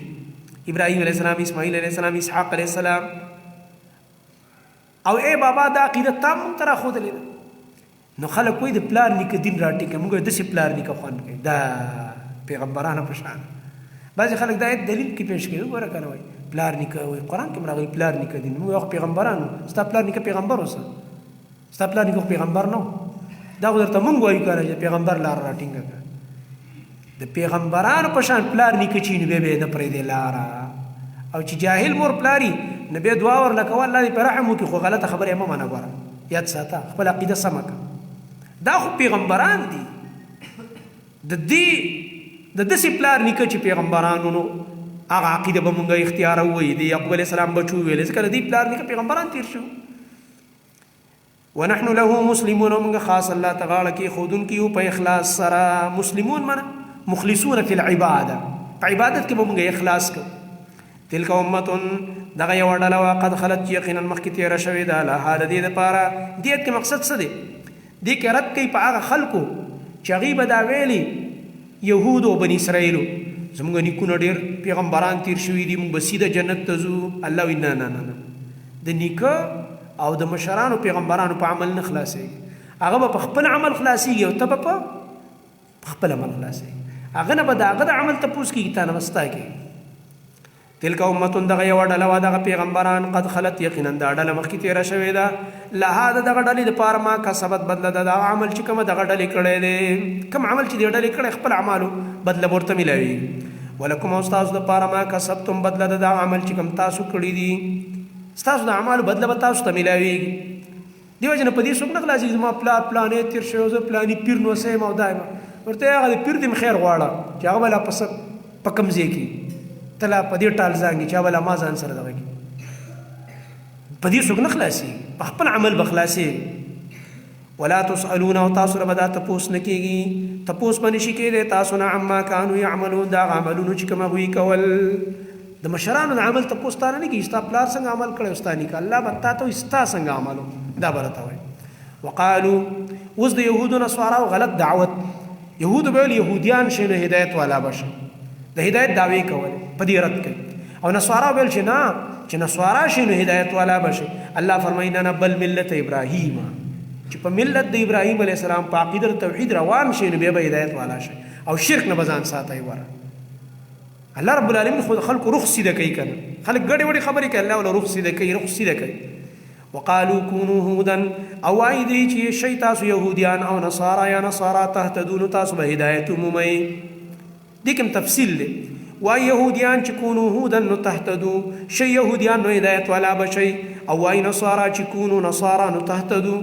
ابراهیم علیه السلام اسماعیل علیه السلام اسحاق علیه السلام او ای بابا دا عقیده تا مونږ ته راښودلې ده نو خلک وایي د پلار نیکه دین راټیکه موږ داسې پلار نیکه خوند کوي دا پیغمبرانو په شان بعضې خلک دا دلیل کې پیش کوي وګوره که نه وایي پلار نیکه وایي قرآن کې هم راغلي پلار نیکه دین موږ هغه پیغمبرانو ستا پلار نیکه پیغمبر اوسه ستا پلار نیکه پیغمبر نه دا خو درته مونږ وایو که نه چې پیغمبر لار راټینګه کړه د پیغمبرانو په شان پلار نیکه چې نو بیا نه پرېږدې لاره او چې جاهل مور پلاري نو بیا دعا ورله کوه الله دې په رحم وکړي خو غلطه خبره یې مه منه ګوره یاد ساته خپل عقیده سمه کړه دا خو پیغمبران دي د داسې پلار نیکه چې پیغمبرانو نو هغه عقیده به مونږ اختیاروئ د یعقوب علیه السلام بچو ویلې ځکه د دې پلار نیکه پیغمبران تیر شو ونحن له مسلمون مونږ خاص الله ته غاړه کېښودونکي یو په اخلاص سره مسلمون منه مخلصون فی العباده په عبادت کې به مونږ اخلاص کوو تلک امتون دغه یوه ډله وه قد خلت چې یقینا مخکې تېره شوې ده لها د دې دپاره دې کې مقصد څه دی دې کې رد کوي په هغه خلکو چې هغوی به دا ویلي یهودو بني اسرائیلو زموږ نیکونه ډېر پیغمبران تیر شوي دي موږ به سیده جنت ته ځو الله وایي نه نه نه د نیکه او د مشرانو پیغمبرانو په عمل نه خلاصېږي هغه به په خپل عمل خلاصېږي او ته به په خپل عمل خلاصېږي هغه نه به د هغه د عمل تپوس کېږي تا نه به ستا کېږي تلک امتون دغه یوه ډله وه دغه پیغمبران قد خلت یقینا دا ډله مخکې تېره شوې ده لها د دغه ډلې دپاره ما کسبت بدله ده دغه عمل چې کومه دغه ډلې کړی دی کوم عمل چې دې ډلې کړی خپل اعمالو بدله به ورته میلاوي ولکم او ستاسو دپاره ما کسبتم بدله ده دغه عمل چې کوم تاسو کړي دي ستاسو د اعمالو بدله به تاسو ته میلاویږي دې وجې نه په دې څوک نه خلاصېږي زما پلار پلانې تېر شوی زه پلاني پیر نو یم او دا یم ورته هغه د پیر دې م خیر غواړه چې هغه به لا په کوم ځای کې تلا په دې ټال ځانګي چا به لا ما ځان سره دغه کړي په دې څوک نه خلاصېږي په خپل عمل به خلاصېږي ولا تسألون او تاسو نه به دا تپوس نه کېږي تپوس به نشي کېدی تاسو نه عما کانو یعملون دا هغه عملونو چې کوم هغوی کول د مشرانو د عمل تپوس تا نه کېږي ستا پلار څنګه عمل کړی او ستا نیکه الله به تا ته وایي ستا څنګه عمل دا به راته وایي وقالو اوس د یهودو نصاراو غلط دعوت یهودو به ویل یهودیان شئ نو هدایت والا به شئ د هدایت دعوی کولې په دې رد کوي او نصارا ویل چې نه چې نصارا شي نو هدایت والا بشي الله فرمایي نه بل ملت ابراهیم چې په ملت د ابراهیم علیه السلام په عقیده توحید روان شي نو به هدایت والا شي او شرک نه بزان ساتي وره الله رب العالمین خود خلق رخ سیده کوي کنه خلق ګډي وړي خبرې کوي الله ولا رخ سیده کوي رخ سیده کوي وقالوا كونوا هودا او ايدي چې شي تاسو يهوديان او نصارا یا نصارا تهتدون تاسو به هدایت مومي دي کوم تفصیل دی وای يهوديان چې كونوا هودا نو تهتدو شي يهوديان نو هدایت والا بشي او وای نصارا چې كونوا نصارا نو تهتدو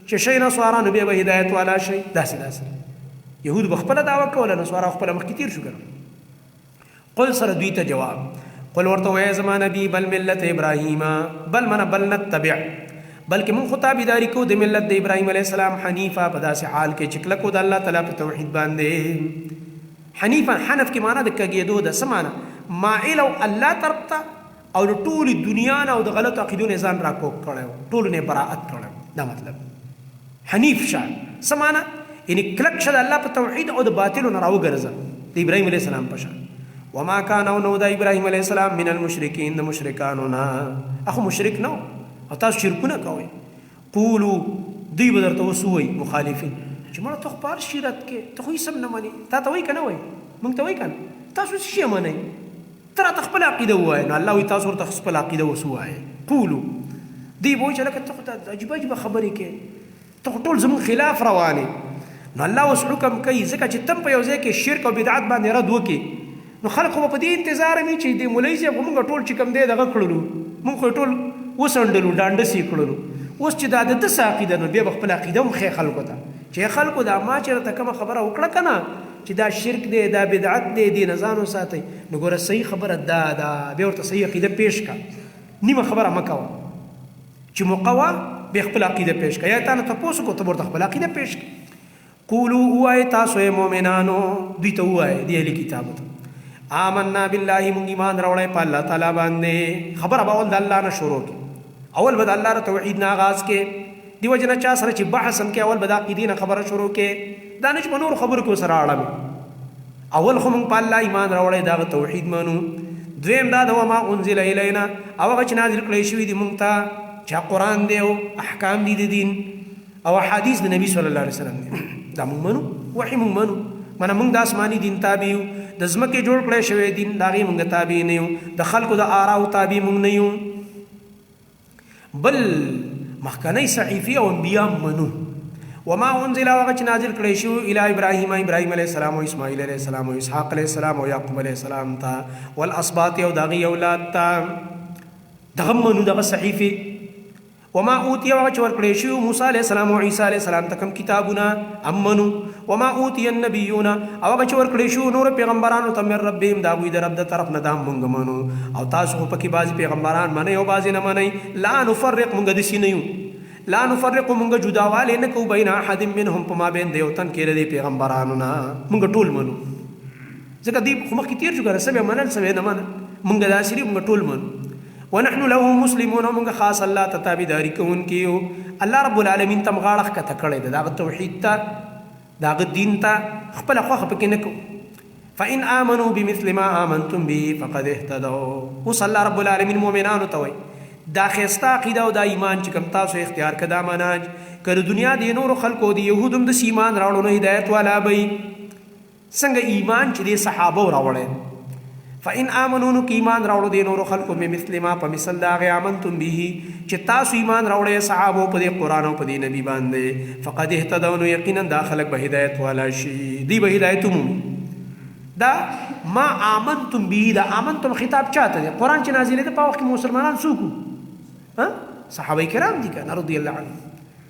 چې شي نصارا نو به هدایت والا شي داسې يهود بخپل دعوه کوله نصارا خپل مخ کتیر شو کړه قل سره دوی ته جواب قل ورته وای زما نبی بل ملت ابراهیم بل نتبع بلکې مون خطابداري کو د ملت د ابراهیم علیه السلام حنیفه په داسې حال کې چې کله کو د الله تعالی په توحید باندې حنیفه حنف کې معنا د کګېدو د سمانه مائل او الله طرف ته او ټول دنیا نه او د غلط عقیدو نه ځان راکو کړو ټول نه براءت کړو دا مطلب حنیف شه سمانه یعنی کلک شه د الله په توحید او د باطل نه راوګرځه د ابراهیم علیه السلام په شان وما كان نو د ابراهيم عليه السلام من المشركين د مشرکانونا اخو مشرک نو او تاسو شرکونه کوي قولوا دی بدرته وسوي مخالفين چې مړه ته خبر شرک کې ته خو یې سم نه مانی تا ته وای کنه وای مونږ ته وای کنه تاسو شي مانی ترى تخبل عقيده وای نو الله وي تاسو ورته خپل عقيده وسوای قولوا دی وای چې لکه ته عجيبه خبرې کې ته ټول زمون خلاف رواني نو الله وس حکم کوي ځکه چې تم په یو ځای کې شرک او بدعت باندې رد وکي نو خلق خو په دې انتظار مې چې د مولوی صاحب موږ ټول چې کم دی دغه کړلو موږ ټول وسندلو ډانډسي کړلو اوس چې دا د عقیده نو بیا خپل عقیده هم خې خلکو ته چې خلکو دا ما چې ته کوم خبره وکړه کنه چې دا شرک دی دا بدعت دی د نزانو ساتي نو ګوره صحیح خبره دا بیا ورته صحیح عقیده پیش کا نیمه خبره مکو چې مقوا به خپل عقیده پیش کا یا تا نه تاسو کو ته ورته خپل عقیده پیش کا قولوا وای تاسو مؤمنانو دوی ته وای دی اهل کتاب آمنا بالله من ایمان راوړی په الله تعالی باندې خبره به اول د الله نه شروع کی اول به د الله ر توحید نه آغاز کې دیو جنا چا سره چې بحث هم کې اول به د عقیدې نه خبره شروع کې دانش په نور خبرو کې سره اړه اول خو موږ په الله ایمان راوړی دا توحید مانو دویم دا د ما انزل الینا او هغه چې نازل کړی شوی دی موږ ته چې قرآن دی او احکام دي د دین او حدیث د نبی صلی الله علیه وسلم دا موږ منو وحی موږ منو منه موږ د آسماني دین تابع یو د ځمکې جوړ کړی شوی دین د هغې موږ تابع نه یو د خلکو د آراو تابع موږ نه یو بل مخکنی صحیفې او انبیا منو وما انزل هغه چې نازل کړی شو الی ابراهیم علیه السلام او اسماعیل علیه السلام او اسحاق علیه السلام او یعقوب علیه السلام ته والاسباط او د هغې اولاد ته دغه منو دغه صحیفې وما اوتی هغه چې ورکړی شو موسی علیه السلام او عیسی علیه السلام ته کوم کتابونه امنو وما اوتی النبیون او هغه چې ورکړی شو نور پیغمبرانو ته من ربهم دا دوی د رب د طرف نه دا موږ منو او تاسو پکې بعضې پیغمبران منئ او بعضې نه منئ لا نفرق موږ داسې نه یو لا نفرق موږ جداوالی نه کوو بین احد منهم په مابین د یو تن کې د دې پیغمبرانو نه موږ ټول منو ځکه دوی خو مخکې تېر شو که څه به یې منل څه به یې نه منل موږ داسې موږ ټول منو ونحن له مسلمون موږ خاص الله ته تابعداري کوونکي یو الله رب العالمین ته غاړه ښکته کړې ده د هغه توحید ته د هغه دین ته خپله خوښه پکې نه کوو فإن آمنوا بمثل ما آمنتم به فقد اهتدوا اوس الله رب العالمین مؤمنانو ته وایي دا ښایسته عقیده او دا ایمان چې کوم تاسو اختیار کړه دا منهج که د دنیا د نورو خلکو د یهودو هم داسې ایمان راوړو نو هدایت والا به څنګه ایمان چې د صحابو راوړی فإن آمنوا نو ایمان راوړو د نورو خلکو بمثل ما په مثل د هغې آمنتم به چې تاسو ایمان راوړی صحابو په دې قرآن او په دې نبي باندې فقد اهتدوا نو یقینا دا خلک به هدایت والا شي دوی به هدایت ومومي دا ما آمنتم به دا آمنتم خطاب چاته دی قرآن چې نازلېده په وخت کې مسلمانان څوک وو صحابه کرام دي کنه رضی الله عنهم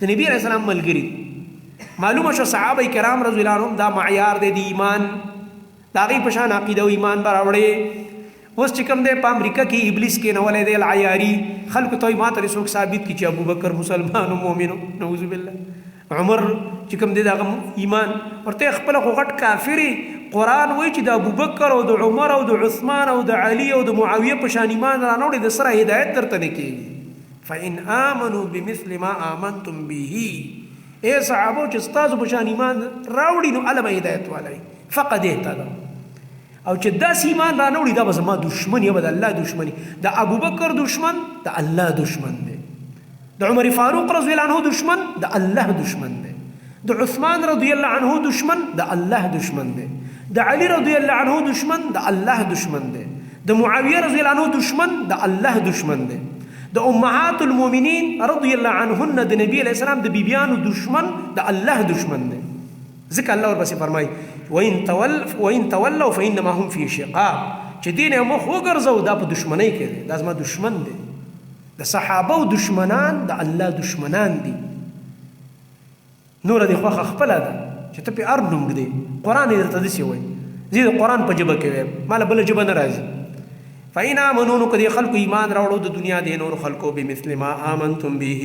د نبي علیه السلام ملګري معلومه شو صحابه کرام رضی الله عنهم دا معیار دی د ایمان د هغې په شان عقیده او ایمان به راوړې اوس چې کوم دی په امریکا کې ابلیس کېنولی دی العیاري خلکو ته وایي ما ته دې څوک ثابت کړي چې ابوبکر مسلمان و مؤمن و نعوذ بالله عمر چې کوم دی د هغه ایمان ورته خپله خو غټ کافر قرآن وایي چې د ابوبکر او د عمر او د عثمان او د علي او د معاویه په شان ایمان رانوړي د سره هدایت درته نه کېږي فإن آمنوا بمثل ما آمنتم به ای صحابو چې ستاسو په شان ایمان راوړي نو هله به هدایت والی فقد اهتدوا او چې داسې ایمان را نه وړي دا به زما دشمن یا به د الله دشمني د ابوبکر دشمن د الله دشمن دی، د عمر فاروق رضی الله عنه دشمن د الله دشمن دی، د عثمان رضی الله عنه دشمن د الله دشمن دی، د علی رضی الله عنه دشمن د الله دشمن دی، د معاویه رضی الله عنه دشمن د الله دشمن دی، د امهات المؤمنین رضی الله عنهن د نبی علیہ السلام د بیبیانو دشمن د الله دشمن دی. ځکه الله ورپسې فرمایي وَإِن تَوَلَّوْا فَإِنَّمَا هُمْ فِي شِقَاقٍ، چې دین یې مخ وګرځو دا په دشمنۍ کې دی، دا زما دشمن دی. د صحابه دشمنان د الله دشمنان دي. نور دې خوښه خپله ده چې ته پې ار نوم ږدې، قرآن یې درته داسې وایي، زه د قرآن په ژبه کې وایم، ما له بله ژبه نه راځي. فإن آمنوا، نو که دې خلکو ایمان راوړو د دنیا د نور خلکو بمثل ما آمنتم به،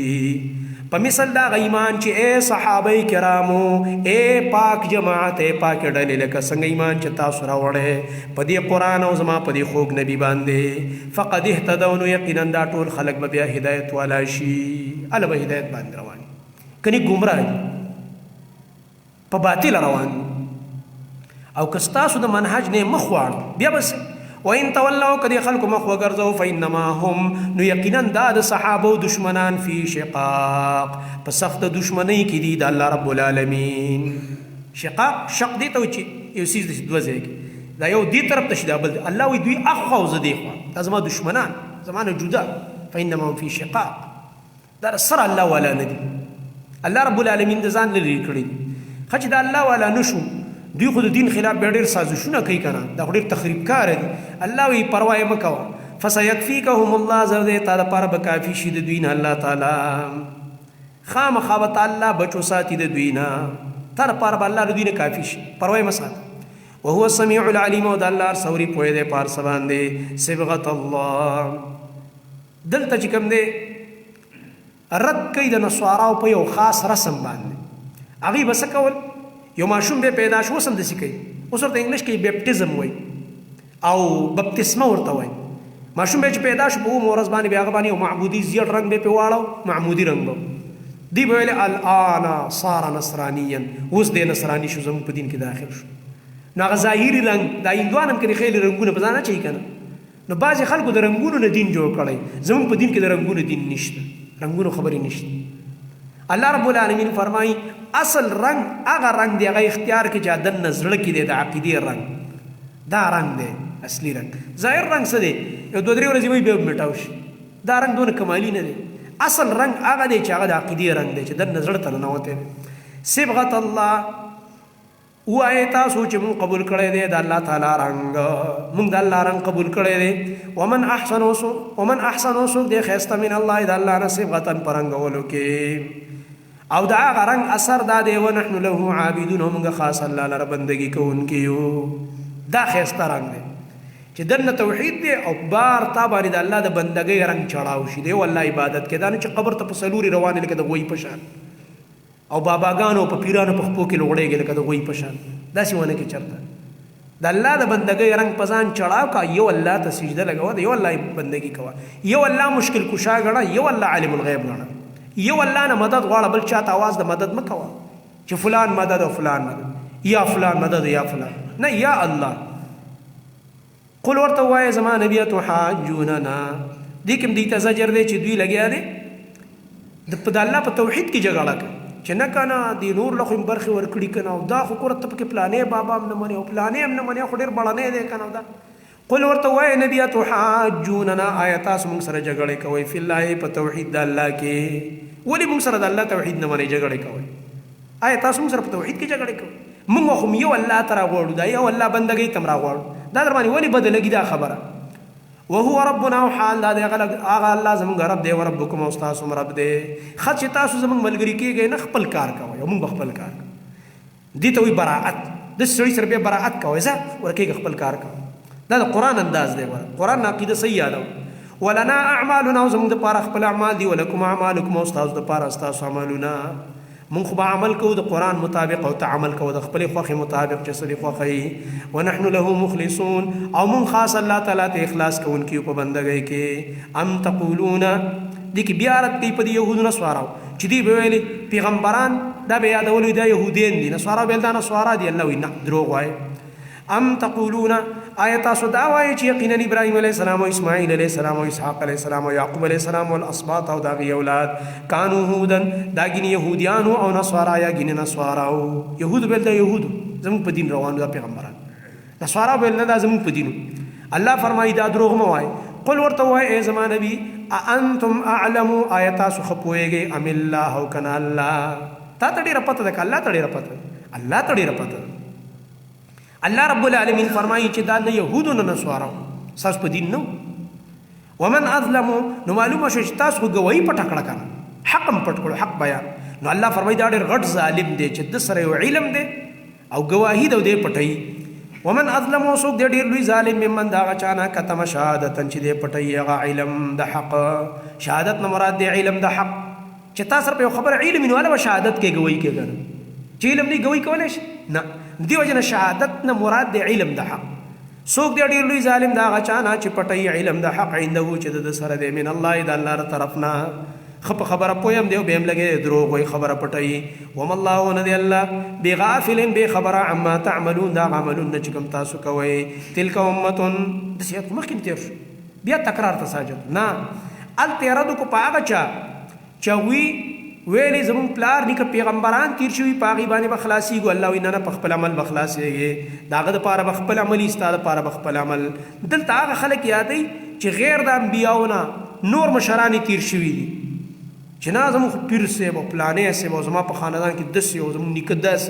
په مثل دا ایمان چې اے صحابه کرامو، اے پاک جماعت، اے پاک ډلې، لکه څنګه ایمان چې تاسو راوړی په دې قرآن او زما په دې خوږ نبي باندې، فقد اهتدوا، نو یقینا دا ټول خلک به بیا هدایت والا شي، هله به هدایت باندې روان کني ګمراه دي، په باطل روان، او که ستاسو د منهج نه مخ واړ بیا بس. وَإِن تَوَلَّوْا، کدی خلق مخ وګرځو، فإنما هم، نو یقینا دا د صحابه دشمنان فی شقاق، په سخت دشمنی کې دي د الله رب العالمین. شقاق شق دی ته چې یو سیز د دوه ځای کې دا یو دی طرف ته شي دا بل الله وی دوی اخوا او زه دی خوا، دا زما دشمنان زمانه جدا. فإنما هم فی شقاق، دا سره الله والا نه دي، الله رب العالمین د ځان لري کړی. خچ دا الله والا نشو، دوی خو د دین خلاف بیا ډېر سازشونه کوي که نه، دا خو ډېر تخریب کار دي. الله وی پروا یې مه کوه، فسیکفیکهم الله، زر دی تا دپاره به کافي شي د دوی نه الله تعالی، خامخا به تا الله بچو ساتي د دوی نه، تا دپاره به الله د دوی نه کافي شي، پروا یې مه ساته. وهو السمیع العلیم، او د الله هر څه اوري پوهې دی په هر څه باندې. صبغة الله، دلته چې کوم دی رد کوي د نصاراو په یو خاص رسم باندې. هغوی به څه کول؟ یو ماشوم به پیدا شو اوس هم داسې کوي، اوس ورته انګلیش کې بیپټیزم وایي او بپتسمه ورته وایي. ماشوم به چې پیدا شو په اوم ورځ باندې بیا هغه باندې یو معبودي زیړ رنګ به پې واړو، معمودي رنګ به دی به ویلې الآن صار نصرانیا، اوس دی نصراني شو، زموږ په دین کې داخل شو. نو هغه ظاهري رنګ دا هندوان هم کې خیلی رنګونه په ځان اچوي که نه، نو بعضې خلکو د رنګونو نه دین جوړ کړی، زموږ په دین کې د رنګونو دین نشته، رنګونو خبرې نشته. الله رب العالمین فرمایي اصل رنگ هغه رنگ دی، هغه اختیار کې چې دننه زړه کې دی، د عقیدې رنگ دا رنگ دی، اصلي رنگ. ظاهر رنگ څه دی؟ یو دوه درې ورځې وایي بیا میټاو شي، دا رنگ دونه کمالي نه دی. اصل رنگ هغه دی چې هغه د عقیدې رنگ دی، چې دننه زړه ته ننوتی دی. صبغة الله، ووایئ تاسو چې مونږ قبول کړی دی د الله تعالی رنګ، مونږ د الله رنګ قبول کړی دی. ومن احسن، څوک دی ښایسته من الله د الله نه صبغة په رنګولو کې، او دا هغه رنګ اثر دا دی ونحن له عابدون، موږ خاص الله لره بندګي کوونکي یو. دا ښایسته رنګ دی چې دننه توحید دی او بار تا باندې د الله د بندګۍ رنګ چړاو شي، دی والله عبادت کې، دا نه چې قبر ته په څلوري روانې لکه د غوی په شان، او باباګانو په پیرانو په خپو کې لوړېږي لکه د غوی په شان، داسې ونه کې چرته. د الله د بندګۍ رنګ په ځان چړاو کا، یو الله ته سجده لګوه، یو الله بندګي کوه، یو الله مشکل کشا ګڼه، یو الله عالم الغیب ګڼه، یو الله نه مدد غواړه، بل چاته آواز د مدد مه کوه چې فلان مدد او فلان مدد، یا فلان مدد یا فلان، نه یا الله. قل ورته ووایه زما نبیه تحاجوننا، دې کې هم دوی ته زجر دی چې دوی لګیا دی د الله په توحید کې جګړه کوي، چې نه که نه دې نور له خو یې برخې ورکړي که نه، او دا خو کوره ته پکې پلانې بابا هم نه منې او پلانې هم نه منې، خو ډېر بړنی دی که نه دا. قل ورته ووایه نبیه تحاجوننا، آیا تاسو موږ سره جګړې کوئ فی الله په توحید د الله کې؟ ولې موږ سره د الله توحید نه منئ جګړې کوئ؟ آیا تاسو موږ سره په توحید کې جګړې کوئ؟ موږ خو یو الله ته راغواړو، دا یو الله بندګۍ ته هم راغواړو، دا در باندې ولې بده لګي دا خبره؟ وهو ربنا، او حال دا دی هغه الله زموږ رب دی، او ربکم، او ستاسو هم رب دی. ښه چې تاسو زموږ ملګري کېږئ نه، خپل کار کوئ او موږ به خپل کار کوو. دې ته وایي براعت، داسې سړي سره بیا براعت کوئ، ځه ورکېږه خپل کار کوه. دا د قرآن انداز دی، قرآن عقیده صحیح یادوه. ولنا اعمالنا، او زموږ دپاره خپل اعمال دي، ولکم اعمالکم، او ستاسو دپاره ستاسو عملونه. مونږ خو به عمل کوو د قرآن مطابق، او ته عمل کوو د خپلې خوښې مطابق چې څه دې خوښوي. ونحن له مخلصون، او مونږ خاص الله تعالی ته اخلاص کوونکي یو په بندګۍ کې. ام تقولون، دې کې بیا رد کوي په دې یهودو نصواراو چې دوی به ویلې پیغمبران دا به یادولو دا یهودیان دي، نصوارا به دا نصوارا دي. الله وایي نه، دروغ وایي. ام تقولون آیت تاسو دا وایي چې یقینا ابراهیم علیه السلام او اسماعیل علیه السلام او اسحاق علیه السلام او یعقوب علیه السلام او الاسباط او داغي اولاد کانو هودن دا ګینه يهوديانو او نصارا یا ګینه نصارا او يهود بل دا يهود زموږ په دین روان دا پیغمبران نصارا بل نه دا زموږ په دین الله فرمایي دا دروغ مو وای قل ورته وای ای زما نبی انتم اعلم آیت تاسو خپويږي ام الله او کنا الله تا ته ډیره پته ده الله ته ډیره پته الله ته ډیره پته الله رب العالمین فرمایي چې دا نه يهودو نه نصارا ساس په دین نو ومن اظلم نو معلومه شو چې تاسو گواہی پټ کړه کنه حق پټ کړو حق بیان نو الله فرمایي دا ډېر غټ ظالم دی چې د سره علم دی او گواہی دی پټي ومن اظلم وسوق دی ډېر لوی ظالم ممن دا چانا کتم شهادت چې دی پټي هغه علم د حق شهادت نه مراد دی علم د حق چې تاسو په خبر علم نه ولا شهادت کې گواہی کوي چې علم نه گواہی کولای شي نه دی وجنه شهادت نه مراد دی علم د حق سوق دی ډیر لوی ظالم دا غچانا چې پټي علم د حق عنده چې د سره دی من الله د الله طرفنا خبره پویم دی به هم لګي دروغ وي خبره پټي وم الله ندی الله بغافل به خبره عما تعملون دا عملون چې کوم تاسو کوي تلک امه د سیات مخکې تیر بیا تکرار تساجد نه ال تیرادو کو پاغه چوي ویلې زمون پلار نیکه پیغمبران تیر شوی پاغي باندې بخلاصي ګو الله وینه په خپل عمل بخلاصي داغه د پاره بخپل عمل استاد پاره بخپل عمل دلته هغه خلک یادای چې غیر د انبیاونه نور مشران تیر شوی دي چې نازم پیر سه او پلانې سه او زما په خاندان کې دس یو زمون نیکه داس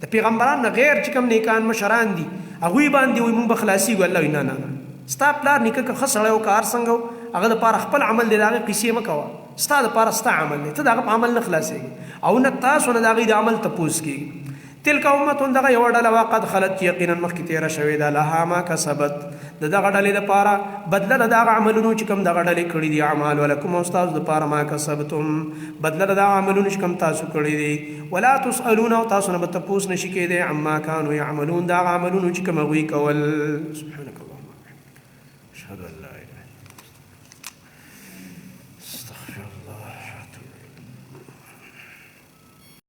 د پیغمبران نه غیر چې کوم نیکان مشران دي هغه باندې وي مون بخلاصي ګو الله وینه نه ستا پلار نیکه که خسړ او کار څنګه هغه د پاره خپل عمل دی داغه قصې مکوا ستا د پاره ستا عمل نه ته دغه عمل نه خلاصيږي او نه تاسو نه دغه د عمل تپوس کی تلک امه دغه یو ډله وقد خلت یقینا مخکې تیر شوی دا لها ما کسبت دغه ډلې د پاره بدله دغه عملونو چې کوم دغه ډلې کړی دي اعمال ولکم استاد د پاره ما کسبتم بدله دغه عملونو چې کوم تاسو کړی دي ولا تسالون او تاسو نه تپوس نشی کېدی عما كانوا يعملون دغه عملونو چې کوم وی کول سبحانك اللهم اشهد ان لا